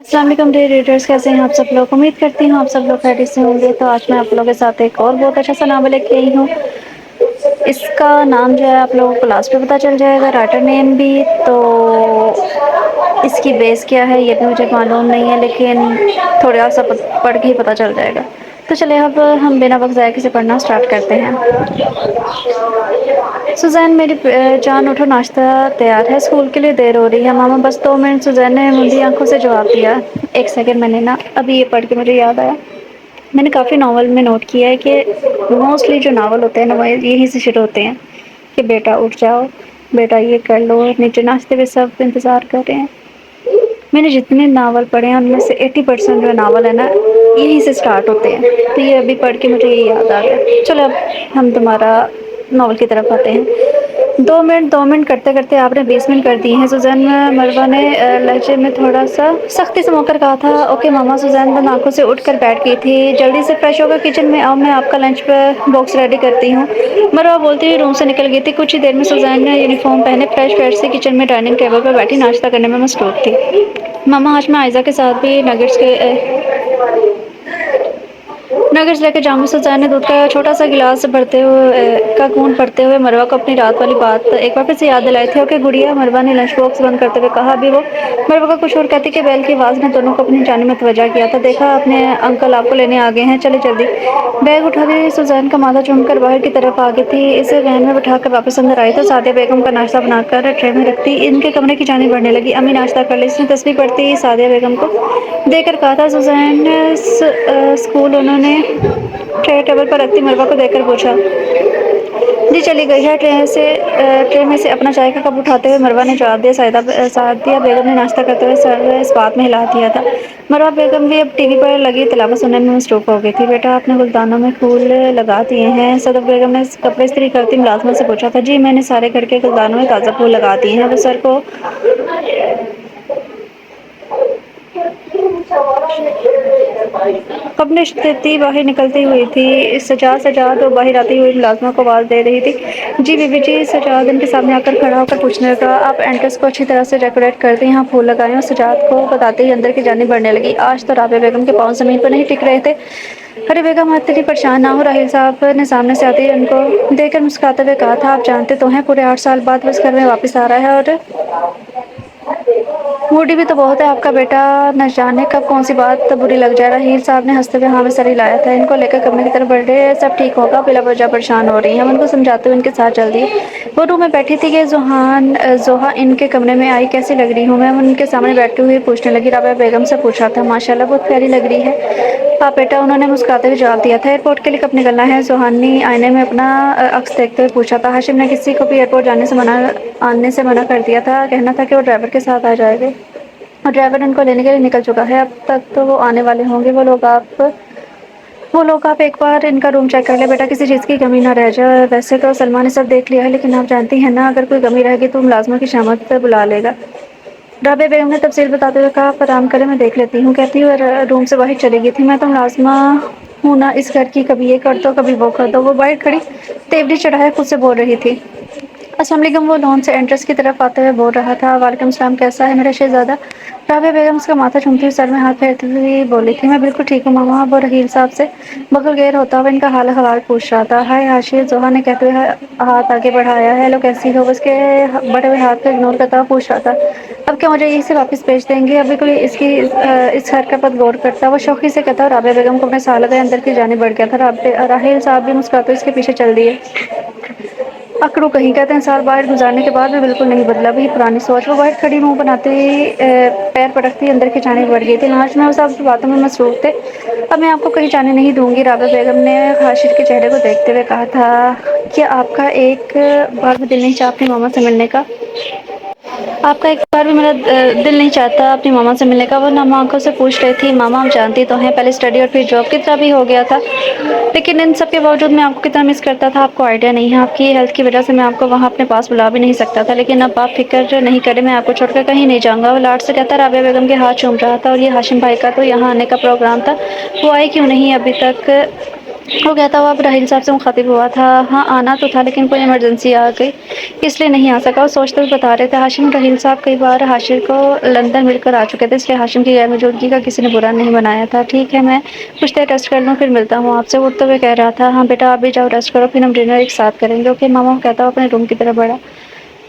السلام علیکم dear readers, کیسے ہیں آپ سب لوگ؟ امید کرتی ہوں آپ سب لوگ خیریت سے ہوں گے۔ تو آج میں آپ لوگوں کے ساتھ ایک اور بہت اچھا سا ناول لے کے آئی ہوں۔ اس کا نام جو ہے آپ لوگوں کو لاسٹ میں پتہ چل جائے گا، رائٹر نیم بھی۔ تو اس کی بیس کیا ہے یہ بھی مجھے معلوم نہیں ہے، لیکن تھوڑا سا پڑھ کے ہی پتہ چل جائے گا۔ تو چلے اب ہم بنا وقت ضائع کیے پڑھنا سٹارٹ کرتے ہیں۔ سوزین میری جان اٹھو، ناشتہ تیار ہے، اسکول کے لیے دیر ہو رہی ہے۔ ماما بس 2 منٹ، سوزین نے مندی آنکھوں سے جواب دیا۔ ایک سیکنڈ، میں نے نا ابھی یہ پڑھ کے مجھے یاد آیا، میں نے کافی ناول میں نوٹ کیا ہے کہ موسٹلی جو ناول ہوتے ہیں نا وہ یہی سے شروع ہوتے ہیں کہ بیٹا اٹھ جاؤ، بیٹا یہ کر لو، نیچے ناشتے پہ سب انتظار کر رہے ہیں۔ میں نے جتنے ناول پڑھے ہیں ان میں سے 80% جو ناول ہے نا یہیں سے سٹارٹ ہوتے ہیں۔ تو یہ ابھی پڑھ کے مجھے یہ یاد آ گیا۔ چلو اب ہم تمہارا ناول کی طرف آتے ہیں۔ 2 منٹ کرتے کرتے آپ نے 20 منٹ کر دی ہیں، سوزین مروا نے لہجے میں تھوڑا سا سختی سے موکر کہا تھا۔ اوکے ماما، سوزین بند آنکھوں سے اٹھ کر بیٹھ گئی تھی۔ جلدی سے فریش ہو کر کچن میں آؤ، میں آپ کا لنچ باکس ریڈی کرتی ہوں۔ مروا بولتی ہوئی روم سے نکل گئی تھی۔ کچھ ہی دیر میں سوزین نے یونیفارم پہنے فریش سے کچن میں ڈائننگ ٹیبل پر بیٹھی ناشتہ کرنے میں مصروف تھی۔ ماما آج میں آئزہ کے ساتھ بھی نگٹس لے کے جاؤں گی۔ سوزین نے دودھ کا چھوٹا سا گلاس گھونٹ بھرتے ہوئے مروا کو اپنی رات والی بات ایک بار پھر سے یاد دلائی تھی۔ اوکے گڑیا، مروا نے لنچ باکس بند کرتے ہوئے کہا۔ ابھی وہ مروا کا کچھ اور کہتی کہ بیل کی آواز نے دونوں کو اپنی جانب متوجہ کیا تھا۔ دیکھا اپنے انکل آپ کو لینے آ گئے ہیں، چلے جلدی۔ بیگ اٹھاتی سوزین کا ماتھا چوم کر باہر کی طرف آگئی تھی۔ اسے وین میں بٹھا کر واپس اندر آئی تو سعدیہ بیگم کا ناشتہ بنا کر ٹرے میں رکھتی ان کے کمرے کی جانب بڑھنے لگی۔ امی ناشتہ کر لیں، اس نے تسبیح پڑھتی سعدیہ بیگم کو دیکھ کر کہا تھا۔ سوزین اسکول انہوں نے ٹرے ٹیبل پر رکھتی مروا کو دیکھ کر پوچھا۔ جی چلی گئی ہے، ٹرے میں سے اپنا چائے کا کپ اٹھاتے ہوئے مروا نے جواب دیا۔ سعدیہ بیگم نے ناشتہ کرتے ہوئے سر اس بات میں ہلا دیا تھا۔ مروا بیگم بھی اب ٹی وی پر لگی تلاوت سننے میں مصروف ہو گئی تھی۔ بیٹا آپ نے گلدانوں میں پھول لگا دیے ہیں؟ صدف بیگم نے کپڑے استری کرتی ملازمت سے پوچھا تھا۔ جی میں نے سارے گھر کے گلدانوں میں تازہ پھول لگا دیے ہیں۔ وہ سر کو اپنے اشتتی باہر نکلتی ہوئی تھی۔ سجاد باہر آتی ہوئی ملازمہ کو آواز دے رہی تھی۔ جی بی بی جی۔ سجاد ان کے سامنے آ کر کھڑا ہو کر پوچھنے لگا۔ آپ انٹرس کو اچھی طرح سے ڈیکوریٹ کر دیں، یہاں پھول لگائیں۔ اور سجاد کو بتاتے ہی اندر کی جانب بڑھنے لگی۔ آج تو رابعہ بیگم کے پاؤں زمین پر نہیں ٹک رہے تھے۔ ارے بیگم اتنی پریشان نہ ہو، راحیل صاحب نے سامنے سے آتے ہی ان کو دیکھ کر مسکراتے ہوئے کہا تھا۔ آپ جانتے تو ہیں پورے 8 سال بعد وہ اس گھر میں واپس آ رہا ہے، اور موڈی بھی تو بہت ہے آپ کا بیٹا، نہ جانے کب کون سی بات بری لگ جائے۔ راحیل صاحب نے ہنستے ہوئے ہاں میں سر ہلایا تھا۔ ان کو لے کر کمرے کی طرف بڑھے۔ سب ٹھیک ہوگا، بلا وجہ پریشان ہو رہی ہیں، ہم ان کو سمجھاتے ہوئے ان کے ساتھ چل دیے۔ وہ روم میں بیٹھی تھی کہ زوہا ان کے کمرے میں آئی۔ کیسی لگ رہی ہوں میں؟ ان کے سامنے بیٹھتے ہوئے پوچھنے لگی۔ رابعہ بیگم سے پوچھا تھا۔ ماشاءاللہ بہت پیاری لگ رہی ہے آپ بیٹا، انہوں نے مسکراتے ہوئے جواب دیا تھا۔ ایئرپورٹ کے لیے کب نکلنا ہے؟ زوہا نے آئینے میں اپنا عکس دیکھتے ہوئے پوچھا تھا۔ ہاشم نے کسی کو بھی ایئرپورٹ آنے سے منع کر دیا تھا، کہنا تھا کہ وہ ڈرائیور کے ساتھ آ جائے گا، اور ڈرائیور ان کو لینے کے لیے نکل چکا ہے۔ اب تک تو وہ آنے والے ہوں گے۔ وہ لوگ آپ ایک بار ان کا روم چیک کر لیں بیٹا، کسی چیز کی کمی نہ رہ جائے۔ ویسے تو سلمان نے سب دیکھ لیا ہے، لیکن آپ جانتی ہیں نا اگر کوئی کمی رہے گی تو ملازمہ کی شامت پہ بلا لے گا۔ رابعہ بیگم نے تفصیل بتاتے ہوئے کہا۔ آپ آرام کریں، میں دیکھ لیتی ہوں، کہتی ہوئے روم سے باہر چلی گئی تھی۔ میں تو ملازمہ ہوں نا اس گھر کی، کبھی یہ کر دو کبھی وہ کر دو۔ وہ باہر کھڑی تیوری چڑھائے خود سے بول رہی تھی۔ السلام علیکم۔ وہ لون سے انٹرس کی طرف آتے ہوئے بول رہا تھا۔ وعلیکم السلام، کیسا ہے میرا شہزادہ؟ رابعہ بیگم اس کا ماتھا چومتی ہوئی سر میں ہاتھ پھیرتی ہوئی بولی تھی۔ میں بالکل ٹھیک ہوں ماما۔ وہ رحیل صاحب سے بغل گیر ہوتا ہوا ان کا حال احوال پوچھ رہا تھا۔ ہائے حاشیے، زوہا نے کہتے ہوئے ہاتھ آگے بڑھایا۔ ہیلو کیسی ہو؟ اس کے بڑے ہوئے ہاتھ کو اگنور کرتا ہوا پوچھ رہا تھا۔ اب کیا مجھے یہیں سے واپس بھیج دیں گے؟ ابھی کوئی اس حرکت پر غور کرتا وہ شوخی سے کہتا، اور رابعہ بیگم کو اپنے ساتھ لگائے اندر کی جانب بڑھ گیا تھا۔ راحیل صاحب بھی مسکراتے اس کے پیچھے چل دیے۔ اکڑو کہیں، کہتے ہیں سال باہر گزارنے کے بعد بھی بالکل نہیں بدلا، وہی پرانی سوچ۔ وہ باہر کھڑی منہ بناتی پیر پٹکتی اندر کی جانب بڑھ گئی تھی۔ آج میں سب باتوں میں مصروف تھے، اب میں آپ کو کہیں جانے نہیں دوں گی۔ رابعہ بیگم نے خورشید کے چہرے کو دیکھتے ہوئے کہا تھا۔ کیا آپ کا ایک بار بھی دل نہیں چاہتا اپنی ماما سے ملنے کا؟ آپ کا ایک بار بھی میرا دل نہیں چاہتا اپنی ماما سے ملنے کا؟ وہ نم آنکھوں سے پوچھ رہی تھی۔ ماما آپ جانتی تو ہیں، پہلے اسٹڈی اور پھر جاب، کتنا بھی ہو گیا تھا، لیکن ان سب کے باوجود میں آپ کو کتنا مس کرتا تھا، آپ کو آئیڈیا نہیں ہے۔ آپ کی ہیلتھ کی وجہ سے میں آپ کو وہاں اپنے پاس بلا بھی نہیں سکتا تھا، لیکن اب آپ فکر نہیں کریں، میں آپ کو چھوڑ کر کہیں نہیں جاؤں گا۔ وہ لاڈ سے کہتا رابعہ بیگم کے ہاتھ چوم رہا تھا۔ اور یہ ہاشم بھائی کا تو یہاں آنے کا پروگرام تھا، وہ آئے کیوں نہیں ابھی تک؟ وہ کہتا ہوا اب راہیل صاحب سے مخاطب ہوا تھا، ہاں آنا تو تھا لیکن کوئی ایمرجنسی آ گئی اس لیے نہیں آ سکا۔ وہ سوچتے ہوئے بتا رہے تھے ہاشم رحیل صاحب کئی بار ہاشر کو لندن مل کر آ چکے تھے، اس لیے ہاشم کی غیر موجودگی کا کسی نے برا نہیں بنایا تھا۔ ٹھیک ہے میں کچھ دیر ریسٹ کر لوں پھر ملتا ہوں آپ سے، وہ اٹھتے ہوئے کہہ رہا تھا۔ ہاں بیٹا آپ بھی جاؤ ریسٹ کرو، پھر ہم ڈنر ایک ساتھ کریں گے۔ اوکے ماما، وہ کہتا ہوا اپنے روم کی طرف بڑھا۔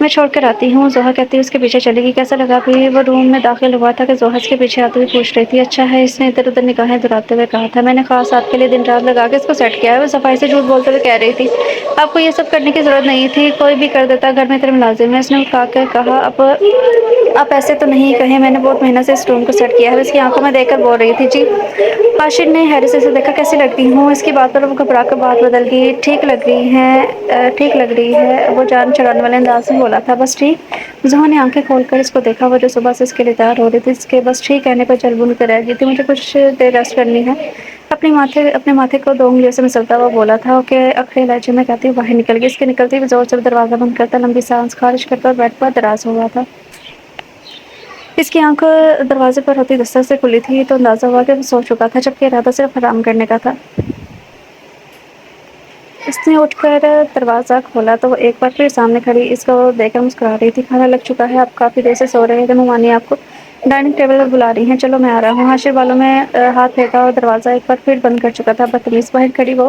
میں چھوڑ کر آتی ہوں، زوہا کہتی ہے اس کے پیچھے چلے گی، کیسا لگا؟ بھی وہ روم میں داخل ہوا تھا کہ زوہا اس کے پیچھے آتے ہوئے پوچھ رہی تھی۔ اچھا ہے، اس نے ادھر ادھر نگاہیں دہراتے ہوئے کہا تھا، میں نے خاص آپ کے لیے دن رات لگا کے اس کو سیٹ کیا ہے۔ وہ صفائی سے جھوٹ بولتے ہوئے کہہ رہی تھی، آپ کو یہ سب کرنے کی ضرورت نہیں تھی، کوئی بھی کر دیتا، گھر میں اتنے ملازم ہیں۔ اس نے کہا اب آپ ایسے تو نہیں کہیں، میں نے بہت محنت سے اس روم کو سیٹ کیا ہے۔ اس کی آنکھوں میں دیکھ کر بول رہی تھی جی۔ ہاشر نے حیرت سے اسے دیکھا، کیسی لگتی ہوں؟ اس کی بات پر وہ گھبرا کر بات بدل گئی، ٹھیک لگ رہی ہے، ٹھیک لگ رہی ہے، وہ جان چھڑانے والے انداز میں بولا تھا۔ بس ٹھیک؟ زوہا نے آنکھیں کھول کر اس کو دیکھا، وہ جو صبح سے اس کے لیے تیار ہو رہی تھی، اس کے بس ٹھیک کہنے پر چل بول کر رہ گئی تھی۔ مجھے کچھ دیر ریسٹ کرنی ہے۔ اپنے ماتھے کو 2 انگلیوں سے مسلتا ہوا بولا تھا۔ کہ اکھڑے لہجے میں کہتی ہوئے باہر نکل گئی۔ اس کے نکلتے ہی زور سے دروازہ بند کرتا لمبی سانس خارج کرتا اور بیڈ پر دراز ہوا تھا۔ اس کی آنکھ دروازے پر ہوتی دستک سے کھلی تھی تو اندازہ ہوا کہ وہ سو چکا تھا، جبکہ ارادہ صرف آرام کرنے کا تھا۔ اس نے اٹھ کر دروازہ کھولا تو وہ ایک بار پھر سامنے کھڑی اس کو دیکھ کر مسکرا رہی تھی۔ کھانا لگ چکا ہے، آپ کافی دیر سے سو رہے تھے، ممانی آپ کو ڈائننگ ٹیبل پر بلا رہی ہیں، چلو میں آ رہا ہوں۔ ہاشر بالوں میں ہاتھ پھینکا اور دروازہ ایک بار پھر بند کر چکا تھا۔ بدتمیز! باہر کھڑی وہ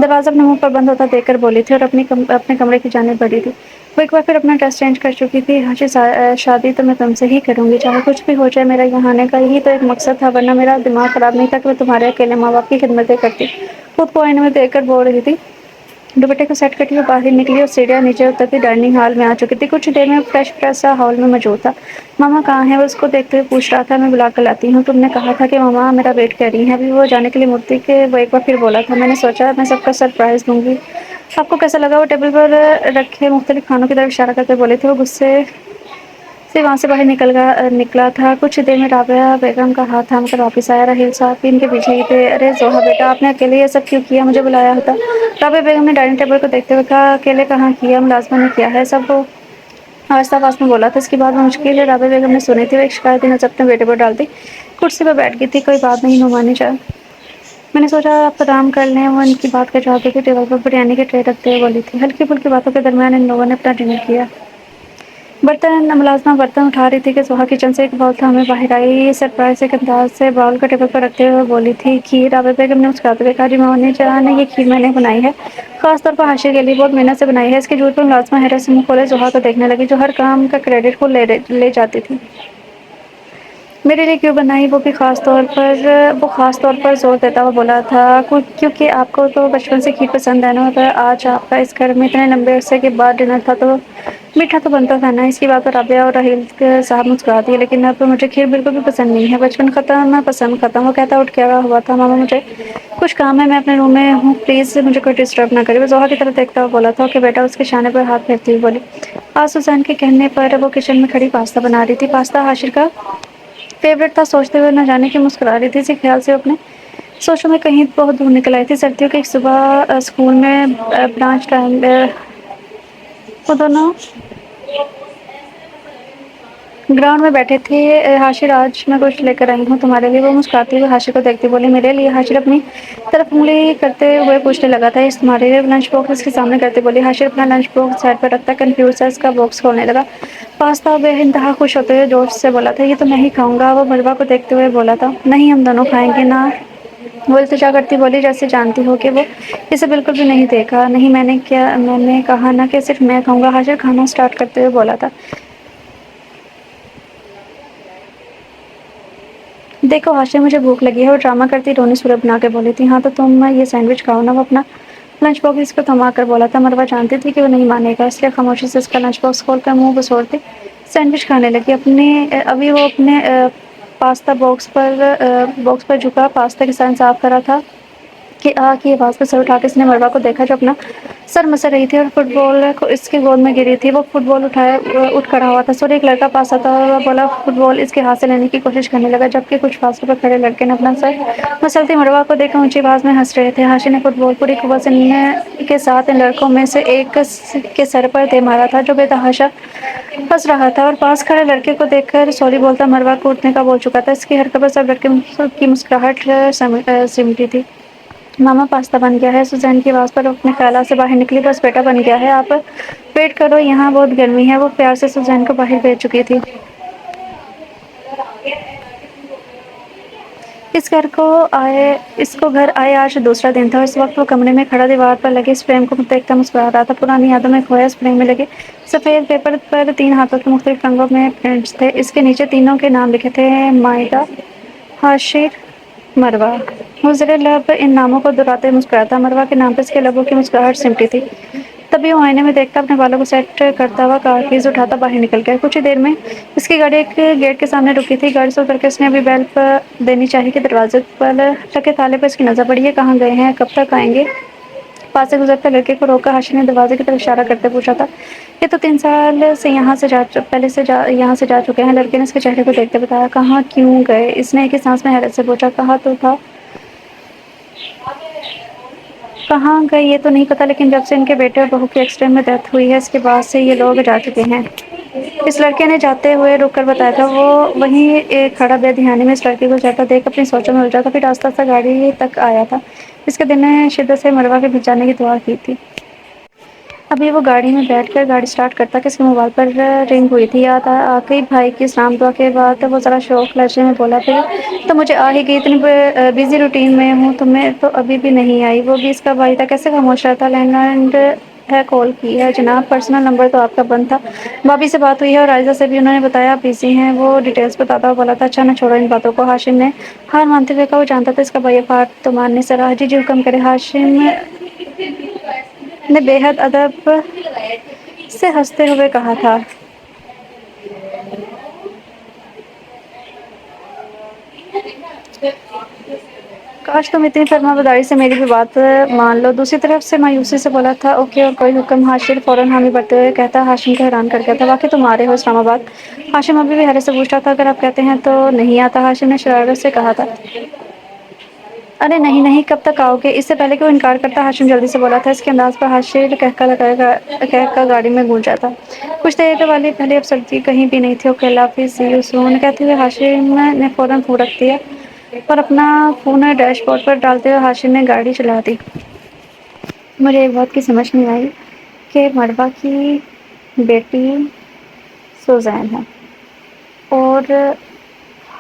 دروازہ اپنے منہ پر بند ہوتا دیکھ کر بولی تھی اور اپنے کمرے کی جانب بڑھی تھی۔ وہ ایک بار پھر اپنا ڈریس چینج کر چکی تھی۔ ہاشر شادی تو میں تم سے ہی کروں گی، چاہے کچھ بھی ہو جائے، میرا یہاں آنے کا یہی تو ایک مقصد تھا، ورنہ میرا دماغ خراب نہیں تھا کہ میں تمہارے اکیلے ماں باپ کی خدمتیں کرتی۔ خود کو آئینے میں دیکھ کر بول رہی تھی۔ دوپٹے کو سیٹ کرتی ہوئے باہر نکلی اور سیڑھیاں نیچے اترتی ڈائننگ ہال میں آ چکی تھی۔ کچھ دیر میں فریش سا ہال میں موجود تھا۔ ماما کہاں ہیں؟ وہ اس کو دیکھتے ہوئے پوچھ رہا تھا۔ میں بلا کر لاتی ہوں، تم نے کہا تھا کہ ماما میرا ویٹ کر رہی ہیں۔ ابھی وہ جانے کے لیے مڑتی کہ وہ ایک بار پھر بولا تھا، میں نے سوچا میں سب کا سرپرائز دوں گی۔ آپ کو کیسا لگا؟ وہ ٹیبل پر رکھے مختلف کھانوں کی طرف اشارہ کرتے بولے تھے۔ وہ غصے سے وہاں سے باہر نکلا تھا۔ کچھ دیر میں رابعہ بیگم کا ہاتھ تھام کر واپس آیا۔ راحیل صاحب بھی ان کے پیچھے ہی تھے۔ ارے زوہا بیٹا، آپ نے اکیلے یہ سب کیوں کیا؟ مجھے بلایا ہوتا۔ رابعہ بیگم نے ڈائننگ ٹیبل کو دیکھتے ہوئے کہا، اکیلے کہاں کیا، ملازمہ نے کیا ہے سب۔ وہ آہستہ آواز میں بولا تھا۔ اس کی بات مشکل ہے رابعہ بیگم نے سنی تھی۔ وہ ایک شکایتی نظر اپنے بیٹے پر ڈالتی کرسی پر بیٹھ گئی تھی۔ کوئی بات نہیں نعمانی جان، میں نے سوچا آپ آرام کر لیں۔ وہ ان کی بات کا جواب دیتی ٹیبل پر بریانی کے ٹرے رکھتے ہوئے بولی تھی۔ ہلکی پھلکی باتوں کے درمیان ان لوگوں نے اپنا ڈنر کیا۔ ملازمہ برتن اٹھا رہی تھی کہ زوہا کچن سے ایک باؤل تھامے باہر آئی۔ سرپرائز ایک انداز سے باؤل کو ٹیبل پر رکھتے ہوئے بولی تھی، کھیر؟ رابعہ بیگم نے مسکراتے ہوئے کہا، جی مامانی جان، یہ کھیر میں نے بنائی ہے، خاص طور پر ہاشر کے لیے، بہت محنت سے بنائی ہے۔ اس کے جھوٹ پر ملازمہ حیرت سے منہ کھولے زوہا کو دیکھنے لگی، جو ہر کام کا کریڈٹ خود لے جاتی تھی۔ میرے لیے کیوں بنائی؟ وہ خاص طور پر زور دیتا ہوا بولا تھا، کیونکہ آپ کو تو بچپن سے کھیر پسند ہے نا، اور آج آپ کا اس گھر میں اتنے لمبے عرصے کے بعد ڈنر تھا تو میٹھا تو بنتا تھا نا۔ اس کی بات پر رابعہ اور راحیل صاحب مسکرا دیے، لیکن اب مجھے کھیر بالکل بھی پسند نہیں ہے۔ بچپن ختم، پسند ختم۔ وہ کہتا اٹھ گیا ہوا تھا، ماما مجھے کچھ کام ہے، میں اپنے روم میں ہوں، پلیز مجھے کوئی ڈسٹرب نہ کرے۔ وہ زوہا کی طرف دیکھتا ہوا بولا تھا، اوکے بیٹا۔ اس کے شانے پر ہاتھ پھیرتی ہوئی بولی۔ آج سوزان کے کہنے پر وہ کچن میں کھڑی پاستا بنا رہی تھی۔ پاستا ہاشر کا فیوریٹ تھا۔ سوچتے ہوئے نہ جانے کیوں مسکرا رہی تھی، اسی خیال سے اپنے سوچوں میں کہیں بہت دور نکل آئی تھی۔ سردیوں کی ایک صبح اسکول میں برانچ ٹائم وہ دونوں گراؤنڈ میں بیٹھے تھے۔ ہاشر آج میں کچھ لے کر آئی ہوں تمہارے لیے۔ وہ مسکراتی ہوئی ہاشر کو دیکھتی بولی، میرے لیے؟ ہاشر اپنی طرف انگلی کرتے ہوئے پوچھنے لگا تھا، اس تمہارے لیے؟ لنچ باکس اس کے سامنے کرتے بولی۔ ہاشر اپنا لنچ باکس سائڈ پر رکھتا کنفیوز سا اس کا باکس کھولنے لگا۔ پاستا بے انتہا خوش ہوتے ہوئے جوش سے بولا تھا، یہ تو میں ہی کھاؤں گا۔ وہ مروہ کو دیکھتے ہوئے بولا تھا، نہیں ہم دونوں کھائیں گے نا۔ وہ التجا کرتی بولی، جیسے جانتی ہو کہ وہ اسے بالکل بھی نہیں دیکھا۔ نہیں میں نے کہا نا کہ صرف میں کھاؤں گا۔ ہاشر کھانا سٹارٹ کرتے ہوئے بولا تھا، دیکھو ہاشر مجھے بھوک لگی ہے۔ اور ڈرامہ کرتی رونی صورت بنا کے بولی تھی، ہاں تو تم یہ سینڈوچ کھاؤ نا۔ وہ اپنا لنچ باکس اس کو تھما کر بولا تھا۔ مروہ جانتی تھی کہ وہ نہیں مانے گا، اس لیے خاموشی سے اس کا لنچ باکس کھول کر منہ بسوڑتی سینڈوچ کھانے لگی۔ ابھی وہ اپنے پاستا باکس پر جھکا پاستا کے ساتھ صاف کر رہا تھا کہ آ کی آواز پر سر اٹھا کے اس نے مروہ کو دیکھا جو اپنا سر مسل رہی تھی اور فٹ بال اس کی گود میں گری تھی۔ وہ فٹ بال اٹھ کھڑا ہوا تھا۔ سوری ایک لڑکا پاس آتا ہوا بولا، فٹ بال اس کے ہاتھ سے لینے کی کوشش کرنے لگا، جبکہ کچھ فاصلے پر کھڑے لڑکے نے اپنا سر مسلتی مروہ کو دیکھ کر اونچی آواز میں ہنس رہے تھے۔ ہاشر نے فٹ بال پوری قوت سے کے ساتھ ان لڑکوں میں سے ایک کے سر پر دے مارا تھا، جو بے تحاشا ہنس رہا تھا اور پاس کھڑے لڑکے کو دیکھ کر سوری بولتا مروہ کو اٹھنے کا بول چکا تھا۔ اس کی حرکت پر سب لڑکے کی مسکراہٹ سمٹی تھی۔ ماما پاستا بن گیا ہے۔ سوزین کی آواز پر وہ اپنے خیالات سے باہر نکلی۔ بس بیٹا بن گیا ہے، آپ ویٹ کرو، یہاں بہت گرمی ہے۔ وہ پیار سے سوزین کو باہر بھیج چکی تھی۔ اس کو گھر آئے آج دوسرا دن تھا۔ اس وقت وہ کمرے میں کھڑا دیوار پر لگے اس فریم کو دیکھتا مسکرا رہا تھا۔ پرانی یادوں میں کھویا اس فریم میں لگے سفید پیپر پر 3 ہاتھوں کے مختلف رنگوں میں پرنٹس تھے۔ اس کے نیچے تینوں کے نام لکھے تھے، مائدہ، ہاشر، مروہ۔ وہ زیر لب ان ناموں کو دہراتے ہوئے مسکراتا۔ مروہ کے نام پر اس کے لبوں کی مسکراہٹ سمٹی تھی۔ تبھی وہ آئینے میں دیکھتا، اپنے بالوں کو سیٹ کرتا ہوا کارکیز اٹھاتا باہر نکل گیا۔ کچھ ہی دیر میں اس کی گاڑی ایک گیٹ کے سامنے رکی تھی۔ گاڑی سے اتر کے اس نے ابھی بیل دینی چاہی کہ دروازے پر لگے تالے پر اس کی نظر پڑی۔ یہ کہاں گئے ہیں؟ کب تک آئیں گے؟ پاس سے گزرتے لڑکے کو روک کر ہاشم نے دروازے کی طرف اشارہ کرتے پوچھا تھا۔ یہ تو 3 سال سے یہاں سے جا چکے ہیں، لڑکے نے اس کے چہرے کو دیکھتے بتایا۔ کہاں کیوں گئے؟ اس نے ایک ہی سانس میں حیرت سے پوچھا۔ کہا تو تھا کہاں گئے یہ تو نہیں پتا، لیکن جب سے ان کے بیٹے اور بہو کی ایکسیڈنٹ میں ڈیتھ ہوئی ہے، اس کے بعد سے یہ لوگ جا چکے ہیں۔ اس لڑکے نے جاتے ہوئے رک کر بتایا تھا۔ وہ وہیں کھڑا بے دھیانی میں اس لڑکے کو جاتا دیکھ اپنی سوچوں میں الجھا تھا، پھر آہستہ آہستہ گاڑی تک آیا تھا۔ اس کے دل نے شدت سے مروہ کے بچ جانے کی دعا کی تھی۔ ابھی وہ گاڑی میں بیٹھ کر گاڑی سٹارٹ کرتا کہ اس کے موبائل پر رنگ ہوئی تھی۔ یاد آ گئی بھائی کی اسلام دعا کے بعد وہ ذرا شوق لہجے میں بولا، پھر تو مجھے آ ہی گئی، اتنی بزی روٹین میں ہوں، تمہیں تو ابھی بھی نہیں آئی۔ وہ بھی اس کا بھائی تھا، کیسے خاموش رہتا؟ لینڈ لائن ہے، کال کی ہے جناب، پرسنل نمبر تو آپ کا بند تھا۔ بھابھی سے بات ہوئی ہے اور عائزہ سے بھی، انہوں نے بتایا آپ بزی ہیں۔ وہ ڈیٹیلز بتاتا ہوا بولا تھا۔ اچھا نہ چھوڑو ان باتوں کو۔ ہاشم نے ہار مانتے ہوئے کہا۔ وہ جانتا تھا اس کا بھائی اب ہار تو ماننے سے رہا۔ جی حکم کرے، ہاشم نے بے حد ادب سے ہنستے ہوئے کہا تھا۔ کاش تم اتنی فرمانبرداری سے میری بھی بات مان لو۔ دوسری طرف سے مایوسی سے بولا تھا، اوکے، اور کوئی حکم؟ ہاشر فوراً حامی بھرتے ہوئے کہتا۔ ہاشم کو حیران کر گیا تھا، واقعی تم آ رہے ہو اسلام آباد؟ ہاشم ابھی بھی حیرت سے پوچھ رہا تھا، اگر آپ کہتے ہیں تو نہیں آتا؟ ہاشم نے شرارت سے کہا تھا۔ ارے نہیں نہیں، کب تک آؤ گے؟ اس سے پہلے کہ وہ انکار کرتا، ہاشم جلدی سے بولا تھا۔ اس کے انداز پر ہاشر کہہ گاڑی میں گونج جاتا۔ کچھ دیر والی پہلے اب سردی کہیں بھی نہیں تھی۔ اوکے، اللہ حافظ، سی یو سون، کہتے ہوئے ہاشم نے فوراً فون رکھ دیا اور اپنا فون ڈیش بورڈ پر ڈالتے ہوئے ہاشم نے گاڑی چلا دی۔ مجھے ایک بات کی سمجھ نہیں آئی کہ مروہ کی بیٹی سوزین ہے اور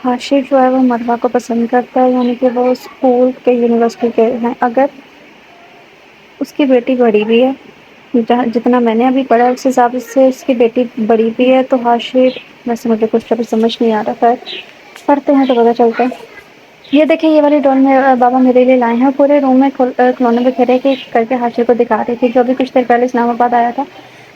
ہاشر جو ہے وہ مروہ کو پسند کرتا ہے، یعنی کہ وہ اسکول کے یونیورسٹی کے ہیں۔ اگر اس کی بیٹی بڑی بھی ہے، جتنا میں نے ابھی پڑھا اس حساب سے اس کی بیٹی بڑی بھی ہے، تو ہاشر، ویسے مجھے کچھ ابھی سمجھ نہیں آ رہا تھا، پڑھتے ہیں تو پتہ چلتا ہے۔ یہ دیکھیں، یہ والی ڈول میں بابا میرے لیے لائے ہیں۔ پورے روم میں کھلونے بکھیرے کے کر کے ہاشر کو دکھا رہی تھی، جو ابھی کچھ دیر پہلے اسلام آباد آیا تھا۔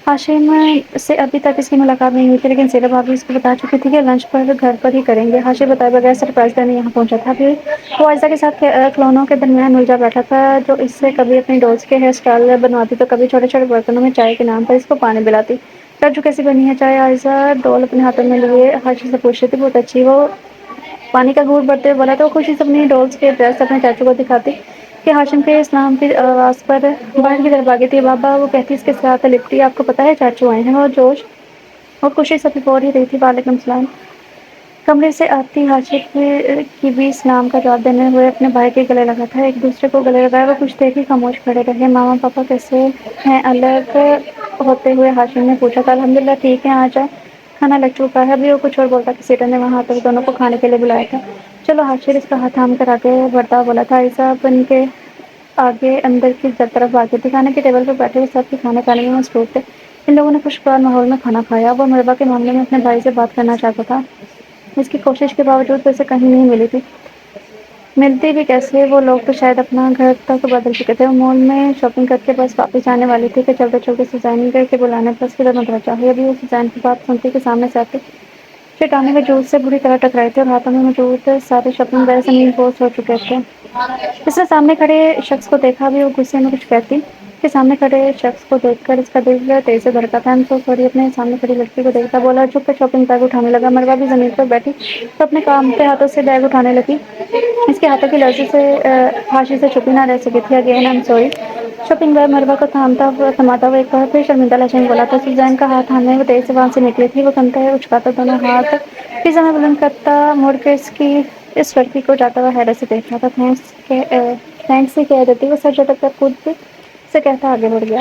ہاشم سے ابھی تک اس کی ملاقات نہیں ہوئی تھی، لیکن سیرت بھابھی اس کو بتا چکی تھی کہ لنچ پر گھر پر ہی کریں گے۔ ہاشم بتائے بغیر سرپرائز دینے یہاں پہنچا تھا۔ پھر وہ عائزہ کے ساتھ کھلونوں کے درمیان الجھا بیٹھا تھا، جو اس سے کبھی اپنی ڈولز کے ہیئر اسٹائل بنواتی تو کبھی چھوٹے چھوٹے برتنوں میں چائے کے نام پر اس کو پانی پلاتی۔ چاچو کیسی بنی ہے چائے؟ عائزہ ڈول اپنے ہاتھوں میں لیے ہاشم سے پوچھ رہی تھی۔ بہت اچھی۔ وہ پانی کا گھونٹ بھرتے ہوئے بولا تو وہ خوشی سے اپنی ڈولز کے ڈریس اپنے چاچو کو دکھاتی کہ ہاشم کے اسلام کی آواز پر باہر کی طرف بھاگی تھی۔ بابا، وہ کہتی اس کے ساتھ لپٹی، آپ کو پتہ ہے چاچو آئے ہیں؟ اور جوش اور خوشی سے بول ہی رہی تھی۔ وعلیکم السلام۔ کمرے سے آتی ہاشم کی بھی اسلام کا جواب دینے ہوئے اپنے بھائی کے گلے لگا تھا۔ ایک دوسرے کو گلے لگائے وہ کچھ دیر ہی خاموش کھڑے رہے۔ ماما پاپا کیسے ہیں؟ الگ ہوتے ہوئے ہاشم نے پوچھا تھا۔ الحمدللہ ٹھیک ہے، آ جائیں، کھانا لگ چکا ہے۔ ابھی وہ کچھ اور بولتا کہ سیٹر نے وہاں تک دونوں کو کھانے کے لیے بلایا تھا۔ چلو، ہاشر اس کا ہاتھ تھام کر آگے بڑھتا ہوا بولا تھا۔ عائزہ بن کے آگے اندر کی طرف بھاگی تھی۔ کھانے کی ٹیبل پر بیٹھے ہوئے سب کے کھانے کھانے میں مصروف تھے۔ ان لوگوں نے خوشگوار ماحول میں کھانا کھایا۔ وہ مروہ کے معاملے میں اپنے بھائی سے بات کرنا چاہتا تھا، اس کی کوشش کے باوجود اسے کہیں نہیں ملی تھی۔ ملتی بھی کیسے؟ وہ لوگ تو شاید اپنا گھر تک بدل چکے تھے۔ وہ مال میں شاپنگ کر کے بس واپس جانے والی تھی کہ چلتے چلتے سوزین کے بلانے پر اس کی طرف متوجہ ہوئی۔ ابھی وہ سوزین کی بات سنتی کہ سامنے سے آتی چٹانیں وجود سے بری طرح ٹکرائی تھی اور ہاتھوں میں موجود سارے شاپنگ بیگ زمین بوس ہو چکے تھے۔ اس نے سامنے کھڑے شخص کو دیکھا بھی، وہ غصے میں کچھ کہتی کہ سامنے کھڑے شخص کو دیکھ کر اس کا دل تیز سے دھڑکا تھا۔ تو سوری، اپنے سامنے کھڑی لڑکی کو دیکھتا بولا، چھپ کر شاپنگ بیگ اٹھانے لگا۔ مروہ بھی زمین پر بیٹھی تو اپنے کام پہ ہاتھوں سے بیگ اٹھانے لگی۔ اس کے ہاتھوں کی لرزی سے ہاشم سے چھپی نہ رہ سکی تھی۔ Again I am sorry. Shopping bag Marwa کو تھماتا ہوا ایک بار پھر شرمندہ لہجے میں بولا تھا۔ سوزین کا ہاتھ تھامے وہ تیزی سے وہاں سے نکلی تھی۔ وہ کندھے اچکاتا دونوں ہاتھ فضا میں بلند کرتا مڑ کے اس لڑکی کو جاتا ہوا حیرت سے دیکھ رہا تھا۔ تھینکس تھینکس ہی کہہ دیتی وہ سر اٹک کر خود سے کہتا آگے بڑھ گیا۔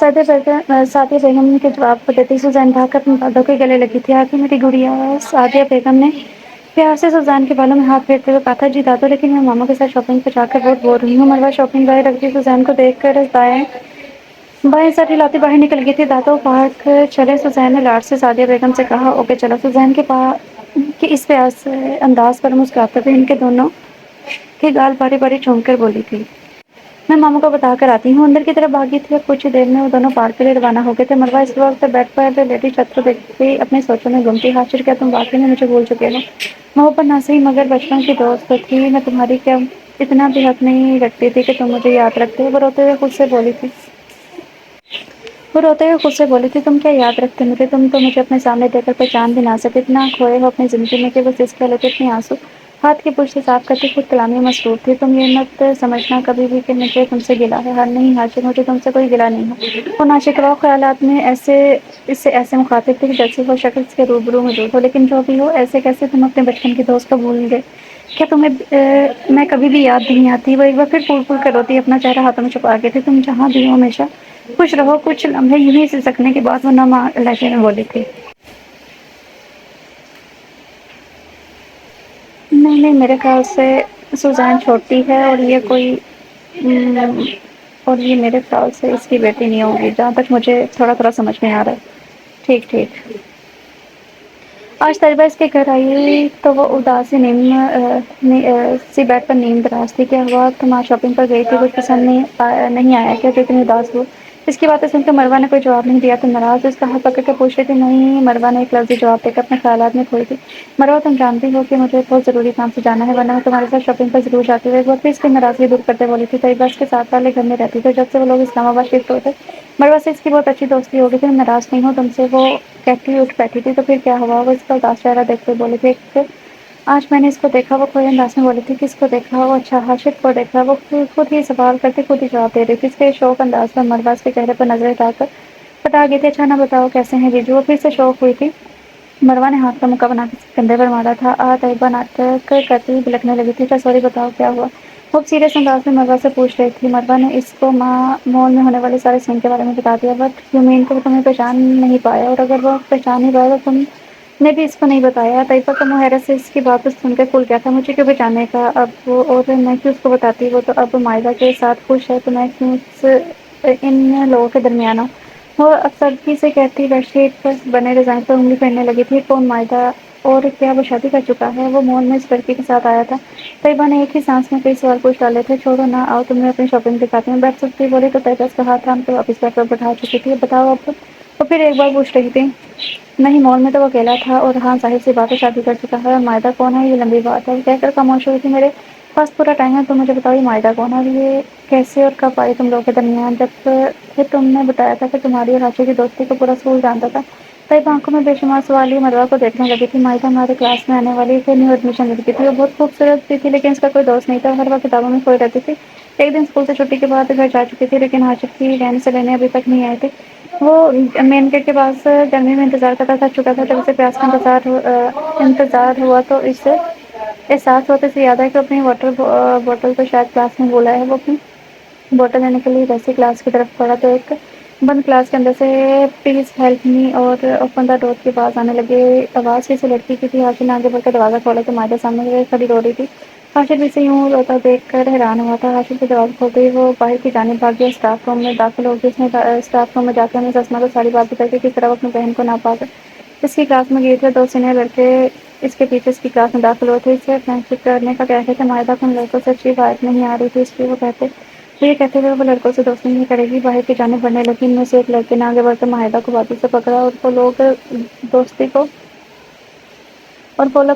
سعدیہ بیگم کے جواب کو دیتے سوزان بھاگ کر اپنے دادو کے گلے لگی تھی۔ آخر میری گڑیا سعدیہ بیگم نے پیار سے سوزان کے بالوں میں ہاتھ پھیرتے ہوئے کہا تھا جی دادو لیکن میں ماما کے ساتھ شاپنگ پہ جا کر بہت بور ہوئی ہوں۔ مروہ شاپنگ بیگ رکھتی سوزان کو دیکھ کر بائیں سر ہلاتی باہر نکل گئی تھی۔ دادو پارک چلے؟ سوزان نے لاڈ سے سعدیہ بیگم سے کہا۔ اوکے چلو۔ سوزان کے اس پیاس انداز پر مسکراتے ہوئے ان کے دونوں کے گال باری باری چوم کر بولی تھی۔ میں ماما کو بتا کر آتی ہوں۔ اندر کی طرف بھاگی تھی اور کچھ دیر میں وہ دونوں پارک کے لیے روانہ ہو گئے تھے۔ مروہ اس وقت بیڈ پر لیٹی چھت کو دیکھتی اپنے سوچوں میں گم تھی۔ حاشر کیا تم واقعی میں مجھے بھول چکے ہو؟ محبت نہ صحیح مگر بچپن کی دوست تو تھی۔ میں تمہاری کیا اتنا بھی حق نہیں رکھتی تھی کہ تم مجھے یاد رکھتے۔ وہ روتے ہوئے خود سے بولی تھی تم کیا یاد رکھتے مجھے؟ تم تو مجھے اپنے سامنے دے کر پہچان بھی نہ سکے۔ اتنا کھوئے ہو اپنی زندگی میں کہ بس اس کے لیے اتنی آنسو ہاتھ کی پشت سے صاف کرتی خود کلامی میں مصروف تھی۔ تم یہ مت سمجھنا کبھی بھی کہ مجھے تم سے گلہ ہے۔ ہر نہیں حاشر مجھے تم سے کوئی گلہ نہیں ہے۔ وہ ناشکرا خیالات میں اس سے ایسے مخاطب تھے کہ جیسے وہ شخص کے روبرو موجود ہو۔ لیکن جو بھی ہو ایسے کیسے تم اپنے بچپن کے دوست کو بھول گئے؟ کیا تمہیں میں کبھی بھی یاد نہیں آتی؟ وہ ایک بار پھر پھول پھول کر روتی اپنا چہرہ ہاتھوں میں چھپا کے تھی۔ تم جہاں بھی ہو ہمیشہ خوش رہو۔ کچھ لمحے یوں ہی سسکنے کے بعد وہ نم لہجے میں بولی تھی۔ نہیں میرے خیال سے سوزان چھوٹی ہے اور یہ میرے خیال سے اس کی بیٹی نہیں ہوگی جہاں تک مجھے تھوڑا تھوڑا سمجھ میں آ رہا ہے۔ ٹھیک ٹھیک۔ آج طیبہ اس کے گھر آئی تو وہ اداسی سی بیڈ پر نیم دراز تھی۔ کیا ہوا؟ تم آج شاپنگ پر گئی تھی؟ کچھ پسند نہیں آیا کیا جو اتنی اداس ہو؟ اس کی باتیں سن کر مروہ نے کوئی جواب نہیں دیا۔ تم ناراض؟ اس کا ہاتھ پکڑ کر پوچھ رہی تھی۔ نہیں، مروہ نے ایک لفظی جواب دے کر اپنے خیالات میں کھوئی تھی۔ مروہ تم جانتی ہو کہ مجھے بہت ضروری کام سے جانا ہے ورنہ میں تمہارے ساتھ شاپنگ پر ضرور جاتی ہوں۔ ایک بار پھر اس کی ناراضگی دور کرتے بولی تھی۔ طیبہ اس کے ساتھ والے گھر میں رہتی تھی جب سے وہ لوگ اسلام آباد شفٹ ہوئے تھے۔ مروہ سے اس کی بہت اچھی دوستی ہو گئی تھی۔ میں ناراض نہیں ہوں تم سے، وہ کہتی ہوئی اٹھ بیٹھی تھی۔ تو پھر کیا ہوا؟ وہ اس کا اداس چہرہ دیکھتے ہوئے بولی تھی۔ آج میں نے اس کو دیکھا۔ وہ کھوئے انداز میں بولی تھی۔ کس کو دیکھا؟ وہ اچھا حاشر کو دیکھا۔ وہ خود ہی سوال کرتے خود ہی جواب دے رہی تھی۔ اس کے شوق انداز پر مروہ اس کے چہرے پر نظریں اٹھا کر پٹا گئی تھی۔ اچھا نہ بتاؤ کیسے ہیں جیجو؟ وہ پھر سے شوق ہوئی تھی۔ مروہ نے ہاتھ کا مکہ بنا کر کندھے پر مارا تھا۔ طیبہ ناٹک کرتی ہوئی بلکنے لگی تھی۔ اچھا سوری بتاؤ کیا ہوا؟ وہ سیریس انداز میں مروہ سے پوچھ رہی تھی۔ مروہ نے اس کو مال میں ہونے والے سارے سین کے بارے میں بتا دیا۔ بٹ یو مین کہ وہ تمہیں پہچان نہیں پایا؟ اور اگر وہ پہچان نہیں پایا تو تم نے بھی اس کو نہیں بتایا؟ طیبہ کا منہ حیرت سے اس کی بات سن کر کھل گیا تھا۔ مجھے کیوں پہچانے کا اب اور میں کیوں اس کو بتاتی؟ وہ تو اب مائدہ کے ساتھ خوش ہے تو میں کیوں ان لوگوں کے درمیان ہوں؟ وہ افسردگی سے کہتی بیڈ شیٹ پر بنے ڈیزائن پر انگلی پھیرنے لگی تھی۔ کون مائدہ؟ اور کیا وہ شادی کر چکا ہے؟ وہ مال میں اس لڑکی کے ساتھ آیا تھا۔ طیبہ نے ایک ہی سانس میں کئی سوال پوچھ ڈالے تھے۔ چھوڑو نا، آؤ تمہیں اپنی شاپنگ دکھاتی ہوں۔ بیٹھ سکتی بولی تو طیبہ اس کا ہاتھ تھام کر واپس بیڈ پر بٹھا چکی تھی۔ بتاؤ اب؟ وہ پھر ایک بار پوچھ رہی تھی۔ نہیں، مال میں تو وہ اکیلا تھا اور ہاں ظاہر سی بات ہے شادی کر چکا ہے۔ اور مائدہ کون ہے؟ یہ لمبی بات ہے، کہہ کر خاموش ہوئی تھی۔ میرے پاس پورا ٹائم ہے، تم مجھے بتاؤ یہ مائدہ کون ہے اور یہ کیسے اور کب آئی تم لوگوں کے درمیان؟ جب پھر تم نے بتایا تھا کہ تمہاری اور حاشر کی دوستی کو پورا اسکول جانتا تھا۔ طیبہ آنکھوں میں بے شمار سوال لیے مروہ کو دیکھنے لگی تھی۔ مائدہ ہمارے کلاس میں آنے والی تھی، نیو ایڈمیشن لڑکی تھی۔ وہ بہت خوبصورت بھی تھی لیکن اس کا کوئی دوست نہیں تھا۔ ہر وقت کتابوں میں کھوئی رہتی تھی۔ ایک دن اسکول سے چھٹی کے بعد گھر جا چکی تھی لیکن حاشر کی رہنے سے لینے ابھی تک نہیں آئی تھی۔ وہ مین گیٹ کے پاس گرمی میں انتظار کرتا تھک چکا تھا۔ جب اسے پیاس کا انتظار ہوا تو اسے احساس ہوتے سے یاد آیا کہ اپنی واٹر بوٹل تو شاید کلاس میں بھولا ہے۔ وہ اپنی بوٹل لینے کے لیے جیسے کلاس کی طرف پڑا تو ایک بند کلاس کے اندر سے پلیز ہیلپ می اور اوپن دا ڈور کی آواز آنے لگی۔ آواز کسی لڑکی کی تھی۔ حاشر نے آگے بڑھ کر دروازہ کھولا تو مائدہ سامنے کھڑی رو رہی تھی۔ حاشر بھی اسے یوں روتا دیکھ کر حیران ہوا تھا۔ حاشر کے دروازہ کھولتے ہی وہ باہر کی جانب بھاگ گیا۔ اسٹاف روم میں داخل ہو گئی۔ اس نے اسٹاف روم میں جا کر ہمیں اسما کو ساری بات بتائی کہ کس طرح وہ اپنی بہن کو نہ پا کر اس کی کلاس میں گئی تھی۔ دو سینئر لڑکے اس کے پیچھے اس کی کلاس میں داخل ہوئے تھے۔ اسے فرینڈ شپ کرنے کا کہتے تھے۔ مائدہ کو ان لڑکوں سے اچھی بات نہیں آ رہی تھی، اس لیے وہ یہ کہتے ہوئے وہ لڑکوں سے دوستی نہیں کرے گی۔ باہر کی جانب بڑھنے لگی۔ ان میں سے ایک لڑکے نے آگے بڑھ کر مائدہ کو بازو سے پکڑا اور وہ لوگ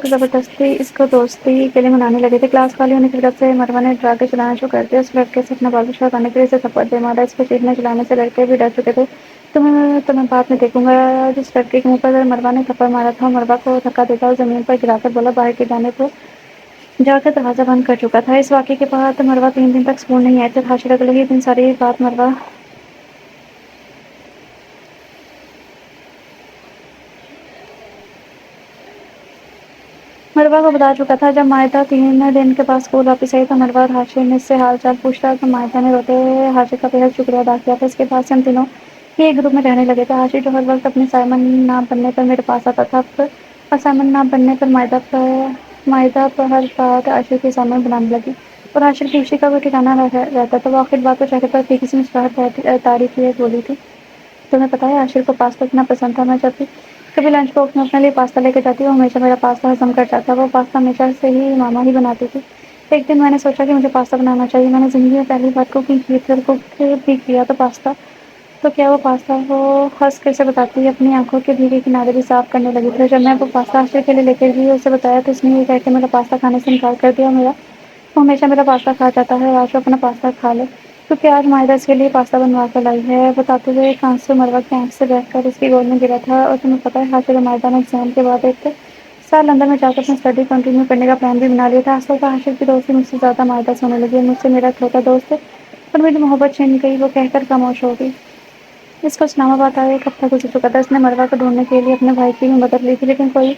زبردستی اس کو دوستی کے لیے منانے لگے تھے۔ کلاس خالی ہونے کی وجہ سے مروہ نے ڈرا کے چلانا شروع کر دیا۔ اس لڑکے سے اپنا بازو ہٹانے کے لیے اسے تھپڑ دے مارا۔ اس کے چیخنے چلانے سے لڑکے بھی ڈر چکے تھے۔ تمہیں بعد میں دیکھوں گا۔ جس لڑکے کے منہ پر مروہ نے تھپڑ مارا تھا مروہ کو دھکا دیتا اور زمین پر گرا کر بولا باہر کی جانب جا کر دروازہ بند کر چکا تھا۔ اس واقعے کے بعد مروہ 3 دن تک اسکول نہیں آئی تھی۔ حاشر اگلے ہی دن ساری بات مروہ مروا کو بتا چکا تھا۔ جب مائدہ 3 دن کے بعد اسکول واپس آئی تو مروا اور ہاشم نے اس سے حال چال پوچھا تو مائدہ نے روتے ہوئے ہاشم کا بےحد شکریہ ادا کیا تھا۔ اس کے بعد سے ہم تینوں ہی ایک گروپ میں رہنے لگے تھے۔ ہاشم جو ہر وقت اپنے سائمن نہ بننے پر میرے پاس آتا تھا اور سائمن نہ بننے پر مائدہ پر ہر بات عاشر کے سامنے بنانے لگی اور عاشر کی خوشی کا کوئی ٹھکانہ نہ رہتا تو وہ آخر بات کو چہرے پر پھیکی سی مسکراہٹ تعریف کی بولی تھی، تمہیں پتہ ہے عاشر کو پاستا اتنا پسند تھا، میں جب بھی کبھی لنچ باکس میں اپنے لیے پاستا لے کے جاتی وہ ہمیشہ میرا پاستا ہضم کر جاتا۔ وہ پاستا ہمیشہ سے ہی ماما ہی بناتی تھی۔ ایک دن میں نے سوچا کہ مجھے پاستا بنانا چاہیے۔ میں نے زندگی میں پہلی بار کوکنگ کی تھی اور کوک بھی کیا تو پاستا تو کیا وہ پاستا وہ ہنس کر سے بتاتی اپنی آنکھوں کے بھیگے کنارے بھی صاف کرنے لگی تھی۔ جب میں وہ پاستا عاشر کے لیے لے کر گئی اسے بتایا تو اس نے یہ کہہ کے میرا پاستا کھانے سے انکار کر دیا۔ وہ ہمیشہ میرا پاستا کھا جاتا ہے اور آج وہ اپنا پاستا کھا لے کیونکہ آج مائدہ اس کے لیے پاستا بنوا کر لائی ہے۔ بتاتے ہوئے ایک آنسو مروا کی آنکھ سے بہہ کر اس کی گود میں گرا تھا۔ اور تمہیں پتہ ہے عاشر اور مائدہ نے ایگزام کے بعد ایک سال لندن میں جا کر اپنی اسٹڈی کنٹینیو کرنے کا پلان بھی بنا لیا تھا۔ آج کل عاشر کی دوستی مجھ سے زیادہ مائدہ سے ہونے لگی ہے۔ مجھ سے میرا چھوٹا دوست اور میری محبت چھن گئی وہ کہہ کر خاموش ہو گئی۔ اس کو اسلام آباد آئے 1 ہفتہ گزر چکا تھا۔ اس نے مروا کو ڈھونڈنے کے لیے اپنے بھائی کی بھی مدد لی تھی لیکن کوئی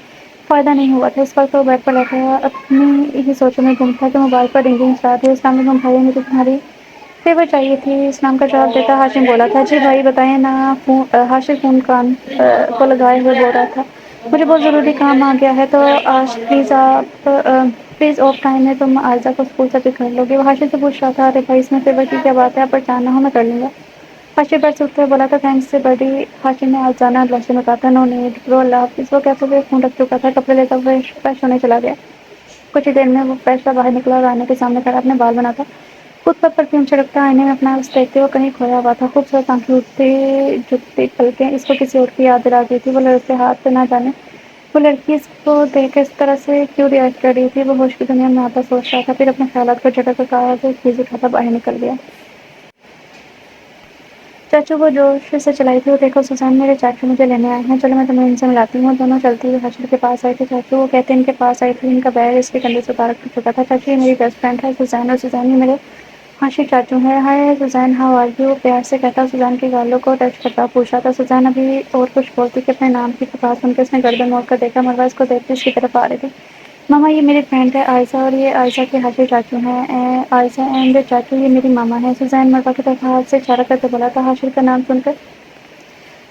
فائدہ نہیں ہوا تھا۔ اس وقت وہ بیڈ پر لیٹا اپنی ہی سوچوں میں گم تھا کہ موبائل پر رنگنگ اسٹارٹ ہوئی۔ اسلام علیکم بھائی، مجھے تمہاری فیور چاہیے تھی۔ اسلام کا جواب دیتا ہاشم بولا تھا، جی بھائی بتائیں نا۔ ہاشم فون کان کو لگائے ہوئے بول رہا تھا، مجھے بہت ضروری کام آ گیا ہے تو آج پلیز آف ٹائم ہے تم عائزہ کو اسکول سے پک کر لو گے؟ وہ ہاشم سے پوچھ رہا تھا، ارے بھائی اس میں فیور کی کیا بات ہے، آپ پریشان نہ ہو میں کر لوں گا۔ ہاشم بیٹھ سے اٹھ کر بولا تھا، تھینکس سے بڑی۔ ہاشم نے آج جانا لہجے میں کہا تھا، نو نیڈ برو اللہ حافظ۔ وہ کہتے ہوئے فون رکھ چکا تھا، کپڑے لے کر فریش ہونے چلا گیا۔ کچھ ہی دیر میں وہ فریش ہوا باہر نکلا اور آئینے کے سامنے کھڑا اپنے بال بناتا خود پر پرفیوم چھڑکتا آئینے میں اپنا عکس دیکھتے وہ کہیں کھویا ہوا تھا۔ خوبصورت آنکھیں اٹھتی جھکتی پلکیں اس کو کسی اور کی یاد دلا رہی تھی۔ وہ لڑکے ہاتھ نہ جانے وہ لڑکی اس کو دیکھ کر اس طرح سے کیوں ریئیکٹ کر رہی تھی۔ وہ ہوش کی دنیا میں آتا سوچ رہا تھا، پھر اپنے خیالات کو جھٹک کر کہا کہ چیز اٹھاتا باہر نکل گیا۔ چاچو وہ جوش سے چلائی تھی، وہ دیکھو سوزان میرے چاچو مجھے لینے آئے ہیں، چلو میں تمہیں ان سے ملاتی ہوں۔ دونوں چلتی ہوئی ہاشم کے پاس آئی تھی۔ چاچو وہ کہتے ان کے پاس آئی تھی، ان کا بیگ اس کے کندھے سے اتار چکا تھا۔ چاچو یہ میری بیسٹ فرینڈ ہے سوزان، اور سوزان یہ میرے ہاشم چاچو ہے۔ ہائے سوزان، ہاؤ آر یو؟ پیار سے کہتا سوزان کے گالوں کو ٹچ کرتا پوچھ رہا تھا۔ سوزان ابھی اور کچھ بولتی کہ اپنے نام کی پکار سن کے اس نے گردن موڑ کر دیکھا، مروا اس کو دیکھتے اس کی طرف آ رہی تھی۔ ماما یہ میری فرینڈ ہے عائزہ، اور یہ عائزہ کے ہاشم چاچو ہیں عائزہ اینڈ چاچو یہ میری ماما ہے۔ سوزان مروا کی طرف ہاتھ سے اشارہ کرتے بولا تھا۔ ہاشم کا نام سن کر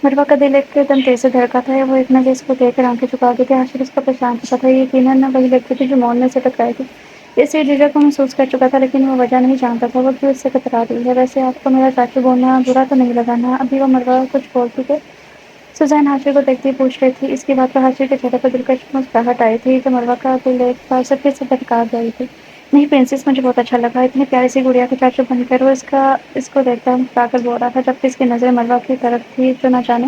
مروا کا دل ایک دم تیز سے دھڑکا تھا۔ وہ ایک نظر اس کو دیکھ کر آنکھیں چکا گئی تھی۔ ہاشم اس کا پہچان چکا تھا، یہ یقیناً وہی لڑکی تھی جو مال میں سے ٹکرائی تھی۔ اس سے جھجک کو محسوس کر چکا تھا لیکن وہ وجہ نہیں جانتا تھا وہ کیوں اس سے کترا رہی ہے۔ ویسے آپ کو میرا چاچو بولنا برا تو نہیں لگا نا؟ ابھی وہ مروا کچھ بولتی کہ سوزان ہاشم کو دیکھتی پوچھ رہی تھی۔ اس کی بات پر ہاشم کے چہرے پر دلکش مسکراہٹ آئی تھی تو مروا کا دل ایک بار سے پھر سے دھڑکا گئی تھی۔ نہیں پرنسس، مجھے بہت اچھا لگا، اتنی پیاری سی گڑیا کے چاچو بن کر۔ وہ اس کو دیکھتا مسکرا کر بول رہا تھا جبکہ اس کی نظریں مروا کی طرف تھی جو نہ جانے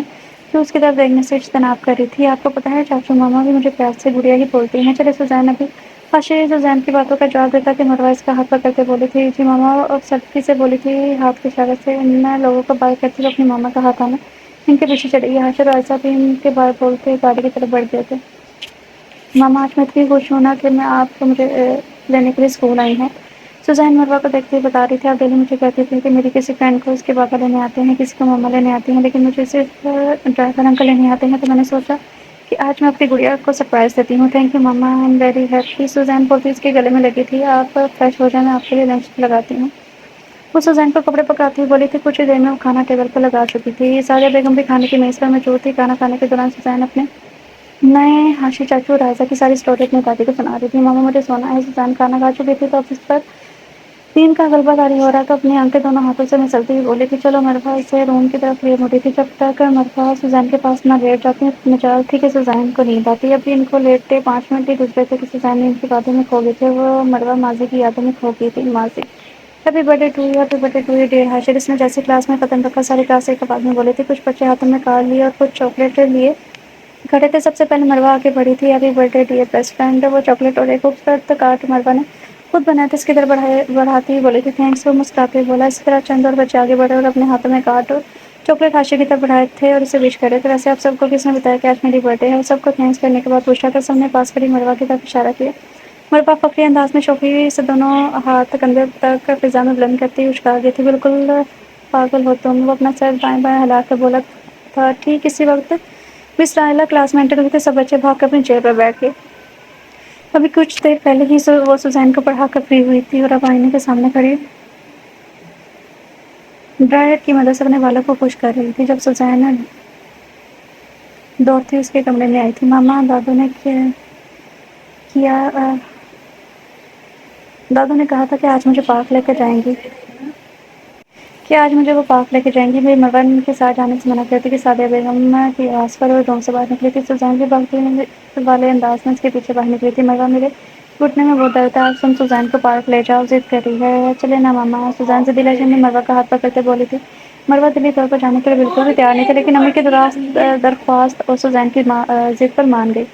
کیوں اس کی طرف دیکھنے سے اجتناب کر رہی تھی۔ آپ کو پتہ ہے چاچو ماما بھی مجھے پیار سے گڑیا ہی بولتی ہیں۔ چلے سوزان ابھی ہاشم سوزان کی باتوں کا جواب دیتا کہ مروا اس کا ہاتھ پکڑ کے بولی تھی، جی ماما، اور سختی سے بولی تھی ہاتھ کے اشارے سے۔ میں لوگوں کو بائے کرتی ہوئے اپنی ماما کا ہاتھ آنا ان کے پیچھے چلی گئی۔ ہاشم اور عائزہ بھی ان کے بارے بولتے گاڑی کی طرف بڑھ گئے تھے۔ ماما آج میں اتنی خوش ہوں نا کہ میں آپ کو مجھے لینے کے لیے اسکول آئی ہیں۔ سوزان مروا کو دیکھتے ہوئے بتا رہی تھی، آپ ڈیلی مجھے کہتی تھی کہ میری کسی فرینڈ کو اس کے پاپا لینے آتے ہیں، کسی کو ماما لینے آتی ہیں، لیکن مجھے صرف ڈرائیور انکل لینے آتے ہیں، تو میں نے سوچا کہ آج میں اپنی گڑیا کو سرپرائز دیتی ہوں۔ Thank you mama, I am very happy. سوزان بولتی اس کے گلے میں لگی تھی، آپ فریش ہو جائیں میں آپ کے لیے لنچ لگاتی ہوں۔ وہ سوزان کو کپڑے پکڑاتی ہوئی بولی تھی۔ کچھ ہی دیر میں وہ کھانا ٹیبل پر لگا چکی تھی۔ سعدیہ بیگم بھی کھانے کی میز پر موجود تھی۔ کھانا کھانے کے دوران سوزان اپنے نئے ہاشم چاچو اور عائزہ کی ساری اسٹوری اپنی دادی کو سنا رہی تھی۔ ماما مجھے سونا ہے۔ سوزان کھانا کھا چکی تھی تو اب اس پر نیند کا غلبہ طاری ہو رہا تھا، اپنی آنکھیں دونوں ہاتھوں سے مسلتی ہوئی بولی تھی، چلو مروا اسے روم کی طرف لے مڑی تھی۔ جب تک مروا سوزان کے پاس نہ لیٹ جاتی مجال تھی کہ سوزان کو نیند آتی، ابھی ان کو لیٹتے 5 منٹ ہی گزرے تھے کہ سوزان نیند کی باتوں میں کھو گئی تھی۔ وہ مروا ماضی کی یادوں میں کھو گئی تھی۔ ماضی happy birthday to you, happy birthday to you dear Hashim. اس نے جیسے کلاس میں قدم رکھا ساری کلاس ایک آواز میں بولی تھی۔ کچھ بچے ہاتھوں میں کارڈ لیے اور کچھ چاکلیٹ لیے کھڑے تھے۔ سب سے پہلے مروا آگے بڑھی تھی، happy birth day dear best friend. وہ چاکلیٹ اور ایک خوبصورت کارڈ مروا نے خود بنایا تھا اس کی طرف بڑھاتی ہوئی بولی تھی، تھینکس۔ وہ مسکراتے ہوئے بولا۔ اسی طرح چند اور بچے آگے بڑھے اور اپنے ہاتھوں میں کارڈ اور چاکلیٹ ہاشم کی طرف بڑھائے تھے اور اسے وش کر رہے تھے۔ ویسے آپ سب کو کس نے بتایا کہ آج میری برتھ ڈے ہے؟ اور سب کو تھینکس کرنے کے بعد پوچھا تھا۔ سب نے پاس کھڑی مروا کی طرف اشارہ کیا۔ مروا فخری انداز میں شوخی سے دونوں ہاتھ کندھے تک فضا میں بلند کرتی ہوئی اچکا گئی تھی، بالکل پاگل ہو تم۔ وہ اپنا سر بائیں بائیں ہلا کر بولا تھا۔ ٹھیک اسی وقت مس رائلا کلاس میں انٹر ہوئی تھی۔ سب بچے بھاگ کر اپنی چیئر پر بیٹھ گئے۔ ابھی کچھ دیر پہلے ہی وہ سوزین کو پڑھا کر فری ہوئی تھی اور اب آئینے کے سامنے کھڑی ڈرائر کی مدد سے اپنے بالوں کو خشک کر رہی تھی جب سوزین دوڑتی اس کے کمرے میں آئی تھی۔ ماما، کیا دادو نے کہا تھا کہ آج مجھے پارک لے کے جائیں گی۔ کیا آج مجھے وہ پارک لے کے جائیں گی؟ میری مروان کے ساتھ جانے سے منع کرتی کہ سعدیہ بیگم کی آواز پر وہ روم سے باہر نکلی تھی۔ سوزین بھی بھاگتے والے انداز میں اس کے پیچھے باہر نکلی تھی۔ مروہ، میرے گھٹنے میں بہت درد ہے، آج تم سوزین کو پارک لے جاؤ، ضد کر رہی ہے۔ چلے نا ماما، سوزین ضدی لہجے میں مروہ کا ہاتھ پکڑتے بولی تھی۔ مروہ دلی طور پر جانے کے لیے بالکل بھی تیار نہیں تھی، لیکن امی کی درخواست اور سوزین کی ضد پر مان گئی۔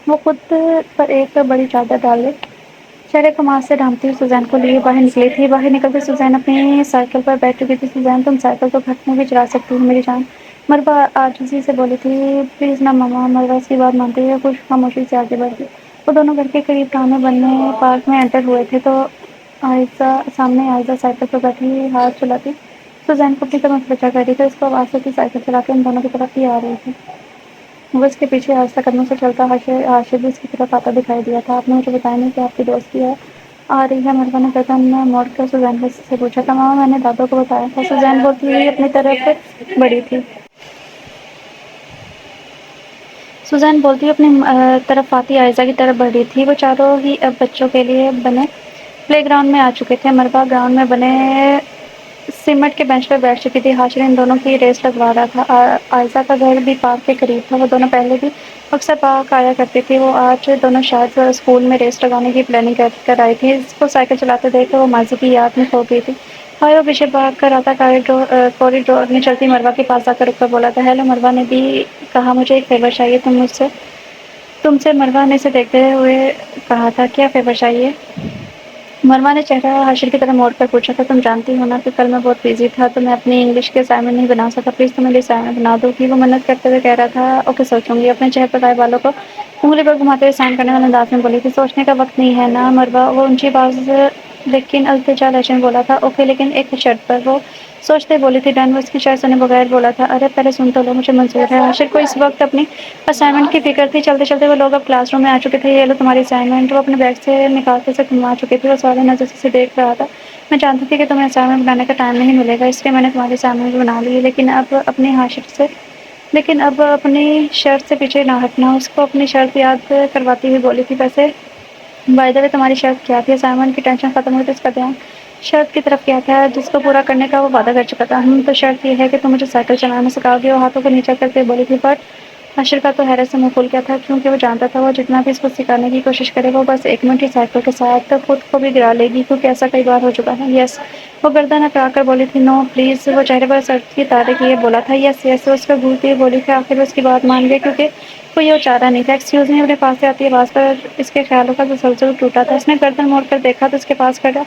وہ خود پر ایک بڑی چادر ڈال چہرے کو ماسک سے ڈھانپتی ہوئی سوزین کو لیے باہر نکلی تھی۔ باہر نکلتے سوزین اپنی سائیکل پر بیٹھ چکی تھی۔ سوزین، تم سائیکل تو گھر میں بھی چلا سکتی ہو میری جان، مروہ عاجزی سے بولی تھی۔ پلیز نا ماما، مروہ اس کی بات مانتے ہوئے کچھ خاموشی سے آگے بڑھ گئی۔ وہ دونوں گھر کے قریب ٹھانے بننے پارک میں انٹر ہوئے تھے تو سامنے عائزہ سائیکل پر بیٹھی ہاتھ چلاتی سوزین کو اپنی طرف متوجہ کر رہی تھی۔ اس کو آواز سے سائیکل چلا کے ان دونوں کی طرف ہی آ رہی تھی۔ وہ اس کے پیچھے آہستہ قدموں سے چلتا حاشر بھی اس کی طرف آتا دکھائی دیا تھا۔ آپ نے مجھے بتایا نہیں کہ آپ کی دوست کی آ رہی ہے؟ مروہ نے گردن موڑ کر سوزین سے پوچھا تھا۔ ماما، میں نے دادو کو بتایا تھا، سوزین بولتی ہوئی اپنی طرف بڑھی تھی۔ سوزین بولتی ہوئی اپنی طرف آتی عائزہ کی طرف بڑھی تھی۔ وہ چاروں ہی اب بچوں کے لیے بنے پلے گراؤنڈ میں آ چکے تھے۔ مروہ گراؤنڈ میں بنے سیمنٹ کے بینچ پر بیٹھ چکی تھی۔ حاشر ان دونوں کی ریس لگوا رہا تھا۔ عائزہ کا گھر بھی پارک کے قریب تھا۔ وہ دونوں پہلے بھی اکثر پارک آیا کرتی تھی۔ وہ آج دونوں شاید اسکول میں ریس لگانے کی پلاننگ کر آئی تھی۔ اس کو سائیکل چلاتے دیکھ کر وہ ماضی کی یاد میں کھو گئی تھی۔ ہائے، وہ پیچھے بھاگ کر آتا کوریڈور میں چلتی مروہ کے پاس آ کر رک کر بولا تھا۔ ہیلو، مروہ نے بھی کہا مجھے ایک فیور چاہیے تم سے، مروہ نے اسے دیکھتے ہوئے کہا تھا۔ کیا فیور چاہیے؟ مروہ نے چہرہ حاشر کی طرف موڑ کر پوچھا تھا۔ تم جانتی ہو نا کہ کل میں بہت بزی تھا تو میں اپنی انگلش کے اسائنمنٹ نہیں بنا سکا، پلیز تم میری اسائنمنٹ بنا دو گی؟ وہ منت کرتے ہوئے کہہ رہا تھا۔ اوکے، سوچوں گی۔ اپنے چہر پر آئے بالوں کو انگلی پر گھماتے ہوئے سائن کرنے والے انداز میں بولی تھی۔ سوچنے کا وقت نہیں ہے نا مروہ، وہ اونچی آواز لیکن التجا لہجے میں بولا تھا۔ اوکے، لیکن ایک شرط پر، وہ سوچتے بولی تھی۔ ڈن، وہ اس کی شرط سنے بغیر بولا تھا۔ ارے پہلے سن تو لو، مجھے منظور ہے۔ حاشر کو اس وقت اپنی اسائنمنٹ کی فکر تھی۔ چلتے چلتے وہ لوگ اب کلاس روم میں آ چکے تھے۔ یہ لو تمہاری اسائنمنٹ، وہ اپنے بیگ سے نکالتے اسے تھما چکی تھی۔ وہ سوال نظر سے دیکھ رہا تھا۔ میں جانتی تھی کہ تمہیں اسائنمنٹ بنانے کا ٹائم نہیں ملے گا، اس لیے میں نے تمہاری اسائنمنٹ بنا لی، لیکن اب اپنی شرط سے پیچھے نہ ہٹنا۔ اس کو اپنی شرط یاد کرواتی ہوئی بولی تھی۔ ویسے بائی دی وے، تمہاری شرط کیا تھی؟ اسائنمنٹ کی ٹینشن ختم ہوئی تو اس کا دھیان شرط کی طرف کیا تھا جس کو پورا کرنے کا وہ وعدہ کر چکا تھا؟ تو شرط یہ ہے کہ تم مجھے سائیکل چلانا سکھاؤ گی۔ وہ ہاتھوں کو نیچے کرتے بولی تھی۔ بٹ حاشر کا تو حیرت سے منہ کھل گیا تھا، کیونکہ وہ جانتا تھا وہ جتنا بھی اس کو سکھانے کی کوشش کرے وہ بس ایک منٹ کی سائیکل کے ساتھ خود کو بھی گرا لے گی، کیونکہ ایسا کئی بار ہو چکا ہے۔ یس، وہ گردن اکڑا کر بولی تھی۔ نو پلیز، وہ چہرے پر سرد کی تارے کیے بولا تھا۔ یس یس، وہ اس پر گھورتی ہوئی بولی تھی۔ آخر وہ اس کی بات مان گئی، کیونکہ کوئی اور چارہ نہیں تھا۔ ایکسکیوز می، اپنے پاس سے آتی آواز پر اس کے خیالوں کا تسلسل ٹوٹا تھا۔ اس نے گردن موڑ کر دیکھا تو اس کے پاس کھڑا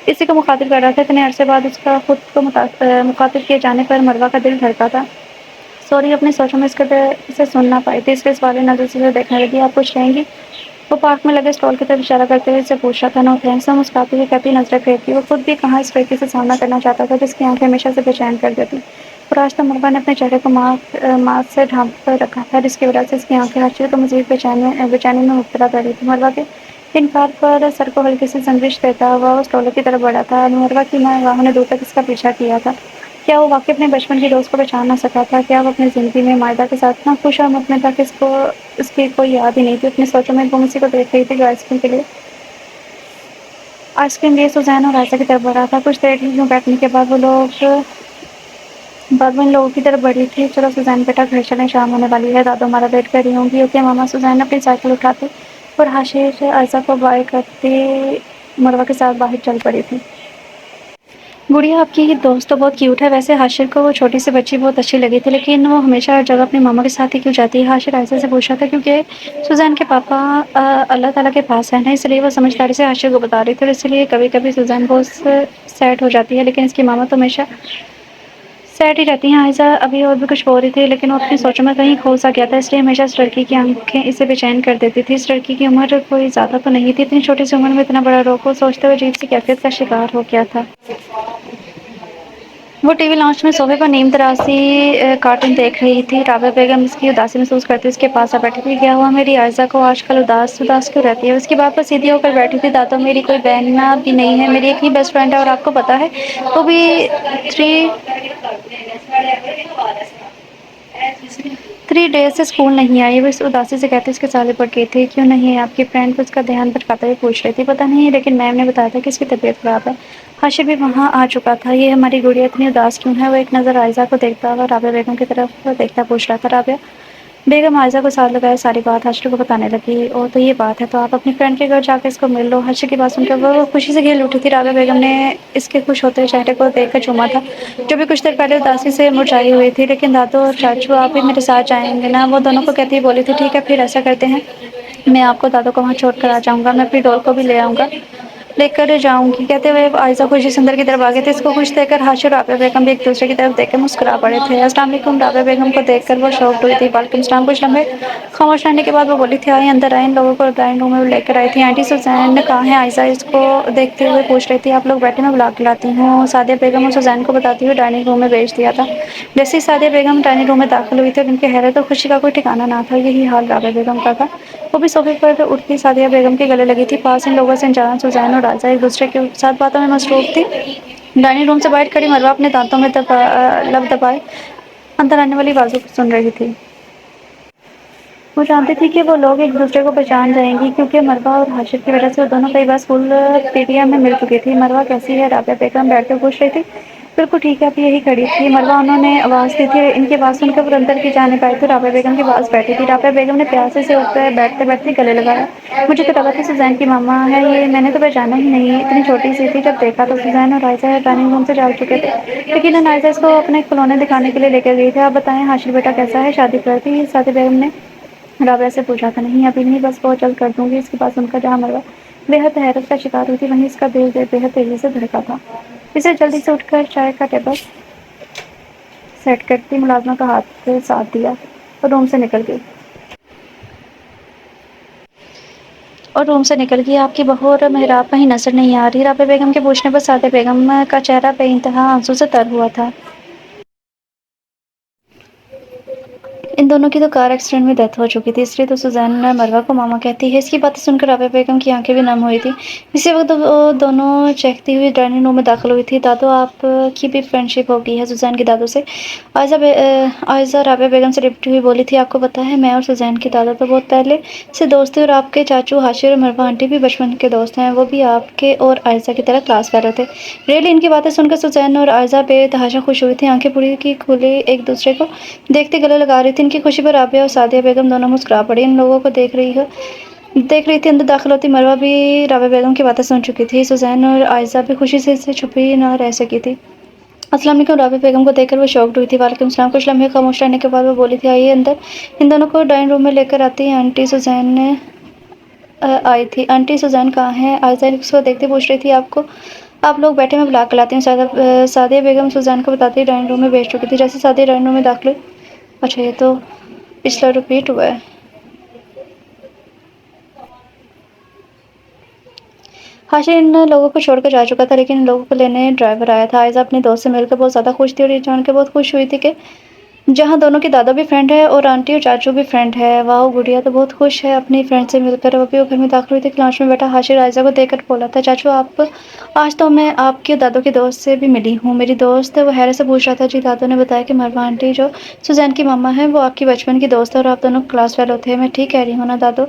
اسی کو مخاطب کر رہا تھا۔ اتنے عرصے بعد اس کا خود کو مخاطب کیے جانے پر مروہ کا دل دھڑکا تھا۔ سوری، اپنی سوچوں میں اسے سن نہ پائی تھی، اس لیے اس والے نظر سے دیکھنے لگی۔ آپ کچھ کہیں گی؟ وہ پارک میں لگے اسٹال کی طرف اشارہ کرتے ہوئے اسے پوچھ رہا تھا۔ نو تھینکس، وہ مسکراتی ہوئی کہتی نظریں پھیرتی۔ وہ خود بھی کہاں اس لڑکی سے سامنا کرنا چاہتا تھا جس کی آنکھیں ہمیشہ سے بے چین کر دیتی، اور آج تو مروہ نے اپنے چہرے کو ماسک سے ڈھانپ کر رکھا تھا جس کی وجہ سے اس کی آنکھیں حاشر کو مزید بے چینی میں مبتلا کر رہی تھی۔ مروہ کے انکار پر سر کو ہلکی سی سنجش دیتا ہوا وہ اسٹالوں کی طرف بڑھا تھا۔ مروہ کی نگاہوں نے دور تک اس کا پیچھا کیا تھا۔ کیا وہ واقعی اپنے بچپن کی دوست کو پہچان نہ سکا تھا؟ کیا وہ اپنی زندگی میں مائدہ کے ساتھ اتنا خوش اور مطمئن تھا کہ اس کی کوئی یاد ہی نہیں تھی؟ اپنی سوچوں میں گم اسی کو دیکھ رہی تھی جو آئس کریم لیے سوزین اور عائزہ کی طرف بڑھا تھا۔ کچھ دیر یوں بیٹھنے کے بعد وہ ان لوگوں کی طرف بڑھی تھی۔ چلو سوزین بیٹا، گھر چلیں، شام ہونے والی ہے، دادو ہمارا ویٹ کر رہی ہوں گی۔ اوکے ماما۔ سوزین اپنی سائیکل اٹھاتی اور حاشر عائزہ کو بائے کرتی مروہ کے ساتھ باہر چل پڑی تھی۔ گڑیا، آپ کی دوست تو بہت کیوٹ ہے۔ ویسے حاشر کو وہ چھوٹی سی بچی بہت اچھی لگی تھی، لیکن وہ ہمیشہ ہر جگہ اپنی ماما کے ساتھ ہی کیوں جاتی ہے؟ حاشر عائزہ سے پوچھ رہا تھا۔ کیونکہ سوزین کے پاپا اللہ تعالیٰ کے پاس ہے نا، اس لیے وہ سمجھداری سے حاشر کو بتا رہی تھی، اور اس لیے کبھی کبھی سوزین بہت سیڈ ہو جاتی ہے، لیکن اس کی ماما تو ہمیشہ سیڈ ہی رہتی ہیں۔ عائزہ ابھی اور بھی کچھ بول رہی تھی، لیکن وہ اپنی سوچوں میں کہیں کھو سا گیا تھا، اس لیے ہمیشہ اس لڑکی کی آنکھیں اسے بے چین کر دیتی تھی۔ اس لڑکی کی عمر کوئی زیادہ تو نہیں تھی، اتنی چھوٹی سی عمر میں اتنا بڑا روگ، وہ سوچتے ہوئے عجیب سی کیفیت کا شکار ہو گیا تھا۔ وہ ٹی وی لانچ میں صوفے پر نیم تراسی کارٹون دیکھ رہی تھی۔ رابعہ بیگم اس کی اداسی محسوس کرتی اس کے پاس آ بیٹھی تھی۔ کیا ہوا میری عائزہ کو آج کل اداس اداس کیوں رہتی ہے؟ اس کی بات پر سیدھی ہو کر بیٹھی تھی۔ دادو میری کوئی بہن بھی نہیں ہے، میری ایک ہی بیسٹ فرینڈ ہے، اور آپ کو پتہ ہے وہ بھی 3 ڈیز سے اسکول نہیں آئی۔ وہ اس اداسی سے کہتی اس کے سالے پڑ گئی تھی۔ کیوں نہیں ہے آپ کی فرینڈ؟ کو اس کا دھیان بھٹکاتے ہوئے پوچھ رہی تھی۔ پتہ نہیں، لیکن میم نے بتایا تھا کہ اس کی طبیعت خراب ہے۔ حاشر بھی وہاں آ چکا تھا۔ یہ ہماری گڑیا اتنی اداس کیوں ہے؟ وہ ایک نظر عائزہ کو دیکھتا ہوا رابعہ بیگم کی طرف دیکھتا پوچھ رہا تھا۔ رابعہ بیگم عائزہ کو ساتھ لگائے ساری بات حاشر کو بتانے لگی۔ او تو یہ بات ہے، تو آپ اپنی فرینڈ کے گھر جا کے اس کو مل لو۔ حاشر کی بات سن کر وہ خوشی سے کھل اٹھی تھی۔ رابعہ بیگم نے اس کے خوش ہوتے ہوئے چہرے کو دیکھ کر چوما تھا، جو بھی کچھ دیر پہلے اداسی سے مرجھائی ہوئی تھی۔ لیکن دادو اور چاچو آپ بھی میرے ساتھ جائیں گے نا؟ وہ دونوں کو کہتی ہوئی بولی تھی۔ ٹھیک ہے، پھر ایسا کرتے ہیں، میں آپ کو دادو کو وہاں چھوڑ کر آ جاؤں گا۔ میں اپنی ڈول کو بھی لے کر جاؤں گی۔ کہتے ہوئے عائزہ خوشی سے اندر کی طرف آگے تھے۔ اس کو خوش دیکھ کر حاشر اور رابعہ بیگم بھی ایک دوسرے کی طرف دیکھ کر مسکرا پڑے تھے۔ السلام علیکم۔ رابعہ بیگم کو دیکھ کر وہ شاکڈ ہوئی تھی۔ وعلیکم السلام۔ کچھ لمحے خاموش رہنے کے بعد وہ بولی تھی، آئیں اندر آئیں۔ ان لوگوں کو ڈرائنگ روم میں لے کر آئی تھی۔ آنٹی سوزین کہاں ہے؟ عائزہ اس کو دیکھتے ہوئے پوچھ رہی تھی۔ آپ لوگ بیٹھے، میں بلا کے لاتی ہوں۔ سعدیہ بیگم اور سوزین کو بتاتی ہوئے ڈائننگ روم میں بھیج دیا تھا۔ جیسے ہی سعدیہ بیگم ڈائننگ روم میں داخل ہوئی تھی اور ان کی حیرت اور خوشی کا کوئی ٹھکانہ نہ تھا، یہی حال رابعہ بیگم کا تھا۔ وہ بھی صوفے پر اٹھتی سعدیہ بیگم کے گلے لگی تھی۔ پاس ان لوگوں سے انجان سوزین اور عائزہ ایک دوسرے کے ساتھ باتوں میں مصروف تھی۔ ڈائننگ روم سے باہر کھڑی مروہ اپنے دانتوں میں لب دبائے اندر آنے والی آوازوں کو سن رہی تھی۔ وہ جانتی تھی کہ وہ لوگ ایک دوسرے کو پہچان جائیں گی، کیونکہ مروہ اور حاشر کی وجہ سے وہ دونوں کئی بار اسکول پی ٹی ایم میں مل چکی تھی۔ مروہ کیسی ہے؟ رابعہ بیگم بیٹھ کر پوچھ رہی تھی۔ بالکل ٹھیک ہے، اب یہی کھڑی تھی مروہ، انہوں نے آواز دی تھی۔ ان کی آواز سن کر وہ اندر کی جانب آئی تو رابعہ بیگم کے پاس بیٹھی تھی۔ رابعہ بیگم نے پیاسے سے اٹھ کر بیٹھتے بیٹھتے گلے لگایا۔ مجھے تو لگا تھا سوزین کی ماما ہے یہ، میں نے تو پہچانا ہی نہیں، اتنی چھوٹی سی تھی۔ جب دیکھا تو سوزین اور عائزہ ڈائننگ روم سے جا چکے تھے۔ یقیناً عائزہ اس کو اپنے کھلونے دکھانے کے لیے لے کر گئی تھی۔ آپ بتائیں حاشر بیٹا کیسا ہے؟ شادی کر دی؟ سعدیہ بیگم نے رابعہ سے پوچھا تھا۔ نہیں ابھی نہیں، بس بہت جلد کر دوں گی۔ اس کی بات سن کر جہاں مروہ بے حد حیرت کا شکار ہوئی تھی، وہیں اس کا دل بے حد تیزی سے دھڑکا تھا۔ اسے جلدی سے اٹھ کر چائے کا ٹیبل سیٹ کرتی ملازمہ کا ہاتھ ساتھ دیا اور روم سے نکل گئی۔ آپ کی بہو اور محراب کہیں نظر نہیں آ رہی؟ رابعہ بیگم کے پوچھنے پر سعدیہ بیگم کا چہرہ بے انتہا آنسو سے تر ہوا تھا۔ ان دونوں کی تو کار ایکسیڈنٹ میں ڈیتھ ہو چکی تھی، اس لیے تو سوزین مروہ کو ماما کہتی ہے۔ اس کی باتیں سن کر رابعہ بیگم کی آنکھیں بھی نم ہوئی تھیں۔ اسی وقت وہ دونوں چہکتی ہوئی ڈائننگ روم میں داخل ہوئی تھی۔ دادو آپ کی بھی فرینڈ شپ ہو گئی ہے سوزین کے دادو سے؟ عائزہ رابعہ بیگم سے لپٹی ہوئی بولی تھی۔ آپ کو پتہ ہے میں اور سوزین کی دادا تو بہت پہلے سے دوست تھے، اور آپ کے چاچو حاشر اور مروہ آنٹی بھی بچپن کے دوست ہیں، وہ بھی آپ کے اور عائزہ کی طرح کلاس فیلو تھے۔ ریئلی؟ ان کی باتیں سن کر سوزین اور عائزہ بے تحاشا خوش ہوئی تھیں، آنکھیں پوری کی کھلی ایک دوسرے کو دیکھتے گلے لگا رہی تھی۔ ان کی خوشی پر رابعہ اور سعدیہ بیگم دونوں مسکرا پڑی۔ ان لوگوں کو دیکھ رہی تھی۔ اندر داخل ہوتی مروہ بھی رابعہ بیگم کی باتیں سن چکی تھی۔ سوزین اور عائزہ بھی خوشی سے چھپی نہ رہ سکی تھی۔ السلام علیکم۔ رابعہ بیگم کو دیکھ کر وہ شاکڈ ہوئی تھی۔ وعلیکم السلام۔ کچھ لمحے خاموش رہنے کے بعد وہ بولی تھی، آئیے اندر۔ ان دونوں کو ڈائننگ روم میں لے کر آتی آنٹی سوزین آئی تھی۔ آنٹی سوزین کہاں ہے؟ عائزہ اس کو دیکھتے پوچھ رہی تھی۔ آپ لوگ بیٹھے، میں بلا کر لاتی ہوں۔ سعدیہ بیگم سوزین کو بتاتے ہی ڈائننگ روم میں بھیج چکی تھی۔ جیسے سعدیہ ڈائننگ روم میں داخل ہوئی، اچھا یہ تو پچھلا ریپیٹ ہوا ہے۔ حاشر ان لوگوں کو چھوڑ کر جا چکا تھا، لیکن ان لوگوں کو لینے ڈرائیور آیا تھا۔ عائزہ اپنے دوست سے مل کر بہت زیادہ خوش تھی، اور یہ جان کے بہت خوش ہوئی تھی کہ جہاں دونوں کے دادا بھی فرینڈ ہے اور آنٹی اور چاچو بھی فرینڈ ہے۔ واؤ، گڑیا تو بہت خوش ہے اپنی فرینڈ سے مل کر۔ وہ بھی گھر میں داخل ہوئی تھی کہ لانچ میں بیٹھا حاشر عائزہ کو دیکھ کر بولا تھا، چاچو آج تو میں آپ کے دادو کے دوست سے بھی ملی ہوں۔ میری دوست؟ وہ حیرت سے پوچھ رہا تھا۔ جی، دادو نے بتایا کہ مروہ آنٹی جو سوزین کی ماما ہے، وہ آپ کی بچپن کی دوست ہے اور آپ دونوں کلاس فیلو تھے۔ میں ٹھیک کہہ رہی ہوں نا دادو؟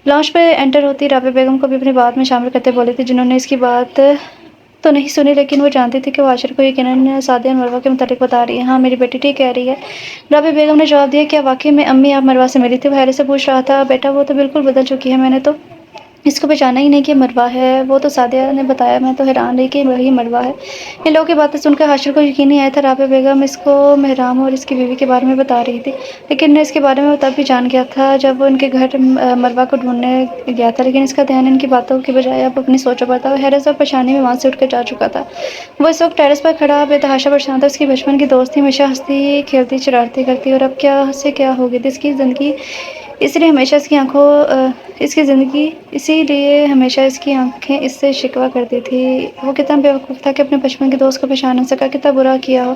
لانچ پہ انٹر ہوتی رابعہ بیگم کو بھی اپنی بات میں شامل کرتے بولی تھی، جنہوں نے اس کی بات تو نہیں سنی، لیکن وہ جانتی تھی کہ وہ حاشر کو یقیناً سعدیہ اور مروہ کے متعلق بتا رہی ہے۔ ہاں میری بیٹی ٹھیک کہہ رہی ہے، رابعہ بیگم نے جواب دیا۔ کیا واقعی میں امی آپ مروہ سے ملی تھی؟ وہ حیرت سے پوچھ رہا تھا۔ بیٹا وہ تو بالکل بدل چکی ہے، میں نے تو اس کو پہچانا ہی نہیں کہ مروہ ہے، وہ تو سعدیہ نے بتایا۔ میں تو حیران رہی کہ وہی مروہ ہے۔ ان لوگوں کی باتیں سن کر حاشر کو یقین نہیں آیا تھا۔ رابعہ بیگم اس کو محرام اور اس کی بیوی کے بارے میں بتا رہی تھی، لیکن اس کے بارے میں وہ تب بھی جان گیا تھا جب وہ ان کے گھر مروہ کو ڈھونڈنے گیا تھا، لیکن اس کا دھیان ان کی باتوں کی بجائے اب اپنی سوچوں پر تھا۔ وہ حیرت اور پریشانی میں وہاں سے اٹھ کر جا چکا تھا۔ وہ اس وقت ٹیرس پر کھڑا بے تحاشا پریشان تھا۔ اس کی بچپن کی دوست تھی، ہمیشہ ہنستی کھیلتی شرارتیں کرتی، اور اب کیا سے کیا ہو گئی تھی اس کی زندگی اس لیے ہمیشہ اس کی آنکھوں اس کی زندگی اسی لیے ہمیشہ اس کی آنکھیں اس سے شکوہ کرتی تھی۔ وہ کتنا بیوقوف تھا کہ اپنے بچپن کے دوست کو پہچان نہ سکا، کتنا برا کیا ہو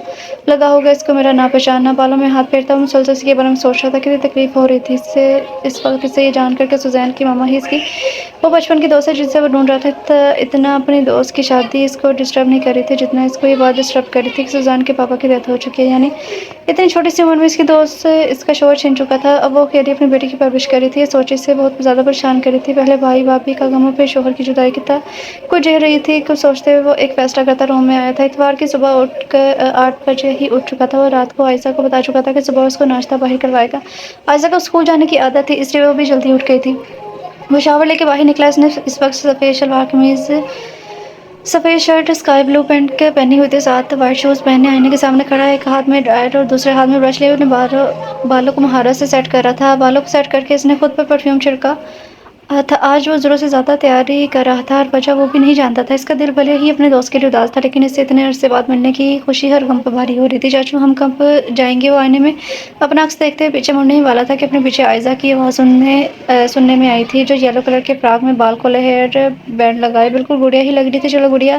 لگا ہوگا اس کو میرا نا پہچاننا۔ بالوں میں ہاتھ پھیرتا وہ مسلسل اس کے بارے میں سوچ رہا تھا، کتنی تکلیف ہو رہی تھی اس وقت اسے یہ جان کر کہ سوزین کی ماما ہی اس کی وہ بچپن کی دوست ہے جس سے وہ ڈھونڈ رہا تھا۔ اتنا اپنی دوست کی شادی اس کو ڈسٹرب نہیں کر رہی تھی جتنا اس کو یہ بات ڈسٹرب کر رہی تھی کہ سوزین کے پاپا کی ڈیتھ ہو چکی ہے، یعنی اتنی چھوٹی سی عمر میں اس کی دوست اس کا شوہر چھن چکا تھا۔ اب وہ اکیلی اپنی بیٹی کی پرورش کر رہی تھی، یہ سوچ اسے بہت زیادہ پریشان کر رہی تھی۔ پہلے بھائی بھابھی کا غم اور پھر شوہر کی جدائی کی کچھ جہ رہی تھی۔ کچھ سوچتے ہوئے وہ ایک فیصلہ کرتا روم میں آیا تھا۔ اتوار کی صبح 8 بجے ہی اٹھ چکا تھا اور رات کو عائشہ کو بتا چکا تھا کہ صبح اس کو ناشتہ باہر کروائے گا۔ عائشہ کو اسکول جانے کی عادت تھی، اس لیے وہ بھی جلدی اٹھ گئی تھی۔ وہ شاور لے کے باہر نکلا۔ اس نے اس وقت سفید شلوار قمیض، سفید شرٹ، اسکائی بلو پینٹ پہنی ہوئی تھی، ساتھ وائٹ شوز پہنے آئینے کے سامنے کھڑا، ایک ہاتھ میں ڈرائر اور دوسرے ہاتھ میں برش لیے اپنے بالوں کو مہارت سے سیٹ کر رہا تھا۔ بالوں کو سیٹ کر کے اس نے خود پر پرفیوم چھڑکا تھا۔ آج وہ ضرورت سے زیادہ تیاری کر رہا تھا اور وجہ وہ بھی نہیں جانتا تھا۔ اس کا دل بھلے ہی اپنے دوست کے لیے اداس تھا، لیکن اس سے اتنے عرصے بعد ملنے کی خوشی ہر غم پر بھاری ہو رہی تھی۔ چاچو ہم کب جائیں گے؟ وہ آئینے میں اپنا عکس دیکھتے ہوئے پیچھے مڑنے ہی والا تھا کہ اپنے پیچھے عائشہ کی آواز سننے میں آئی تھی، جو یلو کلر کے فراک میں بال کھولے، ہیئر بینڈ لگائے بالکل گڑیا ہی لگ رہی تھی۔ چلو گڑیا،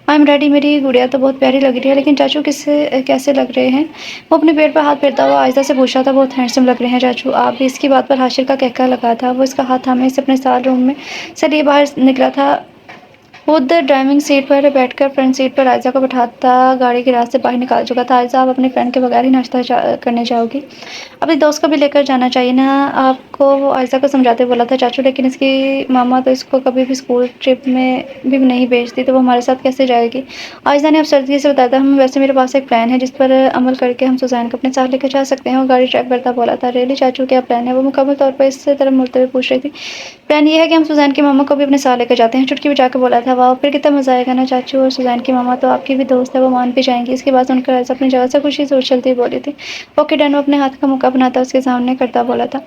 آئی ایم ریڈی، میری گڑیا تو بہت پیاری لگ رہی ہے، لیکن چاچو کیسے لگ رہے ہیں؟ وہ اپنے پیٹ پر ہاتھ پھیرتا ہوا عائشہ سے پوچھ رہا تھا۔ بہت ہینڈسم لگ رہے ہیں چاچو آپ بھی۔ اس کی بات پر حاشر کا قہقہہ لگا تھا۔ وہ اس کا ہاتھ تھامے اسے اپنے ساتھ روم میں سے لیے باہر نکلا تھا۔ خود ڈرائیونگ سیٹ پر بیٹھ کر فرنٹ سیٹ پر عائشہ کو بٹھاتا گاڑی کے راستے باہر نکال چکا تھا۔ عائشہ آپ اپنے فرینڈ کے بغیر ہی ناشتہ کرنے جاؤ گی؟ اپنی دوست کو بھی لے کر جانا چاہیے نا آپ کو، وہ عائشہ کو سمجھاتے بولا تھا۔ چاچو لیکن اس کی ماما تو اس کو کبھی بھی اسکول ٹرپ میں بھی نہیں بھیجتی، تو وہ ہمارے ساتھ کیسے جائے گی؟ عائشہ نے افسردگی سے بتایا تھا۔ ویسے میرے پاس ایک پلان ہے جس پر عمل کر کے ہم سوزین کو اپنے ساتھ لے کر جا سکتے ہیں، وہ گاڑی ڈرائیو کرتا بولا تھا۔ ریئلی چاچو کیا پلان ہے؟ وہ مکمل طور پر اس طرف مڑتے ہوئے پوچھ رہی تھی۔ پلان یہ ہے کہ ہم سوزین کی ماما کو بھی اپنے ساتھ لے کر جاتے ہیں، چٹکی بجا کے بولا تھا۔ واہ، پھر کتنا مزہ آئے گا نا چاچو، اور سوزین کی ماما تو آپ کی بھی دوست ہے، وہ مان بھی جائیں گی۔ اس کی بات سن کر عائشہ اپنی جگہ سے خوشی سے اچھلتی ہوئی بولی تھی۔ اوکے ڈن، وہ اپنے ہاتھ کا مکہ بناتا اس کے سامنے کرتا بولا تھا۔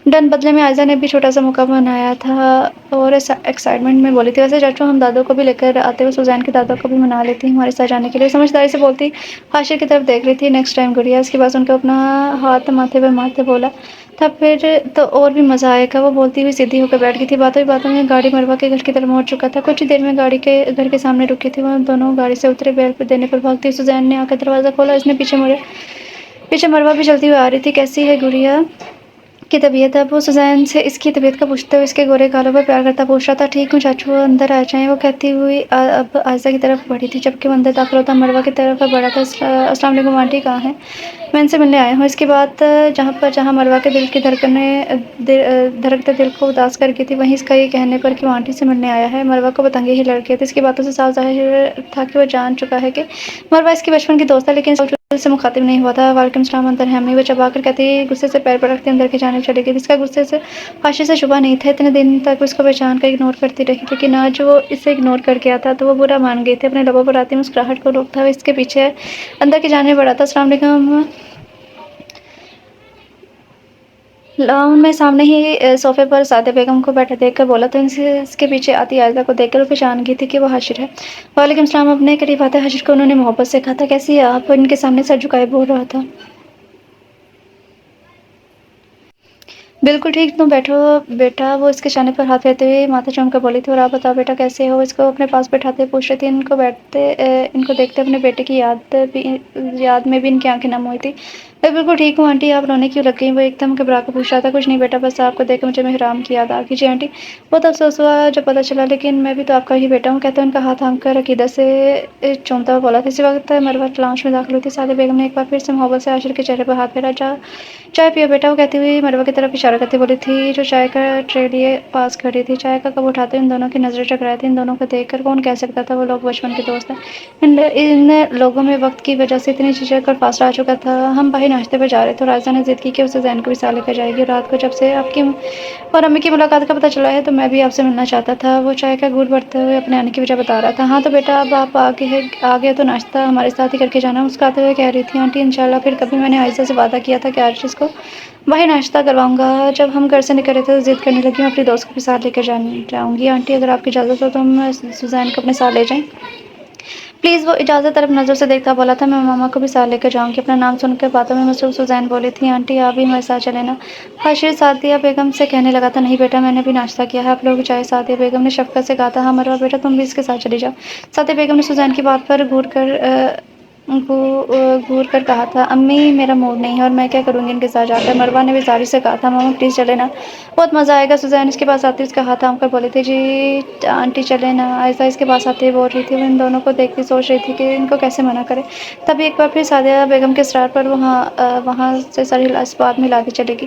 ڈن، بدلے میں عائشہ نے بھی چھوٹا سا مکہ بنایا تھا اور ایکسائٹمنٹ میں بولی تھی۔ ویسے چاچو ہم دادو کو بھی لے کر آتے، وہ سوزین کے دادا کو بھی منا لیتی ہمارے ساتھ جانے کے لیے، سمجھداری سے بولتی حاشر کی طرف دیکھ رہی تھی۔ نیکسٹ ٹائم گڑیا۔ اس کی بات سن کر اپنا ہاتھ ماتھے پر مارتے بولا تھا، پھر تو اور بھی مزہ آئے گا۔ وہ بولتی ہوئی سیدھی ہو کر بیٹھ گئی تھی۔ باتوں ہی باتوں میں گاڑی مروہ کے گھر کی طرف موڑ چکا تھا۔ کچھ ہی دیر میں گاڑی گھر کے سامنے رکی تھی۔ وہ دونوں گاڑی سے اترے، بیل دینے پر بھاگتی سوزین نے آ کر دروازہ کھولا۔ اس نے پیچھے مروہ بھی چلتی ہوئی آ رہی تھی۔ کیسی ہے گڑیا کی طبیعت اب؟ وہ سوزین سے اس کی طبیعت کا پوچھتے ہوئے اس کے گورے گالوں پر پیار کرتا پوچھ رہا تھا۔ ٹھیک ہوں چاچو، اندر آ جائیں، وہ کہتی ہوئی اب عائشہ کی طرف بڑھی تھی، جبکہ وہ اندر داخل ہوتا مروہ کی طرف بڑھا تھا۔ السلام علیکم آنٹی، کہاں ہیں؟ میں ان سے ملنے آیا ہوں۔ اس کی بات جہاں مروہ کے دل کی دھڑکتے دل کو اداس کر گئی تھی، وہیں اس کا یہ کہنے پر کہ وہ آنٹی سے ملنے آیا ہے، مروہ کو بتنگی ہی لڑ گیا تھا۔ اس کی باتوں سے صاف ظاہر تھا کہ وہ جان چکا ہے کہ مروہ اس کی بچپن کی دوست ہے، لیکن اس وقت سے مخاطب نہیں ہوا تھا۔ وعلیکم السلام، اندر ہیں امی؟ وہ چبا کر کہتی غصے سے پیر پٹکتی اندر کی جانب چلی گئی۔ اس کا غصے سے حاشر سے شبہ نہیں تھا۔ اتنے دن تک وہ اس کو پہچان کر اگنور کرتی رہی، لیکن آج وہ اسے اگنور کر گیا تھا تو وہ برا مان گئی تھی۔ اپنے لبوں پر آتی مسکراہٹ کو روکتا ہوا اس کے پیچھے اندر کی جانب بڑھا تھا۔ السلام علیکم۔ لاؤن میں سامنے ہی صوفے پر سعادیہ بیگم کو بیٹھے دیکھ کر بولا تو اس کے پیچھے آتی عائشہ کو دیکھ کر وہ پہچان گئی تھی کہ وہ حاشر ہے۔ وعلیکم السلام۔ اپنے قریب آتے حاشر کو انہوں نے محبت سے کہا تھا، کیسی ہے آپ؟ وہ ان کے سامنے سر جھکائے بول رہا تھا۔ بالکل ٹھیک، تم بیٹھو بیٹا، وہ اس کے شانے پر ہاتھ پھیرتے ہوئے ماتھا چوم کر بولی تھی۔ اور آپ بتاؤ بیٹا کیسے ہو؟ اس کو اپنے پاس بیٹھاتے ہوئے پوچھ رہی تھی۔ ان کو دیکھتے اپنے بیٹے کی یاد میں بھی ان کی آنکھیں نم ہوئی تھی۔ میں بالکل ٹھیک ہوں آنٹی، آپ رونے کیوں لگ گئیں؟ وہ ایک دم گھبرا کر پوچھ رہا تھا۔ کچھ نہیں بیٹا، بس آپ کو دیکھ کر مجھے محرام کی یاد آ گئی۔ جی آنٹی، بہت افسوس ہوا جب پتہ چلا، لیکن میں بھی تو آپ کا ہی بیٹا ہوں، کہتے ان کا ہاتھ تھام کر عقیدت سے چومتا ہوا بولا تھا۔ اسی وقت مروہ لاؤنج میں داخل ہوئی تھی۔ سعادیہ بیگم نے ایک بار پھر سے محبت سے حاشر کے چہرے پر ہاتھ پھیرا۔ چائے پیو بیٹا، وہ کہتی ہوئی مروہ کی طرف اشارہ کرتی بولی تھی، جو چائے کا ٹرے لیے پاس کھڑی تھی۔ چائے کا کپ اٹھاتے ان دونوں کی نظریں ٹکرائی تھیں۔ ان دونوں کو دیکھ کر کون کہہ سکتا تھا وہ لوگ بچپن کے دوست ہیں؟ ان لوگوں میں وقت کی وجہ سے اتنی جھجک اور فاصلہ آ چکا تھا۔ ہم باہر ناشتے پر جا رہے تھے اور عائشہ نے ضد کی کہ وہ سوزین کو بھی ساتھ لے کر جائے گی، اور رات کو جب سے آپ کی اور امی کی ملاقات کا پتہ چلا ہے تو میں بھی آپ سے ملنا چاہتا تھا۔ وہ چائے کا گھونٹ بھرتے ہوئے اپنے آنے کی وجہ بتا رہا تھا۔ ہاں تو بیٹا، اب آپ آ گئے تو ناشتہ ہمارے ساتھ ہی کر کے جانا، مسکراتے ہوئے کہہ رہی تھی آنٹی۔ انشاءاللہ پھر کبھی، میں نے عائشہ سے وعدہ کیا تھا کہ آج اس کو باہر ناشتہ کرواؤں گا۔ جب ہم گھر سے نکل رہے تھے تو ضد کرنے لگی، میں اپنی دوست کو بھی ساتھ لے کر جاؤں گی۔ آنٹی اگر آپ کی اجازت ہو تو ہم سوزین کو اپنے ساتھ لے جائیں؟ پلیز وہ اجازت طرف نظر سے دیکھتا بولا تھا میں ماما کو بھی ساتھ لے کر جاؤں گی۔ اپنا نام سن کر باتوں میں مصروف سوزین بولی تھی آنٹی آپ بھی ہمارے ساتھ چلیں نا۔ حاشر سعدیہ بیگم سے کہنے لگا تھا نہیں بیٹا میں نے بھی ناشتہ کیا ہے آپ لوگ چائے۔ سعدیہ بیگم نے شفقت سے کہا تھا ہاں مروہ بیٹا تم بھی اس کے ساتھ چلی جاؤ۔ سعدیہ بیگم نے سوزین کی بات پر گور کر کہا تھا امی میرا موڈ نہیں ہے اور میں کیا کروں گی ان کے ساتھ جا کر۔ مروہ نے بھی زاری سے کہا تھا ماما پلیز چلے نا بہت مزہ آئے گا۔ سوزین اس کے پاس آتی اس کا ہاتھ تھام کر بولی تھی جی آنٹی چلے نا۔ عائزہ اس کے پاس آتی بول رہی تھی وہ ان دونوں کو دیکھتی سوچ رہی تھی کہ ان کو کیسے منع کرے، تبھی ایک بار پھر سعدیہ بیگم کے اصرار پر وہاں سے ساری اس بات میں لاتی چلے گی۔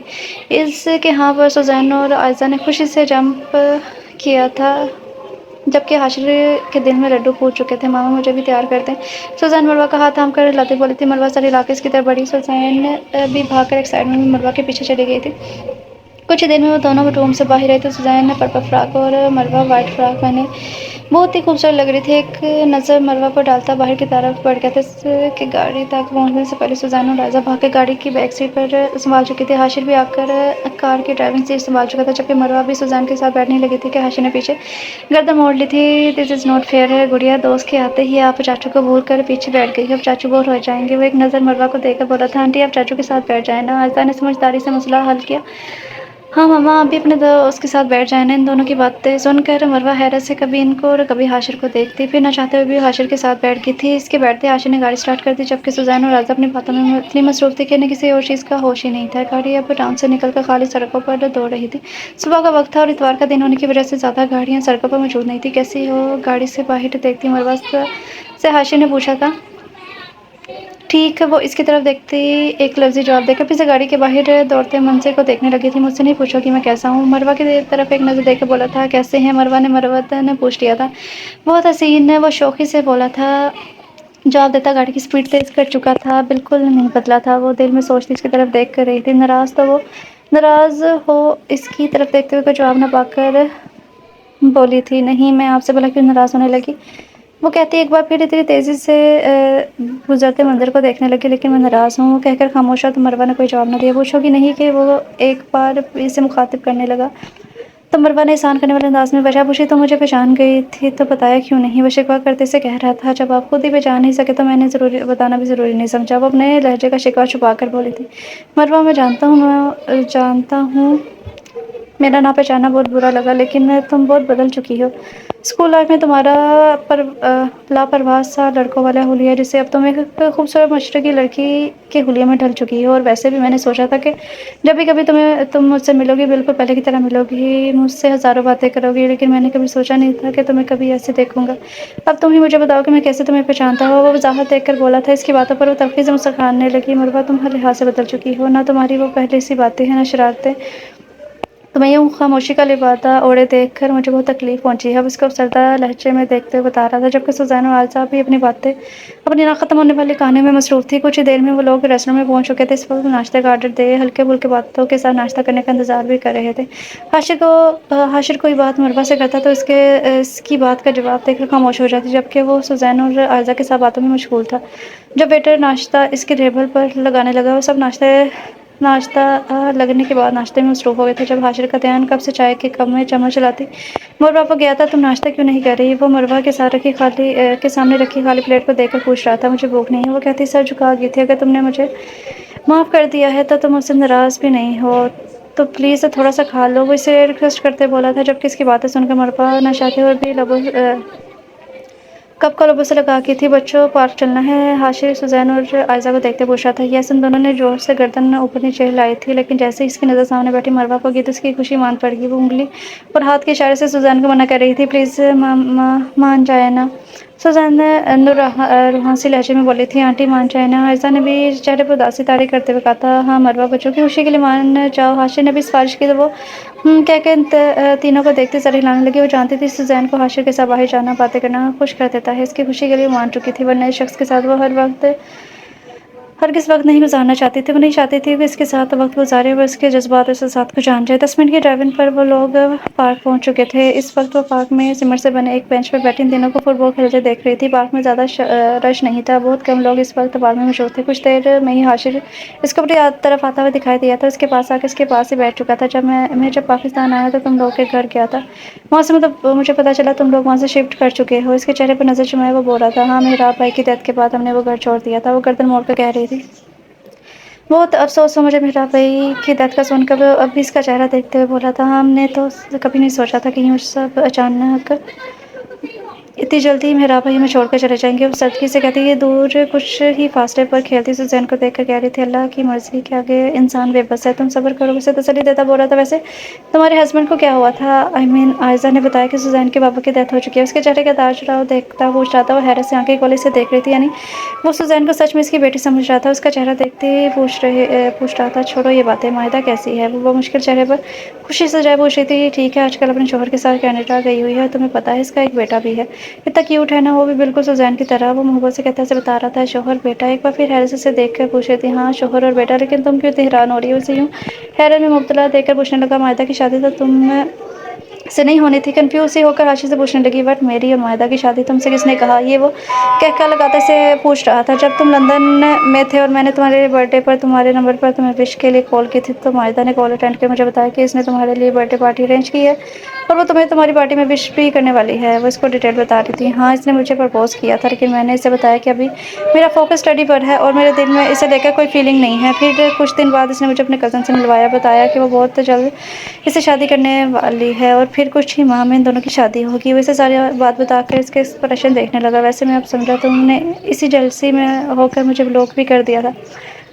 اس کے ہاں پر سوزین اور عائزہ نے خوشی سے جمپ کیا تھا جبکہ حاشر کے دل میں لڈو پھوٹ چکے تھے۔ ماما مجھے بھی تیار کر دیں۔ سوزین مروہ کا ہاتھ تھام کر لاتی بولی تھی۔ مروہ سر علاقے کی طرف بڑھی۔ سوزین بھی بھاگ کر ایک سائڈ میں مروہ کے پیچھے چلی گئی تھی۔ کچھ ہی دیر میں وہ دونوں روم سے باہر آئی تو سوزین نے پرپل فراک اور مروہ وائٹ فراک پہنے بہت ہی خوبصورت لگ رہی تھی۔ ایک نظر مروہ پر ڈالتا باہر کی طرف بڑھ گیا تھا۔ اس کے گاڑی تک پہنچنے سے پہلے سوزین اور عائزہ بھاگ کے گاڑی کی بیک سیٹ پر سنبھال چکی تھی۔ حاشر بھی آ کر کار کی ڈرائیونگ سیٹ سنبھال چکا تھا جبکہ مروہ بھی سوزین کے ساتھ بیٹھنے لگی تھی کہ حاشر نے پیچھے گردن موڑ لی تھی۔ دس از ناٹ فیئر ہے گڑیا دوست کے آتے ہی آپ چاچو کو بھول کر پیچھے بیٹھ گئی، اب چاچو بور ہو جائیں گے۔ وہ ایک نظر مروہ کو دیکھ کر بولا تھا آنٹی آپ چاچو کے ساتھ بیٹھ جائیں نا۔ عائزہ نے سمجھداری سے مسئلہ حل کیا ہاں ماما آپ بھی اپنے دوست کے ساتھ بیٹھ جائیں نا۔ ان دونوں کی باتیں سن کر مروہ حیرت سے کبھی ان کو اور کبھی حاشر کو دیکھتی، پھر نہ چاہتے ہوئے بھی حاشر کے ساتھ بیٹھ گئی تھی۔ اس کے بیٹھتے حاشر نے گاڑی سٹارٹ کر دی جبکہ سوزین اور عائزہ اپنی باتوں میں اتنی مصروف تھی کہ انہیں کسی اور چیز کا ہوش ہی نہیں تھا۔ گاڑی اب ٹاؤن سے نکل کر خالی سڑکوں پر دوڑ رہی تھی۔ صبح کا وقت تھا اور اتوار کا دن ہونے کی وجہ سے زیادہ گاڑیاں سڑکوں پر موجود نہیں تھیں۔ کیسی ہو گاڑی سے باہر دیکھتی مروہ سے حاشر نے پوچھا تھا۔ ٹھیک وہ اس کی طرف دیکھتی ایک لفظی جواب دے کر پھر سے گاڑی کے باہر دوڑتے منظر کو دیکھنے لگی تھی۔ مجھ سے نہیں پوچھو کہ میں کیسا ہوں، مروہ کی طرف ایک نظر دے کر بولا تھا کیسے ہیں مروہ نے پوچھ لیا تھا۔ بہت حسین وہ شوخی سے بولا تھا جواب دیتا گاڑی کی سپیڈ تیز کر چکا تھا، بالکل نہیں بدلا تھا۔ وہ دل میں سوچتی اس کی طرف دیکھ کر رہی تھی ناراض ہو اس کی طرف دیکھتے ہوئے کوئی جواب نہ پا کر بولی تھی نہیں میں آپ سے بھلا کیوں ناراض ہونے لگی۔ وہ کہتی ایک بار پھر اتنی تیزی سے گزرتے منظر کو دیکھنے لگی لیکن میں ناراض ہوں کہہ کر خاموش ہوا تو مروہ نے کوئی جواب نہ دیا۔ پوچھو گی نہیں کہ وہ ایک بار اسے مخاطب کرنے لگا تو مروہ نے احسان کرنے والے انداز میں وجہ پوچھی تو مجھے پہچان گئی تھی تو بتایا کیوں نہیں۔ وہ شکوہ کرتے سے کہہ رہا تھا جب آپ خود ہی پہچان نہیں سکے تو میں نے بتانا بھی ضروری نہیں سمجھا۔ وہ اپنے لہجے کا شکوہ چھپا کر بولی تھی مروہ میں جانتا ہوں میرا نہ پہچاننا بہت برا لگا لیکن تم بہت بدل چکی ہو۔ اسکول لائف میں تمہارا لاپرواہ سا لڑکوں والا حلیہ جسے اب تم ایک خوبصورت مشرقی لڑکی کے حلیے میں ڈھل چکی ہو، اور ویسے بھی میں نے سوچا تھا کہ جب بھی کبھی تم مجھ سے ملو گی بالکل پہلے کی طرح ملو گی، مجھ سے ہزاروں باتیں کرو گی، لیکن میں نے کبھی سوچا نہیں تھا کہ تمہیں کبھی ایسے دیکھوں گا۔ اب تم ہی مجھے بتاؤ کہ میں کیسے تمہیں پہچانتا ہوں۔ وہ وضاحت دیکھ کر بولا تھا۔ اس کی باتوں پر وہ تلخی سے مسکرانے لگی۔ مروہ تم ہر لحاظ سے بدل چکی ہو، نہ تمہاری وہ پہلے سی باتیں ہیں نہ شرارتیں، تمہیں یوں خاموشی کا لبادہ اوڑھے دیکھ کر مجھے بہت تکلیف پہنچی ہے۔ وہ اس کو افسردہ لہجے میں دیکھتے ہوئے بتا رہا تھا جبکہ سوزین اور عائزہ بھی اپنی نہ ختم ہونے والی کہانیوں میں مصروف تھی۔ کچھ ہی دیر میں وہ لوگ ریسٹورینٹ میں پہنچ چکے تھے۔ اس وقت ناشتے کا آرڈر دے ہلکے پھلکے باتوں کے ساتھ ناشتہ کرنے کا انتظار بھی کر رہے تھے۔ حاشر کوئی بات مروہ سے کرتا تو اس کی بات کا جواب دے کر خاموش ہو جاتی جبکہ وہ سوزین اور عائزہ کے ساتھ باتوں میں مشغول تھا۔ جب ویٹر ناشتہ اس کے ٹیبل پر لگانے لگا وہ سب ناشتہ لگنے کے بعد ناشتے میں مصروف ہو گئے تھے۔ جب حاشر کا دھیان کپ سے چائے کے کپ میں چمچ چلاتی مروہ پر گیا تھا تم ناشتہ کیوں نہیں کر رہی؟ وہ مروہ کے سامنے رکھی خالی پلیٹ کو دیکھ کر پوچھ رہا تھا۔ مجھے بھوک نہیں ہے، وہ کہتی سر جھکا گئی تھی۔ اگر تم نے مجھے معاف کر دیا ہے تو تم مجھ سے ناراض بھی نہیں ہو تو پلیز تھوڑا سا کھا لو، وہ اسے ریکویسٹ کرتے بولا تھا جبکہ اس کی باتیں سن کر مروہ نہ چاہتے ہوئے بھی کپ کو لبوں سے لگا کی تھی۔ بچوں پارک چلنا ہے؟ حاشر سوزین اور عائزہ کو دیکھتے پوچھ رہا تھا۔ یس ان دونوں نے زور سے گردن اوپر نیچے ہلائی تھی لیکن جیسے اس کی نظر سامنے بیٹھی مروہ کو گئی تو اس کی خوشی مان پڑ گئی۔ وہ انگلی اور ہاتھ کے اشارے سے سوزین کو منع کر رہی تھی پلیز مان جائے نا۔ سوزین نے روحاں سی لہجے میں بولی تھی آنٹی مان جائے نا۔ عائزہ نے بھی چہرے پر اداسی طاری کرتے ہوئے کہا تھا ہاں مروہ بچوں کی خوشی کے لیے مان جاؤ۔ حاشر نے بھی سفارش کی تو وہ کہہ کے تینوں کو دیکھتے سر ہلانے لگی۔ وہ جانتی تھی سوزین کو حاشر کے ساتھ باہر جانا باتیں کرنا خوش کر دیتا ہے، اس کی خوشی کے لیے مان چکی تھی ورنہ اس شخص کے ساتھ وہ ہر وقت ہرگز وقت نہیں گزارنا چاہتی تھی، وہ نہیں چاہتی تھی کہ اس کے ساتھ وقت گزارے، وہ اس کے جذبات اس کے ساتھ کو جان جائے۔ 10 منٹ کی ڈرائیونگ پر وہ لوگ پارک پہنچ چکے تھے۔ اس وقت وہ پارک میں سیمنٹ سے بنے ایک بینچ پر بیٹھی ان دونوں کو فٹ بال کھیلتے دیکھ رہی تھی۔ پارک میں زیادہ رش نہیں تھا، بہت کم لوگ اس وقت پارک میں موجود تھے۔ کچھ دیر میں ہی حاشر اس کو اپنی طرف آتا ہوا دکھائی دیا تھا، اس کے پاس آ کے اس کے پاس ہی بیٹھ چکا تھا۔ جب پاکستان آیا تو تم لوگ کے گھر گیا تھا، وہاں سے مجھے پتا چلا تم لوگ وہاں سے شفٹ کر چکے ہو۔ اس کے چہرے پر نظر جمائے وہ بول رہا تھا، ہاں محراب بھائی کی ڈیتھ کے بعد ہم نے وہ گھر چھوڑ دیا تھا۔ وہ گردن موڑ کر کہہ رہی تھی، بہت افسوس ہو مجھے محراب بھائی کی ڈیتھ کا سن کر۔ اب بھی اس کا چہرہ دیکھتے ہوئے بولا تھا، ہم نے تو کبھی نہیں سوچا تھا کہ یوں سب اچانک اتنی جلدی محراب بھائی ہمیں چھوڑ کر چلے جائیں گے۔ وہ سادگی سے کہتی، یہ دور کچھ ہی فاصلے پر کھیلتی سوزین کو دیکھ کر کہہ رہی تھی، اللہ کی مرضی کے آگے انسان بے بس ہے، تم صبر کرو۔ اسے تسلی دیتا بول رہا تھا، ویسے تمہارے ہسبینڈ کو کیا ہوا تھا؟ عائزہ نے بتایا کہ سوزین کے بابا کی ڈیتھ ہو چکی ہے۔ اس کے چہرے کا تاج رہا دیکھتا پوچھ رہا تھا، وہ حیرت سے آنکھیں کھولے اسے دیکھ رہی تھی، یعنی وہ سوزین کو سچ میں اس کی بیٹی سمجھ رہا تھا۔ اس کا چہرہ دیکھتے ہی پوچھ رہا تھا، چھوڑو یہ باتیں، مائدہ کیسی ہے؟ وہ مشکل چہرے پر خوشی سے جائے پوچھ رہی تھی، ٹھیک ہے، آج کل اپنے شوہر کے ساتھ کینیڈا گئی ہوئی ہے، تمہیں پتا ہے اس کا ایک بیٹا بھی ہے، کتنا کیوٹ ہے نا، وہ بھی بالکل سوزین کی طرح۔ وہ محبت سے کہتے سے بتا رہا تھا، شوہر بیٹا؟ ایک بار پھر حیرت سے دیکھ کر پوچھ رہی تھی، ہاں شوہر اور بیٹا، لیکن تم کیوں اتنی حیران ہو رہی ہو؟ اسے یوں حیرت میں مبتلا دیکھ کر پوچھنے لگا، مائدہ کی شادی تو تم سے نہیں ہونی تھی؟ کنفیوز سی ہو کر حاشی سے پوچھنے لگی، بٹ میری اور مائدہ کی شادی تم سے کس نے کہا؟ یہ وہ کہکا لگاتے سے پوچھ رہا تھا، جب تم لندن میں تھے اور میں نے تمہارے برتھ ڈے پر تمہارے نمبر پر تمہیں وش کے لیے کال کی تھی تو مائدہ نے کال اٹینڈ کر مجھے بتایا کہ اس نے تمہارے لیے برتھ ڈے پارٹی ارینج کی ہے اور وہ تمہیں تمہاری پارٹی میں وش بھی کرنے والی ہے۔ وہ اس کو ڈیٹیل بتا رہی تھی، ہاں اس نے مجھے پرپوز کیا تھا، لیکن میں نے اسے بتایا کہ ابھی میرا فوکس اسٹڈی پر ہے اور میرے دل میں اسے لے کر کوئی فیلنگ نہیں ہے۔ پھر کچھ دن بعد اس نے مجھے اپنے کزن سے ملوایا، بتایا کہ وہ بہت جلد اس سے شادی کرنے والی ہے اور پھر کچھ ہی ماہ میں ان دونوں کی شادی ہوگی۔ وہ اسے ساری بات بتا کر اس کے ایکسپریشن دیکھنے لگا، ویسے میں اب سمجھا تم نے اسی جلسی میں ہو کر مجھے بلاک بھی کر دیا تھا،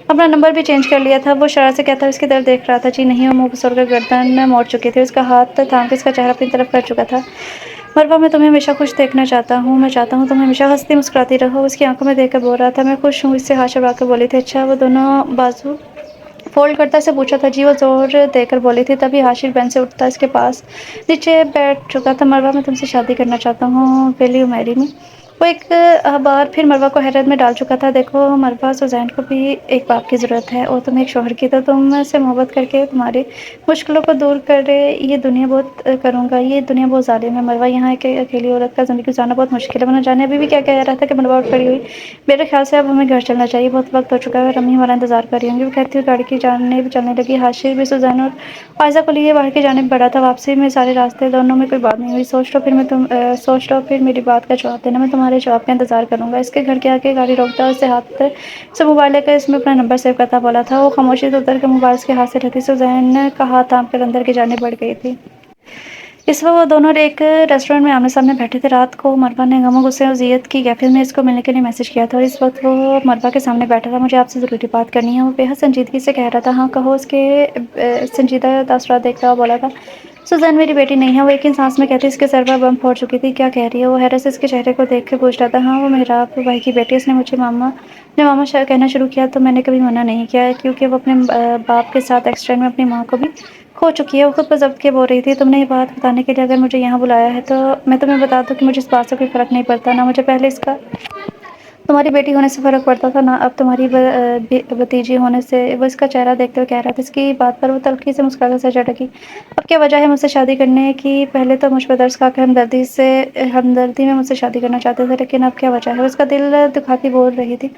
اپنا نمبر بھی چینج کر لیا تھا۔ وہ شرارت سے کہتا اس کی طرف دیکھ رہا تھا، جی نہیں، وہ منہ پھسول کر گردن موڑ چکی تھی، اس کا ہاتھ تھام کے اس کا چہرہ اپنی طرف کر چکا تھا۔ مروہ میں تمہیں ہمیشہ خوش دیکھنا چاہتا ہوں، میں چاہتا ہوں تم ہمیشہ ہنستی مسکراتی رہو۔ اس کی آنکھوں میں دیکھ کر بول رہا تھا، میں خوش ہوں۔ اس سے ہاتھ چڑھا کر بولی تھی، اچھا۔ وہ دونوں بازو فولڈ کرتا اسے پوچھا تھا، جی۔ وہ زور دے کر بولی تھی، تبھی حاشر بینچ سے اٹھتا اس کے پاس نیچے بیٹھ چکا تھا، مروہ میں تم سے شادی کرنا چاہتا ہوں، ول یو میری می؟ وہ ایک بار پھر مروہ کو حیرت میں ڈال چکا تھا، دیکھو مروہ، سوزین کو بھی ایک باپ کی ضرورت ہے اور تم ایک شوہر کی، تو تم سے محبت کر کے تمہاری مشکلوں کو دور کرے یہ دنیا بہت ظالم ہے مروہ، یہاں ایک اکیلی عورت کا زندگی گزارنا بہت مشکل ہے۔ وہ نہ جانے ابھی بھی کیا کہہ رہا تھا کہ مروہ اٹھ کھڑی ہوئی، میرے خیال سے اب ہمیں گھر چلنا چاہیے، بہت وقت ہو چکا ہے اور امی ہمارا انتظار کر رہی ہوں گی۔ وہ کہتی ہوئی گاڑی کی جانب چلنے لگی۔ حاشر بھی سوزین اور عائزہ کو لیے باہر کی جانب بڑھا تھا، واپسی میں سارے راستے دونوں میں کوئی بات نہیں ہوئی۔ سوچ لو پھر میری بات کا جواب دینا، میں تمہارے جواب کا انتظار کروں گا۔ اس کے گھر کے آگے گاڑی روکتا اور اسے ہاتھ سے موبائل لے کر اس میں اپنا نمبر سیو کرتا بولا تھا۔ وہ خاموشی سے اتر کر موبائل اس کے ہاتھ سے رکھی سوزین کا ہاتھ تھام کر اندر کی جانب بڑھ گئی تھی۔ اس وقت وہ دونوں ایک ریسٹورینٹ میں آمنے سامنے بیٹھے تھے۔ رات کو مروہ نے غم و غصے اور اذیت کی کیفیت میں اس کو ملنے کے لیے میسج کیا تھا اور اس وقت وہ مروہ کے سامنے بیٹھا تھا۔ مجھے آپ سے ضروری بات کرنی ہے، وہ بے حد سنجیدگی سے کہہ رہا تھا۔ ہاں کہو، اس کے سنجیدہ تاثرات دیکھتا ہوا بولا تھا۔ سوزین میری بیٹی نہیں ہے، وہ ایک ہی سانس میں کہتی اس کے سر پر بم پھوڑ چکی تھی۔ کیا کہہ رہی ہے؟ وہ حیرت سے اس کے چہرے کو دیکھ کر پوچھ رہا تھا۔ ہاں وہ محراب بھائی کی بیٹی، اس نے مجھے ماما کہنا شروع کیا تو میں نے کبھی منع نہیں کیا، کیونکہ وہ اپنے باپ کے ساتھ ایکسیڈنٹ میں اپنی ماں کو بھی کھو چکی ہے۔ وہ خود پر ضبط کے بول رہی تھی، تم نے یہ بات بتانے کے لیے اگر مجھے یہاں بلایا ہے تو میں تمہیں بتا دوں کہ مجھے اس بات سے کوئی فرق نہیں پڑتا، نہ مجھے پہلے اس کا تمہاری بیٹی ہونے سے فرق پڑتا تھا، نہ اب تمہاری بھتیجی ہونے سے۔ وہ اس کا چہرہ دیکھتے ہوئے کہہ رہا تھا۔ اس کی بات پر وہ تلخی سے مسکرا کر سر جھٹکی۔ اب کیا وجہ ہے مجھ سے شادی کرنے کی؟ پہلے تو مجھ پر درس کھا کر ہمدردی میں مجھ سے شادی کرنا چاہتے تھے، لیکن اب کیا وجہ ہے؟ وہ اس کا دل دکھاتی بول رہی تھی،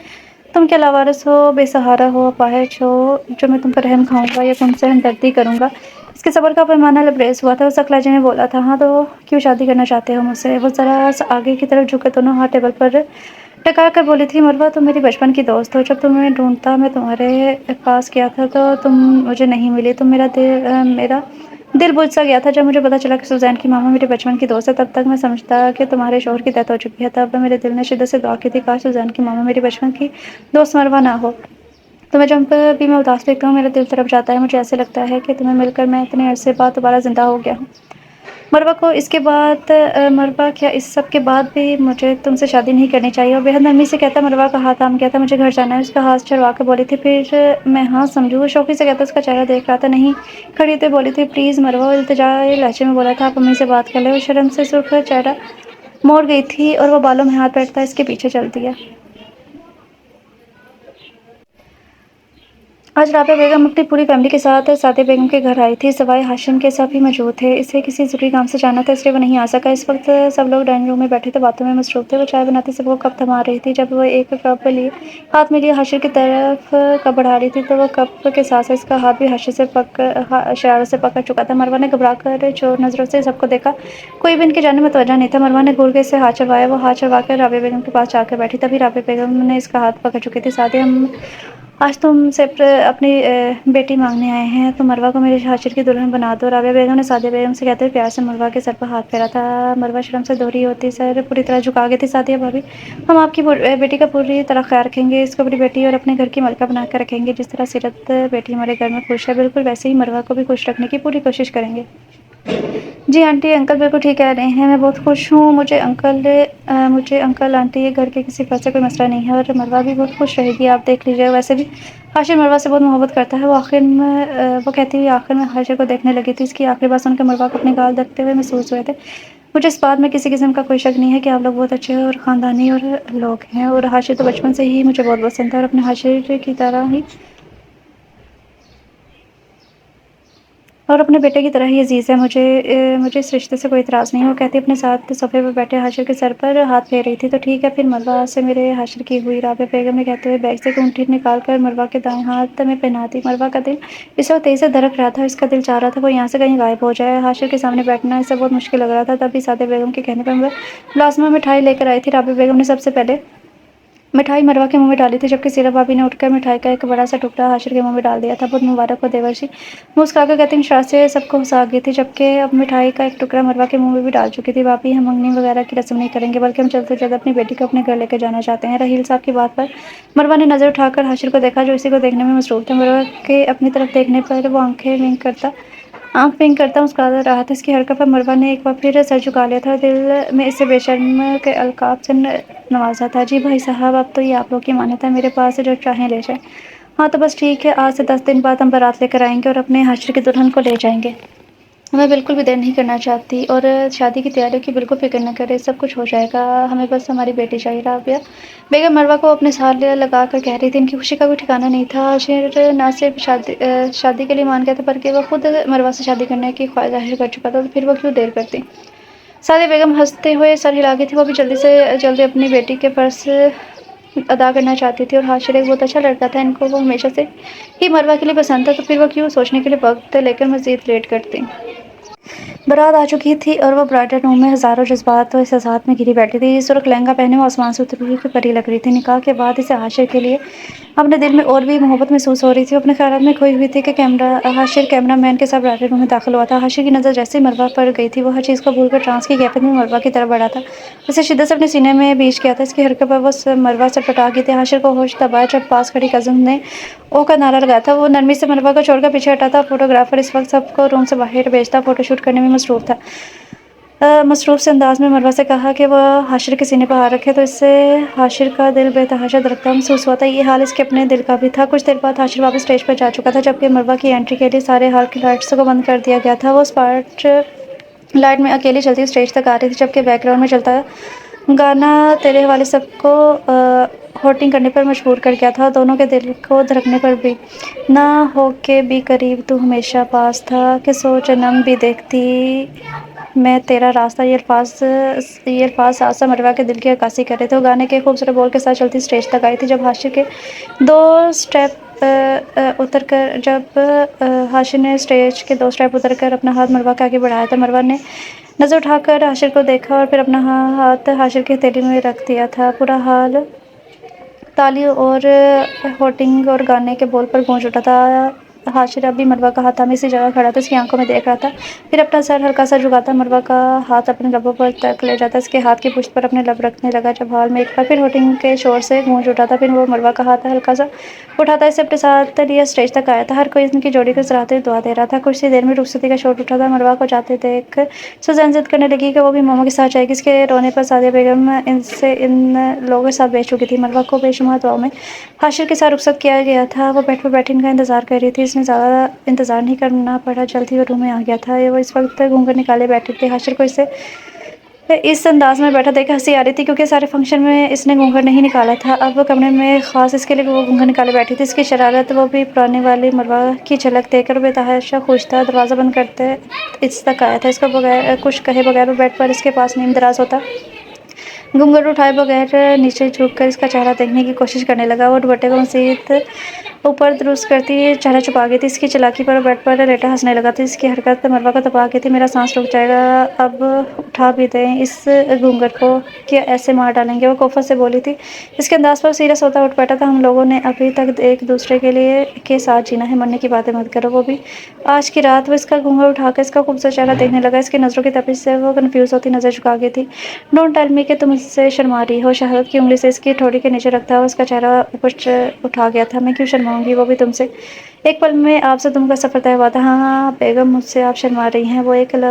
تم کیا لاوارث ہو، بے سہارا ہو، اپاہج ہو، جو میں تم پر رحم کھاؤں گا یا تم سے ہمدردی کروں گا؟ اس کے صبر کا پیمانہ لبریز ہوا تھا۔ وہ سخت لہجے میں بولا تھا، ہاں تو کیوں شادی کرنا چاہتے ہو مجھ سے؟ وہ ذرا آگے کی طرف جھک کر دونوں ہاتھ ٹیبل پر ٹکا کر بولی تھی، مروہ تم میری بچپن کی دوست ہو، جب تمہیں ڈھونڈتا میں تمہارے پاس گیا تھا تو تم مجھے نہیں ملی، تو میرا دل بجھ سا گیا تھا جب مجھے پتا چلا کہ سوزین کی ماما میرے بچپن کی دوست ہے۔ تب تک میں سمجھتا کہ تمہارے شوہر کی ڈیتھ ہو چکی ہے۔ تب میرے دل نے شدت سے دعا کی تھی، کاش سوزین کی ماما میری بچپن کی دوست مروہ نہ ہو۔ تمہیں جب بھی میں اداس دیکھتا ہوں میرا دل تڑپ جاتا ہے، مجھے ایسے لگتا ہے کہ تمہیں مل کر میں اتنے عرصے بعد دوبارہ زندہ ہو گیا ہوں۔ مروہ کیا اس سب کے بعد بھی مجھے تم سے شادی نہیں کرنی چاہیے؟ اور بے حد نرمی سے کہتا مروہ کا ہاتھ تھام گیا تھا، مجھے گھر جانا ہے۔ اس کا ہاتھ چھڑوا کر بولی تھی، پھر میں ہاں سمجھوں؟ وہ شوخی سے کہتا اس کا چہرہ دیکھ رہا تھا۔ نہیں، کھڑی ہوتے بولی تھی، پلیز مروہ۔ التجائی لہجے میں بولا تھا، آپ امی سے بات کر لیں۔ وہ شرم سے سرخ چہرہ موڑ گئی تھی اور وہ بالوں میں ہاتھ بیٹھتا اس کے پیچھے چل دیا۔ آج رابعہ بیگم اپنی پوری فیملی کے ساتھ سعدیہ بیگم کے گھر آئی تھی، سوائے ہاشم کے سبھی موجود تھے۔ اسے کسی ضروری کام سے جانا تھا، اس لیے وہ نہیں آ سکا۔ اس وقت سب لوگ ڈائننگ روم میں بیٹھے تھے، باتوں میں مصروف تھے۔ وہ چائے بناتی سب کو کپ تھما رہی تھی۔ جب وہ ایک کپ ہاتھ میں لیے ہاشر کی طرف کپ بڑھا رہی تھی تو وہ کپ کے ساتھ اس کا ہاتھ بھی ہاشر سے شرارت سے پکڑ چکا تھا۔ مروہ نے گھبرا کر چور نظروں سے سب کو دیکھا، کوئی بھی ان کی جانب متوجہ نہیں تھا۔ مروہ نے گھور کے اسے ہاتھ چلوایا، وہ ہاتھ چلوا کر رابعہ بیگم کے پاس جا کر بیٹھی۔ تبھی رابعہ بیگم نے اس کا ہاتھ پکڑ چکی تھی۔ سعدیہ، ہم آج تم سے اپنی بیٹی مانگنے آئے ہیں، تم مروہ کو میرے ہاشر کی دلہن بنا دو۔ رابعہ بیگم نے سعدیہ بیگم سے کہتے ہوئے پیار سے مروہ کے سر پر ہاتھ پھیرا تھا۔ مروہ شرم سے دو رہی ہوتی سر پوری طرح جھکا گئی تھی۔ سعدیہ بھابھی، ہم آپ کی بیٹی کا پوری طرح خیال رکھیں گے، اس کو اپنی بیٹی اور اپنے گھر کی ملکہ بنا کر رکھیں گے، جس طرح سیرت بیٹی ہمارے گھر میں خوش ہے، بالکل ویسے ہی مروہ کو بھی خوش رکھنے کی پوری کوشش کریں گے۔ جی آنٹی، انکل بالکل ٹھیک کہہ رہے ہیں، میں بہت خوش ہوں۔ مجھے انکل آنٹی یہ گھر کے کسی فرد سے کوئی مسئلہ نہیں ہے اور مروہ بھی بہت خوش رہے گی، آپ دیکھ لیجیے۔ ویسے بھی ہاشر مروہ سے بہت محبت کرتا ہے، وہ کہتی ہوئی آخر میں ہاشر کو دیکھنے لگی تھی۔ اس کی آخری بات سن کر مروہ کو اپنے گال دھکتے ہوئے محسوس ہوئے تھے۔ مجھے اس بات میں کسی قسم کا کوئی شک نہیں ہے کہ آپ لوگ بہت اچھے اور خاندانی اور لوگ ہیں، اور ہاشر تو بچپن سے ہی مجھے بہت پسند ہے اور اپنے ہاشر کی طرح ہی اور اپنے بیٹے کی طرح ہی عزیز ہے۔ مجھے اس رشتے سے کوئی اعتراض نہیں ہے۔ وہ کہتی اپنے ساتھ صوفے پر بیٹھے ہاشر کے سر پر ہاتھ پھیر رہی تھی۔ تو ٹھیک ہے پھر مروہ سے میرے ہاشر کی ہوئی، رابعہ بیگم نے کہتے ہوئے بیگ سے ایک انگوٹھی نکال کر مروہ کے دائیں ہاتھ میں پہنا دی۔ مروہ کا دل اس وقت تیزی سے دھڑک رہا تھا، اس کا دل چاہ رہا تھا وہ یہاں سے کہیں غائب ہو جائے۔ ہاشر کے سامنے بیٹھنا اسے بہت مشکل لگ رہا تھا۔ تبھی سعدیہ بیگم کے کہنے پر ملازمہ مٹھائی لے کر آئی تھی۔ رابعہ بیگم نے سب سے پہلے مٹھائی مروہ کے منہ میں ڈالی تھی، جبکہ سیرت بھابی نے اٹھ کر مٹھائی کا ایک بڑا سا ٹکڑا ہاشر کے منہ میں ڈال دیا تھا۔ بہت مبارک ہو دیور جی، مسکرا کر کہتی شرارت سے سب کو ہنسا گئی تھی، جبکہ اب مٹھائی کا ایک ٹکڑا مروہ کے منہ میں بھی ڈال چکی تھی۔ بھابی، ہم منگنی وغیرہ کی رسم نہیں کریں گے، بلکہ ہم جلد سے جلد اپنی بیٹی کو اپنے گھر لے کر جانا چاہتے ہیں۔ رحیل صاحب کی بات پر مروہ نے نظر اٹھا کر ہاشر کو دیکھا، جو اسی کو دیکھنے میں مصروف تھا۔ مروہ کے اپنی طرف دیکھنے پر وہ آنکھ ونک کرتا مسکرا رہا تھا۔ اس کی حرکت پر مروہ نے ایک بار پھر سر جھکا لیا تھا اور دل میں اسے بے شرم کے القاب سے نوازا تھا۔ جی بھائی صاحب، اب تو یہ آپ لوگ کی امانت ہے، میرے پاس جو چاہیں لے جائیں۔ ہاں تو بس ٹھیک ہے، آج سے 10 دن بعد ہم بارات لے کر آئیں گے اور اپنے ہاشر کی دلہن کو لے جائیں گے۔ میں بالکل بھی دیر نہیں کرنا چاہتی اور شادی کی تیاریوں کی بالکل فکر نہ کرے، سب کچھ ہو جائے گا، ہمیں بس ہماری بیٹی چاہیے۔ رابعہ بیگم مروہ کو اپنے ساتھ لگا کر کہہ رہی تھی۔ ان کی خوشی کا کوئی ٹھکانہ نہیں تھا۔ ہاشر نہ صرف شادی کے لیے مان گیا تھا بلکہ وہ خود مروہ سے شادی کرنے کی خواہش ظاہر کر چکا تھا، تو پھر وہ کیوں دیر کرتی۔ سعدیہ بیگم ہنستے ہوئے سر ہلا گئی تھی، وہ بھی جلدی سے جلدی اپنی بیٹی کے فرض ادا کرنا چاہتی تھی، اور ہاشر ایک بہت اچھا لڑکا تھا، ان کو وہ ہمیشہ سے ہی مروہ کے لیے پسند تھا، تو پھر وہ کیوں سوچنے کے لیے وقت لے کر مزید لیٹ کرتی۔ بارات آ چکی تھی اور وہ برائڈل روم میں ہزاروں جذبات و احساسات میں گھری بیٹھی تھی۔ سرخ لہنگا پہنے وہ آسمان سے اتری ہوئی پری لگ رہی تھی۔ نکاح کے بعد اسے ہاشر کے لیے اپنے دل میں اور بھی محبت محسوس ہو رہی تھی۔ وہ اپنے خیالات میں کھوئی ہوئی تھی کہ ہاشر کیمرہ مین کے ساتھ برائڈل روم میں داخل ہوا تھا۔ ہاشر کی نظر جیسے ہی مروہ پر گئی تھی، وہ ہر چیز کو بھول کر ٹرانس کی کیفیت میں مروہ کی طرف بڑھا تھا، اسے شدت سے اپنے سینے میں بیچ کیا تھا۔ اس کی حرکت پر وہ مروہ سٹپٹا گئی تھی۔ ہاشر کو ہوش تب آیا جب پاس کھڑی کزن نے او کا نعرہ لگایا تھا۔ وہ نرمی سے مروہ کو چھوڑ کر پیچھے ہٹا تھا۔ فوٹوگرافر اس وقت سب کو روم سے باہر بھیجتا فوٹو شوٹ کرنے میں مصروف تھا۔ مصروف سے انداز میں مروہ سے کہا کہ وہ ہاشر کے سینے پر ہاتھ رکھے، تو اس سے ہاشر کا دل بے تحاشا دھڑکتا محسوس ہوا تھا۔ یہ حال اس کے اپنے دل کا بھی تھا۔ کچھ دیر بعد ہاشر واپس اسٹیج پر جا چکا تھا، جبکہ مروہ کی انٹری کے لیے سارے ہال کی لائٹس کو بند کر دیا گیا تھا۔ وہ اسپاٹ لائٹ میں اکیلی چلتی ہوئی اسٹیج تک آ رہی تھی، جبکہ بیک گراؤنڈ میں چلتا گانا تیرے حوالے سب کو ہوٹنگ کرنے پر مجبور کر گیا تھا، اور دونوں کے دل کو دھڑکنے پر بھی۔ نہ ہو کے بھی قریب تو ہمیشہ پاس تھا، کہ 100 جنم بھی دیکھتی میں تیرا راستہ، یہ الفاظ ساتھ ساتھ مروہ کے دل کی عکاسی کر رہے تھے۔ وہ گانے کے خوبصورت بول کے ساتھ چلتی اسٹیج تک آئی تھی۔ جب ہاشر نے دو سٹیپ اتر کر اپنا ہاتھ مروہ کے آگے بڑھایا تھا، مروہ نے نظر اٹھا کر ہاشر کو دیکھا اور پھر اپنا ہاتھ ہاشر کی ہتھیلی میں رکھ دیا تھا۔ پورا ہال تالیوں اور ہوٹنگ اور گانے کے بول پر گونج اٹھا تھا۔ ہاشر اب بھی مروہ کا ہاتھ تھامے اسی جگہ کھڑا تھا، اس کی آنکھوں میں دیکھ رہا تھا، پھر اپنا سر ہلکا سا جھکاتا مروہ کا ہاتھ اپنے لبوں پر تک لے جاتا، اس کے ہاتھ کی پشت پر اپنے لب رکھنے لگا۔ جب ہال میں ایک بار پھر ہوٹنگ کے شور سے گونج اٹھا تھا، پھر وہ مروہ کا ہاتھ ہلکا سا اٹھاتا اسے اپنے ساتھ لیے اسٹیج تک آیا تھا۔ ہر کوئی ان کی جوڑی کو سراہتے ہوئے دعا دے رہا تھا۔ کچھ ہی دیر میں رخصتی کا شور اٹھا تھا۔ مروہ کو جاتے دیکھ سوزین ضد کرنے لگی کہ وہ بھی ماما کے ساتھ جائے گی۔ اس کے رونے پر سعدیہ بیگم ان لوگوں کے ساتھ بیٹھ چکی تھی۔ مروہ کو بے شمار دعاؤں میں ہاشر کے ساتھ رخصت کیا گیا تھا۔ وہ بیڈ پر بیٹھی ان کا انتظار کر رہی تھی۔ اسے زیادہ انتظار نہیں کرنا پڑا، جلد ہی وہ روم میں آ گیا تھا۔ وہ اس وقت گھونگھٹ نکالے بیٹھی تھی۔ ہاشر کو اسے اس انداز میں بیٹھا دیکھ ہنسی آ رہی تھی کیونکہ سارے فنکشن میں اس نے گھونگھٹ نہیں نکالا تھا۔ اب کمرے میں خاص اس کے لیے وہ گھونگھٹ نکالے بیٹھی تھی۔ اس کی شرارت، وہ بھی پرانے والی مروہ کی جھلک دے کر بے تحاشا خوش تھا۔ دروازہ بند کرتے اس تک آیا تھا، اس کو کچھ کہے بغیر وہ بیڈ پر اس کے پاس نیم دراز ہوتا، گھونگھٹ اٹھائے بغیر نیچے جھک کر اس کا چہرہ دیکھنے کی کوشش کرنے لگا۔ وہ دوپٹے کو مزید اوپر درست کرتی چہرہ چھپا گئی تھی۔ اس کی چالاکی پر وہ بیڈ پر لیٹا ہنسنے لگا تھا۔ اس کی حرکت مروہ کو تپا گئی تھی۔ میرا سانس رک جائے گا، اب اٹھا بھی دیں اس گھونگھٹ کو کہ ایسے مار ڈالیں گے، وہ کوفت سے بولی تھی۔ اس کے انداز پر سیریس ہوتا اٹھ بیٹھا تھا۔ ہم لوگوں نے ابھی تک ایک دوسرے کے ساتھ جینا ہے، مرنے کی باتیں مت کرو، وہ بھی آج کی رات۔ وہ اس کا گھونگھٹ اٹھا کر اس کا خوبصورت چہرہ دیکھنے لگا۔ اس کی نظروں کی تپش سے وہ کنفیوز ہوتی نظر جھکا گئی تھی۔ ڈونٹ ٹیل می کہ تم مجھ سے شرما رہی ہو۔ شہوت کی انگلی سے اس کی ٹھوڑی کے نیچے رکھتا ہوا اس کا چہرہ اوپر اٹھا گیا تھا۔ میں کیوں شرماؤں گی، وہ بھی تم سے؟ ایک پل میں آپ سے تم کا سفر طے ہوا تھا۔ ہاں ہاں بیگم، مجھ سے آپ شرما رہی ہیں۔ وہ ایک ایک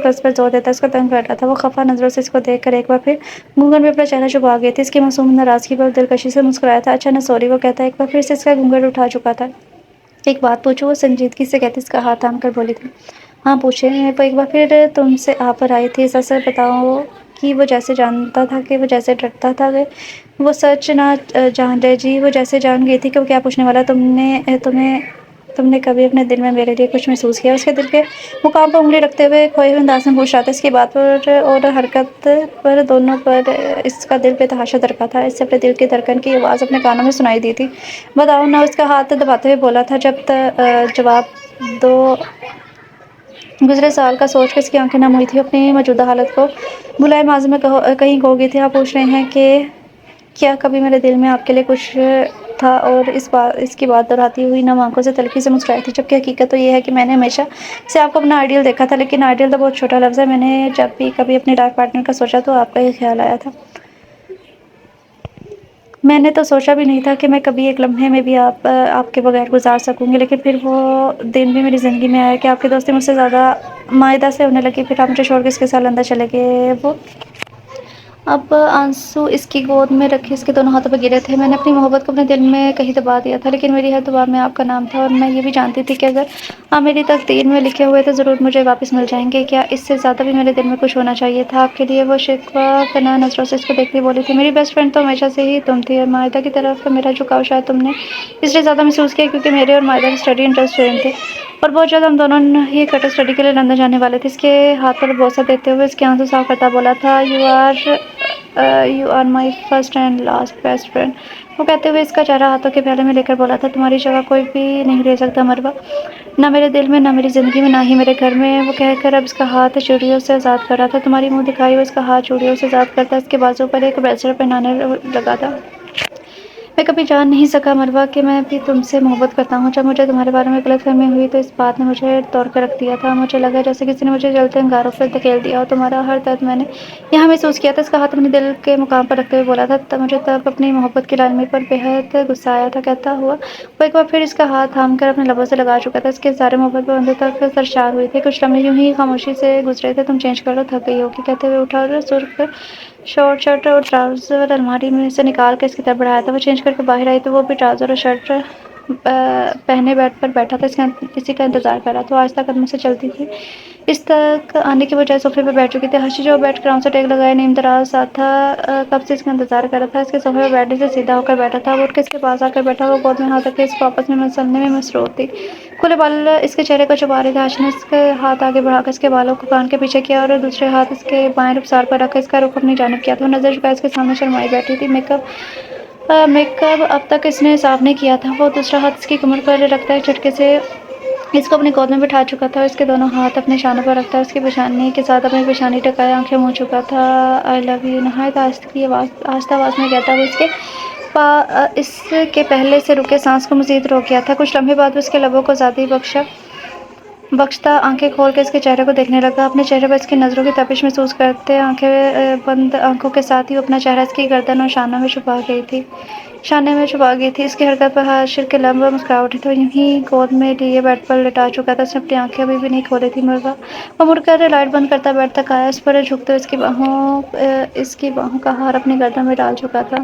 لفظ پر زور دیتا اس کو تنگ کر رہا تھا۔ وہ خفا نظروں سے اس کو دیکھ کر ایک بار پھر گھونگھٹ میں اپنا چہرہ چھپا گئی تھی۔ اس کی معصوم ناراضگی پر دلکشی سے مسکرایا تھا۔ اچھا نہ سوری، وہ کہتا ایک بار پھر سے اس کا گھونگھٹ اٹھا چکا تھا۔ ایک بات پوچھوں، وہ سنجیدگی سے کہتے اس کا ہاتھ تھام کر بولی تھی۔ ہاں پوچھیں۔ وہ ایک بار پھر تم سے آپ پر آئی تھی، سچ سچ بتاؤ کہ وہ جیسے جانتا تھا کہ وہ جیسے ڈرتا تھا کہ وہ سچ نہ جان لے۔ جی وہ جیسے جان گئی تھی کہ وہ کیا پوچھنے والا۔ تم نے کبھی اپنے دل میں میرے لیے کچھ محسوس کیا؟ اس کے دل کے مقام پر انگلی رکھتے ہوئے کھوئے ہوئے انداز میں پوچھ رہا تھا۔ اس کی بات پر اور حرکت پر دونوں پر اس کا دل بے تحاشا دھڑکا تھا۔ اسے اپنے دل کی دھڑکن کی آواز اپنے کانوں میں سنائی دی تھی۔ بتاؤ نا، اس کا ہاتھ دباتے ہوئے بولا تھا۔ جواب دو۔ گزرے سال کا سوچ کر اس کی آنکھیں نم ہوئی تھیں۔ اپنی موجودہ حالت کو بھلائے ماضی میں کہیں کھو گئی تھی۔ آپ پوچھ رہے ہیں کہ کیا کبھی میرے دل میں آپ کے لیے کچھ تھا؟ اور اس کی بات دہراتی ہوئی نم آنکھوں سے تلخی سے مسکرائی تھی، جبکہ حقیقت تو یہ ہے کہ میں نے ہمیشہ سے آپ کو اپنا آئیڈیل دیکھا تھا۔ لیکن آئیڈیل تو بہت چھوٹا لفظ ہے۔ میں نے جب بھی کبھی اپنی لائف پارٹنر کا سوچا تو آپ کا ہی خیال آیا تھا۔ میں نے تو سوچا بھی نہیں تھا کہ میں کبھی ایک لمحے میں بھی آپ کے بغیر گزار سکوں گی۔ لیکن پھر وہ دن بھی میری زندگی میں آیا کہ آپ کی دوستی مجھ سے زیادہ مائدہ سے ہونے لگی۔ پھر آپ مجھے چھوڑ کے اس کے ساتھ لندن چلے گئے۔ وہ اب آنسو اس کی گود میں رکھے اس کے دونوں ہاتھوں پہ گرے تھے۔ میں نے اپنی محبت کو اپنے دل میں کہیں دبا دیا تھا، لیکن میری ہر دعا میں آپ کا نام تھا، اور میں یہ بھی جانتی تھی کہ اگر آپ میری تقدیر میں لکھے ہوئے تو ضرور مجھے واپس مل جائیں گے۔ کیا اس سے زیادہ بھی میرے دل میں کچھ ہونا چاہیے تھا آپ کے لیے؟ وہ شکوہ کناں نظروں سے اس کو دیکھتی بولی تھی۔ میری بیسٹ فرینڈ تو ہمیشہ سے ہی تم تھی، اور مائدہ کی طرف میرا جھکاؤ شاید تم نے اس لیے زیادہ محسوس کیا کیونکہ میرے اور مائدہ کے اسٹڈی انٹرسٹ سیم تھے، اور بہت جلد ہم دونوں ہی اکٹھے اسٹڈی کے لیے لندن جانے والے تھے۔ اس کے ہاتھ پر بوسہ دیتے ہوئے اس کے آنسو صاف کرتا بولا تھا، you are my first and last best friend. وہ کہتے ہوئے اس کا چہرہ ہاتھوں کے پیالے میں لے کر بولا تھا، تمہاری جگہ کوئی بھی نہیں لے سکتا مروہ، نہ میرے دل میں، نہ میری زندگی میں، نہ ہی میرے گھر میں۔ وہ کہہ کر اب اس کا ہاتھ چوڑیوں سے آزاد کر رہا تھا۔ تمہاری منہ دکھائی ہوئے اس کا ہاتھ چوڑیوں سے آزاد کرتا اس کے بازو پر ایک بریسلیٹ پہنانے لگا تھا۔ میں کبھی جان نہیں سکا مروہ کہ میں بھی تم سے محبت کرتا ہوں۔ جب مجھے تمہارے بارے میں غلط فہمی ہوئی تو اس بات نے مجھے توڑ کر رکھ دیا تھا۔ مجھے لگا جیسے کسی نے مجھے جلتے انگاروں پر دھکیل دیا ہو۔ تمہارا ہر درد میں نے یہاں محسوس کیا تھا۔ اس کا ہاتھ اپنے دل کے مقام پر رکھتے ہوئے بولا تھا، مجھے تب اپنی محبت کی لالمی پر بے حد غصہ آیا تھا۔ کہتا ہوا وہ ایک بار پھر اس کا ہاتھ تھام کر اپنے لبوں سے لگا چکا تھا۔ اس کے اظہار محبت پر اندر تک سرشار ہوئی تھی۔ کچھ لمحے یوں ہی خاموشی سے گزرے تھے۔ تم چینج کر لو، تھک گئی ہوگی، کہتے ہوئے اٹھا اور سرخ شارٹ شرٹ اور ٹراؤزر الماری میں سے نکال کر اس کی طرف بڑھایا تھا۔ وہ چینج کر کے باہر آئی تو وہ بھی ٹراؤزر اور شرٹ پہنے بیڈ پر بیٹھا تھا، اسی کا انتظار کر رہا تھا۔ وہ آہستہ قدموں سے چلتی تھی، اس تک آنے کے بجائے صوفے پہ بیٹھ چکی تھی۔ ہرشی جو بیٹھ کر آنسو ٹیک لگائے نیم دراز ساتھ تھا، کب سے اس کا انتظار کر رہا تھا۔ اس کے صوفے پہ بیٹھنے سے سیدھا ہو کر بیٹھا تھا۔ وہ اٹھ کے اس کے پاس آ کر بیٹھا۔ وہ گود میں ہاتھ رکھے اس کو آپس میں مسلنے میں مصروف تھی۔ کھلے بال اس کے چہرے کو چھپا رہے تھے۔ ہرشی نے اس کے ہاتھ آگے بڑھا کر اس کے بالوں کو کان کے پیچھے کیا اور دوسرے ہاتھ اس کے بائیں رخسار پر رکھ کر اس کا رخ اپنی جانب کیا۔ تو وہ نظر جھکائے اس کے سامنے شرمائی بیٹھی تھی۔ میک اپ اب تک اس نے صاف نہیں کیا تھا۔ وہ دوسرا ہاتھ اس کی کمر پر رکھتا ایک جھٹکے سے اس کو اپنی گود میں بٹھا چکا تھا، اور اس کے دونوں ہاتھ اپنے شانوں پر رکھتا اس کی پیشانی کے ساتھ اپنی پیشانی ٹکائے آنکھیں موند چکا تھا۔ آئی لو یو، نہایت آہستہ آواز میں کہتا وہ اس کے پہلے سے رکے سانس کو مزید روک گیا تھا۔ کچھ لمحے بعد وہ اس کے لبوں کو آزادی بخشتا آنکھیں کھول کے اس کے چہرے کو دیکھنے لگا۔ اپنے چہرے پر اس کی نظروں کی تپش محسوس کرتے بند آنکھوں کے ساتھ ہی وہ اپنا چہرہ اس کی گردن اور شانے میں چھپا گئی تھی۔ اس کی حرکت پر ہرشی کے لب مسکرا اٹھے تھے۔ وہ یوں ہی گود میں لیے بیڈ پر لٹا چکا تھا۔ اس نے اپنی آنکھیں ابھی بھی نہیں کھولی تھی مروہ۔ وہ مڑ کر لائٹ بند کرتا بیڈ تک آیا۔ اس پر جھکتے ہوئے اس کی باہوں کا ہار اپنی گردن میں ڈال چکا تھا۔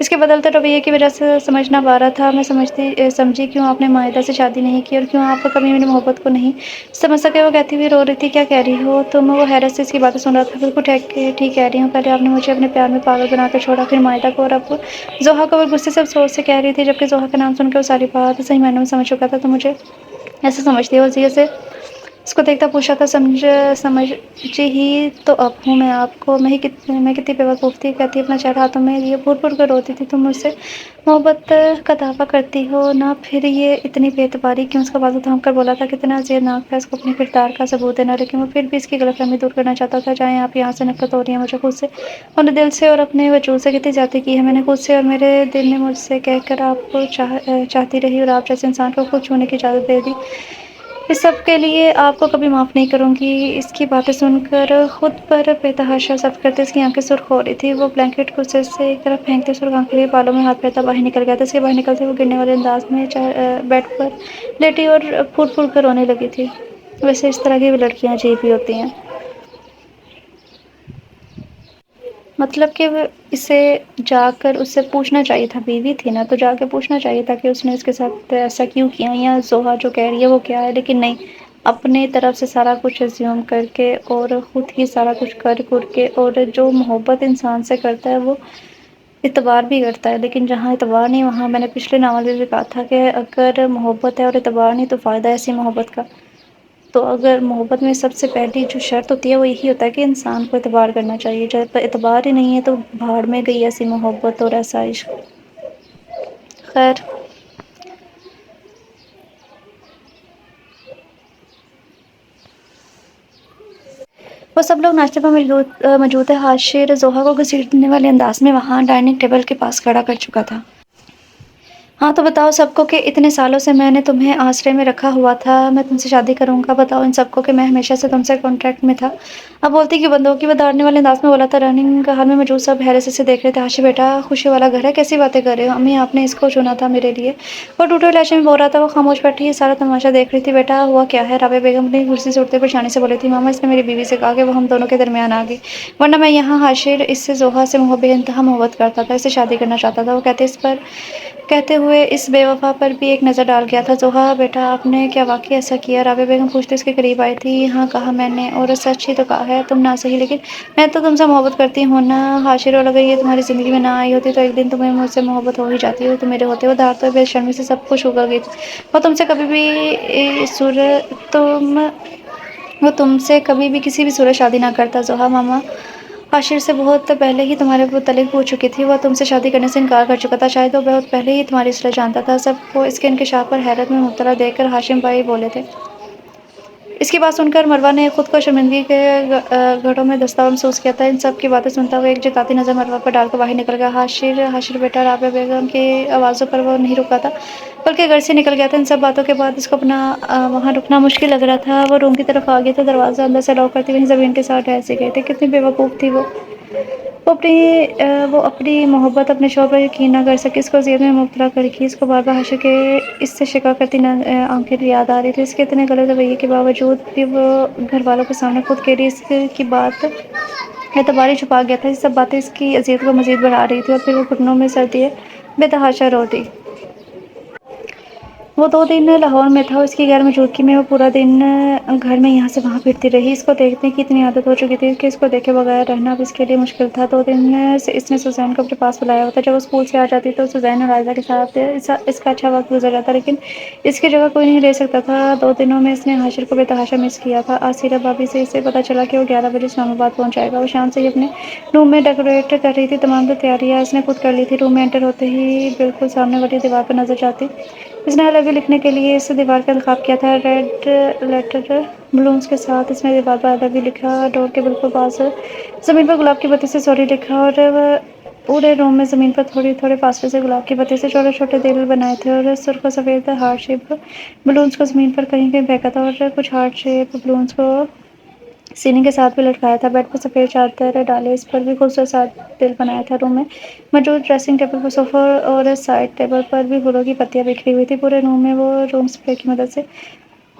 اس کے بدلتے رویے کی وجہ سے سمجھ نہ پا رہا تھا۔ میں سمجھی کیوں آپ نے معاہدہ سے شادی نہیں کی اور کیوں آپ کو کبھی میری محبت کو نہیں سمجھ سکے۔ وہ کہتی ہوئی رو رہی تھی، کیا کہہ رہی ہو تم؟ وہ حیرت سے اس کی باتیں سن رہا تھا۔ بالکل ٹھیک کہہ رہی ہوں، پہلے آپ نے مجھے اپنے پیار میں پاگل بنا کر چھوڑا، پھر معاہدہ کو، اور اب زحا کو۔ وہ غصے سے افسوس سے کہہ رہی تھی، جبکہ زحا کا نام سن کر وہ ساری بات صحیح معنوں میں سمجھ چکا تھا۔ تو مجھے ایسے سمجھتی ہے؟ وہ ذیل سے اس کو دیکھتا پوچھا تھا۔ سمجھی ہی تو اب ہوں میں آپ کو۔ میں کتنی بے وقوف تھی، کہتی اپنا چہرہ ہاتھوں میں لیے پھوٹ پھوٹ کر روتی تھی۔ تم مجھ سے محبت کا دعویٰ کرتی ہو نا، پھر یہ اتنی بے اعتباری کیوں؟ اس کا بازو تھام کر بولا تھا، کتنا اذیتناک تھا اس کو اپنے کردار کا ثبوت دینا، لیکن وہ پھر بھی اس کی غلط فہمی دور کرنا چاہتا تھا۔ جائیں آپ یہاں سے، نفرت ہو رہی ہے مجھے خود سے، اپنے دل سے اور اپنے وجود سے۔ کتنی زیادتی کی ہے میں نے خود سے، اور میرے دل نے مجھ سے کہہ کر آپ کو چاہتی رہی، اور آپ جیسے انسان کو خود چھونے کی اجازت دے دی۔ اس سب کے لیے آپ کو کبھی معاف نہیں کروں گی۔ اس کی باتیں سن کر خود پر بے تحاشا ضبط کرتے اس کی آنکھیں سرخ ہو رہی تھی۔ وہ بلینکٹ غصے سے ایک طرف پھینکتے سرخ آنکھوں لیے بالوں میں ہاتھ پھیرتا باہر نکل گیا تھا۔ اس کے باہر نکلتے وہ گرنے والے انداز میں بیڈ پر لیٹی اور پھوٹ پھوٹ کر رونے لگی تھی۔ ویسے اس طرح کی بھی لڑکیاں عجیب ہی ہوتی ہیں۔ مطلب کہ اسے جا کر اس سے پوچھنا چاہیے تھا، بیوی تھی نا، تو جا کے پوچھنا چاہیے تھا کہ اس نے اس کے ساتھ ایسا کیوں کیا، یا زحا جو کہہ رہی ہے وہ کیا ہے، لیکن نہیں، اپنے طرف سے سارا کچھ ایزیوم کر کے اور خود ہی سارا کچھ کر کے، اور جو محبت انسان سے کرتا ہے وہ اعتبار بھی کرتا ہے، لیکن جہاں اعتبار نہیں وہاں، میں نے پچھلے ناول میں بھی کہا تھا کہ اگر محبت ہے اور اعتبار نہیں تو فائدہ ہے ایسی محبت کا؟ تو اگر محبت میں سب سے پہلی جو شرط ہوتی ہے وہ یہی ہوتا ہے کہ انسان کو اعتبار کرنا چاہیے۔ جب اعتبار ہی نہیں ہے تو بھاڑ میں گئی ایسی محبت اور ایسا عشق۔ خیر، وہ سب لوگ ناشتے پر موجود تھے۔ حاشر زحا کو گھسیٹنے والے انداز میں وہاں ڈائننگ ٹیبل کے پاس کھڑا کر چکا تھا۔ ہاں تو بتاؤ سب کو کہ اتنے سالوں سے میں نے تمہیں آسرے میں رکھا ہوا تھا، میں تم سے شادی کروں گا۔ بتاؤ ان سب کو کہ میں ہمیشہ سے تم سے کانٹریکٹ میں تھا۔ اب بولتی کیوں بند ہو گی؟ وہ دھاڑنے والے انداز میں بولا تھا۔ ڈائننگ ہال میں موجود سب حیرت سے اسے دیکھ رہے تھے۔ حاشر بیٹا، خوشی والا گھر ہے، کیسی باتیں کر رہے ہو؟ امی آپ نے اس کو چنا تھا میرے لیے، وہ ٹوٹے ہوئے لہجے میں بول رہا تھا۔ وہ خاموش بیٹھی یہ سارا تماشا دیکھ رہی تھی۔ بیٹا ہوا کیا ہے؟ رابعہ بیگم اپنی کرسی سے اٹھتے پریشانی سے بولی تھی۔ ماما اس نے میری بیوی سے کہا کہ وہ ہم دونوں کے درمیان آ گئی، ورنہ میں یہاں۔ حاشر اس سے زحا سے بے انتہا محبت کرتا تھا، اس سے شادی کرنا چاہتا تھا۔ وہ کہتے ہوئے اس بے وفا پر بھی ایک نظر ڈال گیا تھا۔ زحا بیٹا آپ نے کیا واقعی ایسا کیا؟ رابعہ بیگم پوچھتے اس کے قریب آئی تھی۔ ہاں کہا میں نے، اور سچ ہی تو کہا ہے۔ تم نہ صحیح لیکن میں تو تم سے محبت کرتی ہوں نا حاشر، اور اگر یہ تمہاری زندگی میں نہ آئی ہوتی تو ایک دن تمہیں مجھ سے محبت ہو ہی جاتی، اور تم میرے ہوتے۔ وہ دھاڑتے ہوئے بے شرمی سے سب کچھ اگل گئی تھی۔ وہ تم سے کبھی بھی کسی بھی صورت شادی نہ کرتا۔ زحا ماما حاشر سے بہت پہلے ہی تمہارے متعلق پوچھ چکی تھی، وہ تم سے شادی کرنے سے انکار کر چکا تھا، شاید وہ بہت پہلے ہی تمہاری اصلاح جانتا تھا۔ سب کو اس کے انکشاف پر حیرت میں مبتلا دیکھ کر ہاشم بھائی بولے تھے۔ اس کی بات سن کر مروہ نے خود کو شرمندگی کے گڑھوں میں دھنستا ہوا محسوس کیا تھا۔ ان سب کی باتیں سنتا ہوا ایک جتاتی نظر مروہ پر ڈال کر باہر نکل گیا۔ حاشر بیٹا، رابعہ بیگم کی آوازوں پر وہ نہیں رکا تھا بلکہ گھر سے نکل گیا تھا۔ ان سب باتوں کے بعد اس کو وہاں رکنا مشکل لگ رہا تھا۔ وہ روم کی طرف آ گیا تو دروازہ اندر سے لاک کرتے ہوئے زمین کے ساتھ ٹھہر سے گئے تھے۔ کتنی بے وقوف تھی وہ اپنی محبت اپنے شوہر پر یقین نہ کر سکی، اس کو اذیت میں مبتلا کر کے اس کو بار بار حاشر کے اس سے شکوہ کرتی آنکھیں یاد آ رہی تھی۔ اس کے اتنے غلط رویے کے باوجود بھی وہ گھر والوں کے سامنے خود کے لیے اس کی بات اعتباری چھپا گیا تھا۔ یہ سب باتیں اس کی اذیت کو مزید بڑھا رہی تھی، اور پھر وہ گھٹنوں میں سر دیے بے تحاشا رو دی۔ وہ 2 دن لاہور میں تھا، اس کی غیر موجودگی میں وہ پورا دن گھر میں یہاں سے وہاں پھرتی رہی۔ اس کو دیکھنے کی اتنی عادت ہو چکی تھی کہ اس کو دیکھے بغیر رہنا اب اس کے لیے مشکل تھا۔ 2 دن سے اس نے سوزین کو اپنے پاس بلایا ہوا تھا۔ جب وہ اسکول سے آ جاتی تو سوزین اور عائزہ کے ساتھ اس کا اچھا وقت گزر جاتا، لیکن اس کی جگہ کوئی نہیں لے سکتا تھا۔ 2 دنوں میں اس نے حاشر کو بے تحاشا مس کیا تھا۔ آسیرہ بھابی سے اسے پتہ چلا کہ وہ 11 بجے اسلام آباد پہنچ جائے گا۔ وہ شام سے ہی اپنے روم میں ڈیکوریٹ کر رہی تھی، تمام تیاریاں اس نے خود کر لی تھی۔ روم میں انٹر ہوتے ہی بالکل سامنے والی دیوار پر نظر جاتی اس نے I love you لکھنے کے لیے اس دیوار کا انتخاب کیا تھا۔ ریڈ لیٹر بلونز کے ساتھ اس نے دیوار پر I love you لکھا، ڈور کے بالکل پاس زمین پر گلاب کی پتی سے سوری لکھا، اور پورے روم میں زمین پر تھوڑے تھوڑے فاصلے سے گلاب کی پتی سے چھوٹے چھوٹے دل بنائے تھے، اور سرخ و سفید ہارٹ شیپ بلونز کو زمین پر کہیں کہیں پھینکا تھا، اور کچھ ہارٹ شیپ بلونز کو سیلنگ کے ساتھ بھی لٹکایا تھا۔ بیڈ پر سفید چادر ڈالے اس پر بھی خوبصورت سا دل بنایا تھا۔ روم میں موجود ڈریسنگ ٹیبل پر، صوفہ اور سائڈ ٹیبل پر بھی پھولوں کی پتیاں بکھری ہوئی تھیں۔ پورے روم میں وہ روم اسپرے کی مدد سے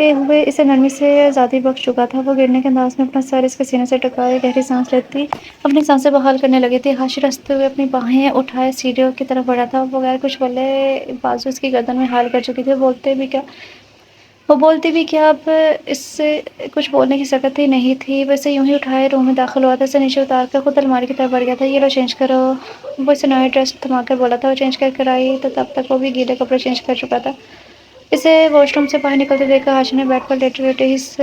ہوئے اسے نرمی سے آزادی بخش چکا تھا۔ وہ گرنے کے انداز میں اپنا سر اس کے سینے سے ٹکرائے گہری سانس لیتی اپنی سانسیں بحال کرنے لگی تھی۔ حاشر ہنستے ہوئے اپنی باہیں اٹھائے سیڑھیوں کی طرف بڑھا تھا۔ بغیر کچھ بولے بازو اس کی گردن میں حائل کر چکی تھی۔ وہ بولتی بھی کیا، اب اس سے کچھ بولنے کی طاقت ہی نہیں تھی۔ وہ اسے یوں ہی اٹھائے روم میں داخل ہوا تھا، اسے نیچے اتار کر خود الماری کی طرف بڑھ گیا تھا۔ یہ لو چینج کرو، وہ اسے نئی ڈریس تھما کر بولا تھا۔ وہ چینج کر آئی تو تب تک وہ بھی گیلے کپڑے چینج کر چکا تھا۔ اسے واش روم سے باہر نکلتے دیکھ کر حاشر نے بیڈ پر لیٹے لیٹے اس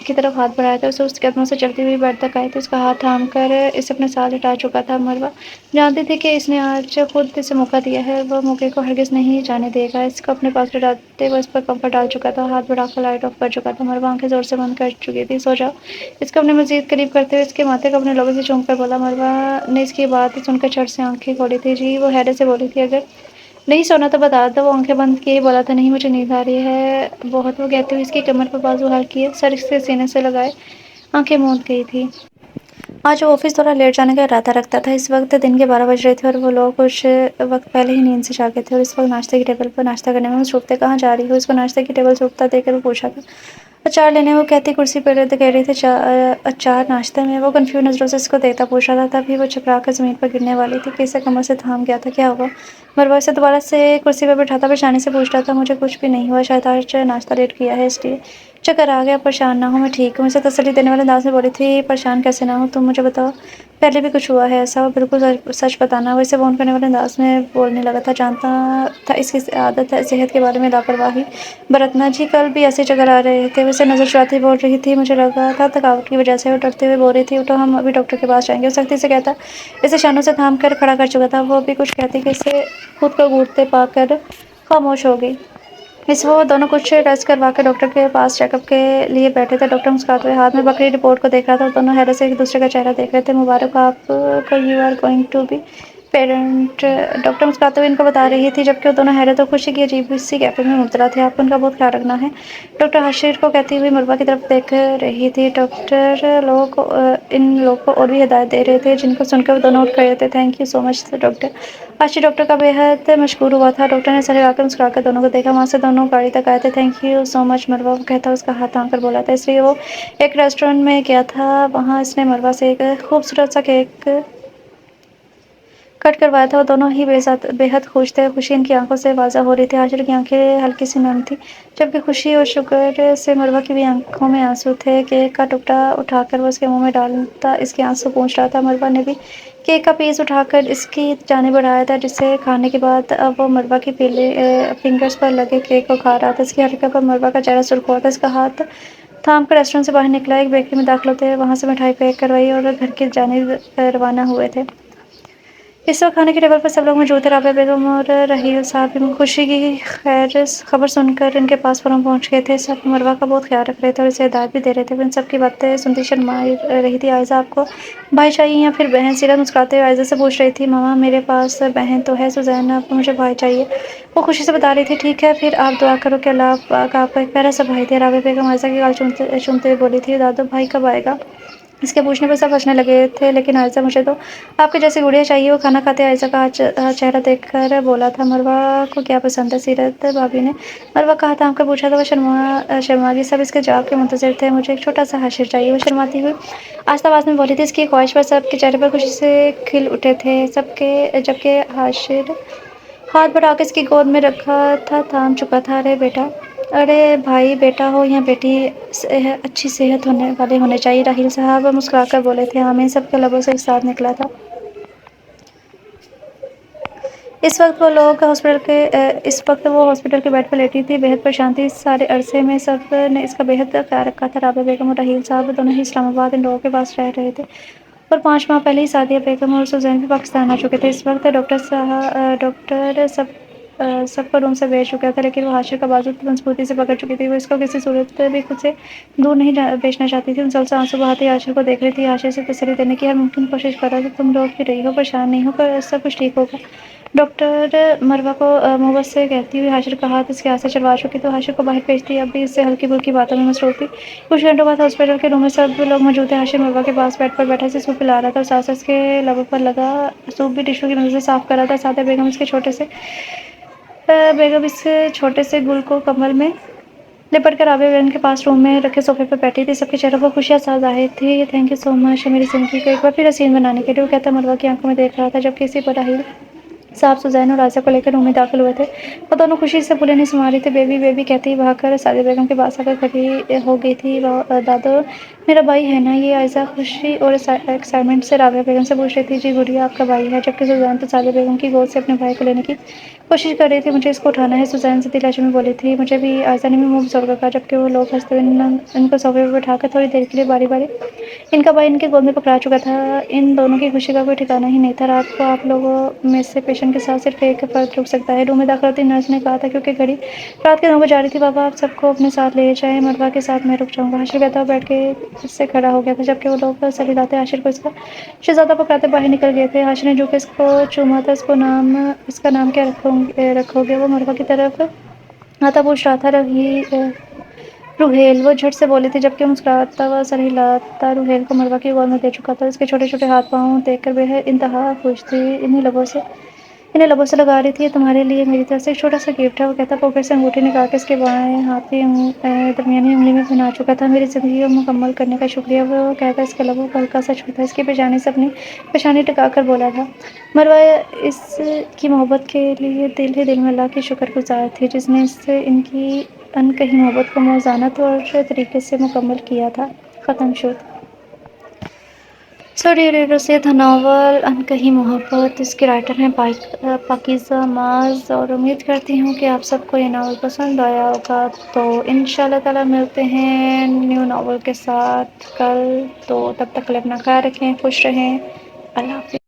کی طرف ہاتھ بڑھایا تھا۔ اسے اس کے قدموں سے چلتی ہوئی بیڈ تک آئی تو اس کا ہاتھ تھام کر اسے اپنے ساتھ لٹا چکا تھا۔ مروہ جانتی تھی کہ اس نے آج خود اسے موقع دیا ہے، وہ موقع کو ہرگز نہیں جانے دے گا۔ اس کو اپنے پاس لٹاتے وہ اس پر کمفرٹ ڈال چکا تھا، ہاتھ بڑھا کر لائٹ آف کر چکا تھا۔ مروہ آنکھیں زور سے بند کر چکی تھی۔ سو جاؤ، اس کو اپنے مزید قریب کرتے ہوئے اس کے ماتھے کو اپنے لبوں سے چوم کر بولا۔ مروہ نے اس کی بات سن کر جھٹ سے آنکھیں کھولی تھی۔ جی، وہ حیرت سے بولی تھی، اگر نہیں سونا تو بتا دو۔ وہ آنکھیں بند کیے بولا تھا، نہیں مجھے نیند آ رہی ہے بہت۔ وہ کہتے ہوئے اس کی کمر پر بازو حل کیے، سر اس کے سینے سے لگائے آنکھیں موند گئی تھی۔ آج وہ آفس تھوڑا لیٹ جانے کا ارادہ رکھتا تھا۔ اس وقت دن کے 12 بج رہے تھے اور وہ لوگ کچھ وقت پہلے ہی نیند سے جاگے تھے اور اس وقت ناشتے کی ٹیبل پر ناشتہ کرنے میں مصروف تھے۔ کہاں جا رہی ہو؟ اس کو ناشتے کی ٹیبل سے اٹھتا دیکھ کر وہ پوچھا تھا۔ اچار لینے، وہ کہتی کرسی پر کہہ رہی تھی اچار ناشتے میں؟ وہ کنفیوز نظروں سے اس کو دیکھتا پوچھ رہا تھا۔ تبھی وہ چکرا کر زمین پر گرنے والی تھی کہ اسے کمر سے تھام گیا تھا۔ کیا ہوا؟ مروہ اسے دوبارہ سے کرسی پر بٹھاتا پریشانی سے پوچھ رہا تھا۔ مجھے کچھ بھی نہیں ہوا، شاید آج ناشتہ لیٹ کیا ہے اس لیے چکر آ گیا۔ پریشان نہ ہو، میں ٹھیک ہوں، اسے تسلی دینے والے انداز میں بولی تھی۔ پریشان کیسے نہ ہوں، تم مجھے بتاؤ، پہلے بھی کچھ ہوا ہے ایسا؟ وہ بالکل سچ بتانا، وہ اسے وارن کرنے والے انداز میں بولنے لگا تھا۔ جانتا تھا اس کی عادت ہے صحت کے بارے میں لاپرواہی برتنا۔ جی، کل بھی ایسے چکر آ رہے تھے۔ وہ اسے نظر چراتی بول رہی تھی۔ مجھے لگا تھا تھکاوٹ کی وجہ سے۔ وہ ڈرتے ہوئے بول رہی تھی، اٹھو، ہم ابھی ڈاکٹر کے پاس جائیں گے۔ وہ سختی سے کہتا اسے شانوں سے تھام کر کھڑا کر چکا تھا۔ وہ ابھی کچھ کہتی کہ اسے خود کو گھوٹتے پا کر خاموش ہو گئی۔ وہ دونوں کچھ ٹیسٹ کروا کر ڈاکٹر کے پاس چیک اپ کے لیے بیٹھے تھے۔ ڈاکٹر مسکراتے ہوئے ہاتھ میں پکڑی رپورٹ کو دیکھ رہا تھا اور دونوں حیرت سے ایک دوسرے کا چہرہ دیکھ رہے تھے۔ مبارک ہو آپ کو، you are going to be parent, doctor مسکراتے ہوئے ان کو بتا رہی تھی، جبکہ وہ دونوں حیرت اور خوشی کی عجیب سی کیفیت میں مبتلا تھے۔ آپ کو ان کا بہت خیال رکھنا ہے، ڈاکٹر حاشر کو کہتی ہوئی مروہ کی طرف دیکھ رہی تھی۔ ڈاکٹر ان لوگوں کو اور بھی ہدایت دے رہے تھے، جن کو سن کر وہ دونوں اٹھ کھڑے تھے۔ Thank you so much doctor. Hashir doctor کا بے حد مشکور ہوا تھا۔ ڈاکٹر نے سر ہلا کر مسکرا کر دونوں کو دیکھا، وہاں سے دونوں گاڑی تک آئے تھے۔ تھینک یو سو مچ مروہ، وہ کہتا اس کا ہاتھ تھام کر بولا تھا۔ اس لیے وہ ایک ریسٹورینٹ میں گیا تھا، وہاں اس نے مروہ سے ایک خوبصورت سا کیک کٹ کروایا تھا۔ وہ دونوں ہی بے حد خوش تھے، خوشی ان کی آنکھوں سے واضح ہو رہی تھی۔ حاشر کی آنکھیں ہلکی سی نم تھیں، جبکہ خوشی اور شکر سے مروہ کی بھی آنکھوں میں آنسو تھے۔ کیک کا ٹکڑا اٹھا کر وہ اس کے منہ میں ڈالتا اس کے آنسو پونچھ رہا تھا۔ مروہ نے بھی کیک کا پیس اٹھا کر اس کی جانب بڑھایا تھا، جسے کھانے کے بعد اب وہ مروہ کی فنگرز پر لگے کیک کو کھا رہا تھا۔ اس کی حرکت پر مروہ کا چہرہ سرخ ہوا تھا۔ اس کا ہاتھ تھام کر ریسٹورینٹ سے باہر نکلا، ایک بیکری میں داخل ہوتے وہاں سے مٹھائی پیک کروائی اور گھر کی جانب روانہ ہوئے تھے۔ اس وقت کھانے کی ٹیبل پر سب لوگ موجود تھے۔ رابعہ بیگم اور رحیل صاحب بھی خوشی کی خبر سن کر ان کے پاس فوراً پہنچ گئے تھے۔ سب مروہ کا بہت خیال رکھ رہے تھے اور اسے ہدایت بھی دے رہے تھے۔ وہ ان سب کی باتیں سنتی شرما رہی تھی۔ عائزہ، آپ کو بھائی چاہیے یا پھر بہن؟ سیرت مسکراتے ہوئے عائزہ سے پوچھ رہی تھی۔ ماما، میرے پاس بہن تو ہے سوزین، اب مجھے بھائی چاہیے، وہ خوشی سے بتا رہی تھی۔ ٹھیک ہے، پھر آپ دعا کرو کہ اللہ پاک آپ کا ایک پیارا سا بھائی دے۔ رابعہ بیگم عائزہ کی گال چومتے ہوئے بولی تھی۔ دادو، بھائی کب آئے گا؟ اس کے پوچھنے پر سب ہنسنے لگے تھے، لیکن عائزہ، مجھے تو آپ کے جیسی گڑیا چاہیے۔ وہ کھانا کھاتے عائزہ کا چہرہ دیکھ کر بولا تھا۔ مروہ کو کیا پسند ہے؟ سیرت بھابی نے مروہ کا ہاتھ تھام کر پوچھا تھا۔ وہ شرما گئی۔ سب اس کے جواب کے منتظر تھے۔ مجھے ایک چھوٹا سا حاشر چاہیے، وہ شرماتی ہوئی آہستہ آواز میں بولی تھی۔ اس کی خواہش پر سب کے چہرے پر خوشی سے کھل اٹھے تھے، جبکہ حاشر ہاتھ بڑھا کے اس کی گود میں رکھا تھا تھام چکا تھا۔ ارے بھائی بیٹا ہو یا بیٹی، اچھی صحت والے ہونے چاہیے، رحیل صاحب مسکرا کر بولے تھے۔ آمین، سب کے لبوں سے ایک ساتھ نکلا تھا۔ اس وقت وہ ہاسپٹل کے بیڈ پر لیٹی تھی، بے حد پریشان تھی۔ اس سارے عرصے میں سب نے اس کا بے حد خیال رکھا تھا۔ رابعہ بیگم اور رحیل صاحب دونوں ہی اسلام آباد ان لوگوں کے پاس رہ رہے تھے اور 5 ماہ پہلے ہی سعدیہ بیگم اور سوزین بھی پاکستان آ چکے تھے۔ اس وقت ڈاکٹر سب کو روم سے بھیج چکا تھا، لیکن وہ حاشر کا بازو مضبوطی سے پکڑ چکی تھی۔ وہ اس کو کسی صورت بھی خود سے دور نہیں بھیجنا چاہتی تھی۔ مسلسل آنسو بہاتی حاشر کو دیکھ رہی تھی، حاشر سے تسلی دینے کی ہر ممکن کوشش کر رہا تھا۔ تم رو کیوں رہی ہو؟ پریشان نہیں ہو، سب کچھ ٹھیک ہوگا، ڈاکٹر مروہ کو محبت سے کہتی ہوئی حاشر کا ہاتھ اس کے ہاتھ سے چلوا چکی تو حاشر کو باہر بھیجتی۔ اب بھی اس سے ہلکی پھلکی باتوں میں مصروف تھی۔ کچھ گھنٹوں بعد ہاسپٹل کے روم میں سب لوگ موجود تھے۔ حاشر مروہ کے پاس بیڈ پر بیٹھا اسے سوپ پلا رہا تھا اور ساتھ ساتھ اس کے لبوں پر لگا سوپ بھی ٹشو کی مدد سے صاف کر رہا تھا۔ سعدیہ بیگم اس چھوٹے سے گل کو کمل میں لپٹ کر رابعہ بیگم کے پاس روم میں رکھے صوفے پر بیٹھی تھی. سب کے چہروں پر خوشیاں سا ظاہر تھی. تھینک یو سو مچ میری زندگی کو ایک بار پھر حسین بنانے کے لیے، وہ کہتا مروہ کی آنکھوں میں دیکھ رہا تھا جبکہ اسی پر راحیل صاحب سوزین اور رائزہ کو لے کر روم میں داخل ہوئے تھے. وہ دونوں خوشی سے پھولے نہیں سما رہی تھی. بیبی بیبی کہتی ہی بھاگ کر سعدیہ بیگم کے پاس آ کر کھڑی ہو گئی تھی. دادو میرا بھائی ہے نا یہ؟ عائزہ خوشی اور ایکسائٹمنٹ سے رابعہ بیگم سے پوچھ رہی تھی. جی گڑیا آپ کا بھائی ہے. جبکہ سوزین تو سعدیہ بیگم کی گود سے اپنے بھائی کو لینے کی کوشش کر رہی تھی. مجھے اس کو اٹھانا ہے، سوزین ضدی لہجے میں بولی تھی. مجھے بھی، عائزہ نے بھی منہ بسول کر کہا جبکہ وہ لوگ ہنستے ہوئے ان کو صوفے پر بٹھا کر تھوڑی دیر کے لیے باری باری ان کا بھائی ان کے گود میں پکڑا چکا تھا. ان دونوں کی خوشی کا کوئی ٹھکانہ ہی نہیں تھا. رات کو آپ لوگوں میں سے پیشنٹ کے ساتھ صرف ایک فرد رک سکتا ہے، روم میں داخل ہوتی نرس نے کہا تھا کیونکہ گھڑی رات کے 9 بج رہی تھی. بابا آپ سب کو اپنے ساتھ لے جائیں، مروہ کے ساتھ میں رک جاؤں گا. حاشر کہتا ہوا بیٹھ کے اس سے کھڑا ہو گیا تھا جبکہ وہ لوگ سر ہلاتے حاشر کو اس کا شہزادہ پکڑاتے باہر نکل گئے تھے. حاشر نے جو کہ اس کو چوما تھا، اس کا نام کیا رکھو گے؟ وہ مروہ کی طرف آتا پوچھ رہا تھا. روحیل، وہ جھٹ سے بولی تھی جبکہ مسکراتا ہوا سر ہلاتا روحیل کو مروہ کی گود میں دے چکا تھا. اس کے چھوٹے چھوٹے ہاتھ پاؤں دیکھ کر بے انتہا خوش تھی. انہیں لبوں سے لگا رہی تھی. یہ تمہارے لیے میری طرف سے ایک چھوٹا سا گفٹ ہے. وہ کہتا پاکٹ سے انگوٹھی نکال کے اس کے بائیں ہاتھ کی درمیانی انگلی میں پہنا چکا تھا. میری زندگی کو مکمل کرنے کا شکریہ، وہ کہہ کر اس کے لبوں کو ہلکا سا چھوتا اس کی پیشانی سے اپنی پیشانی ٹکا کر بولا تھا. مروہ اس کی محبت کے لیے دل ہی دل میں اللہ کی شکر گزار تھی جس نے اس سے ان کی ان کہی محبت کو موزانہ طور طریقے سے مکمل کیا تھا. ختم شد. سو ڈیئر ریڈرز، یہ تھا ناول ان کہی محبت. اس کے رائٹر ہیں پاکیزہ معاذ، اور امید کرتی ہوں کہ آپ سب کو یہ ناول پسند آیا ہوگا. تو انشاءاللہ تعالی ملتے ہیں نیو ناول کے ساتھ کل. تو تب تک اپنا خیال رکھیں، خوش رہیں. اللہ حافظ.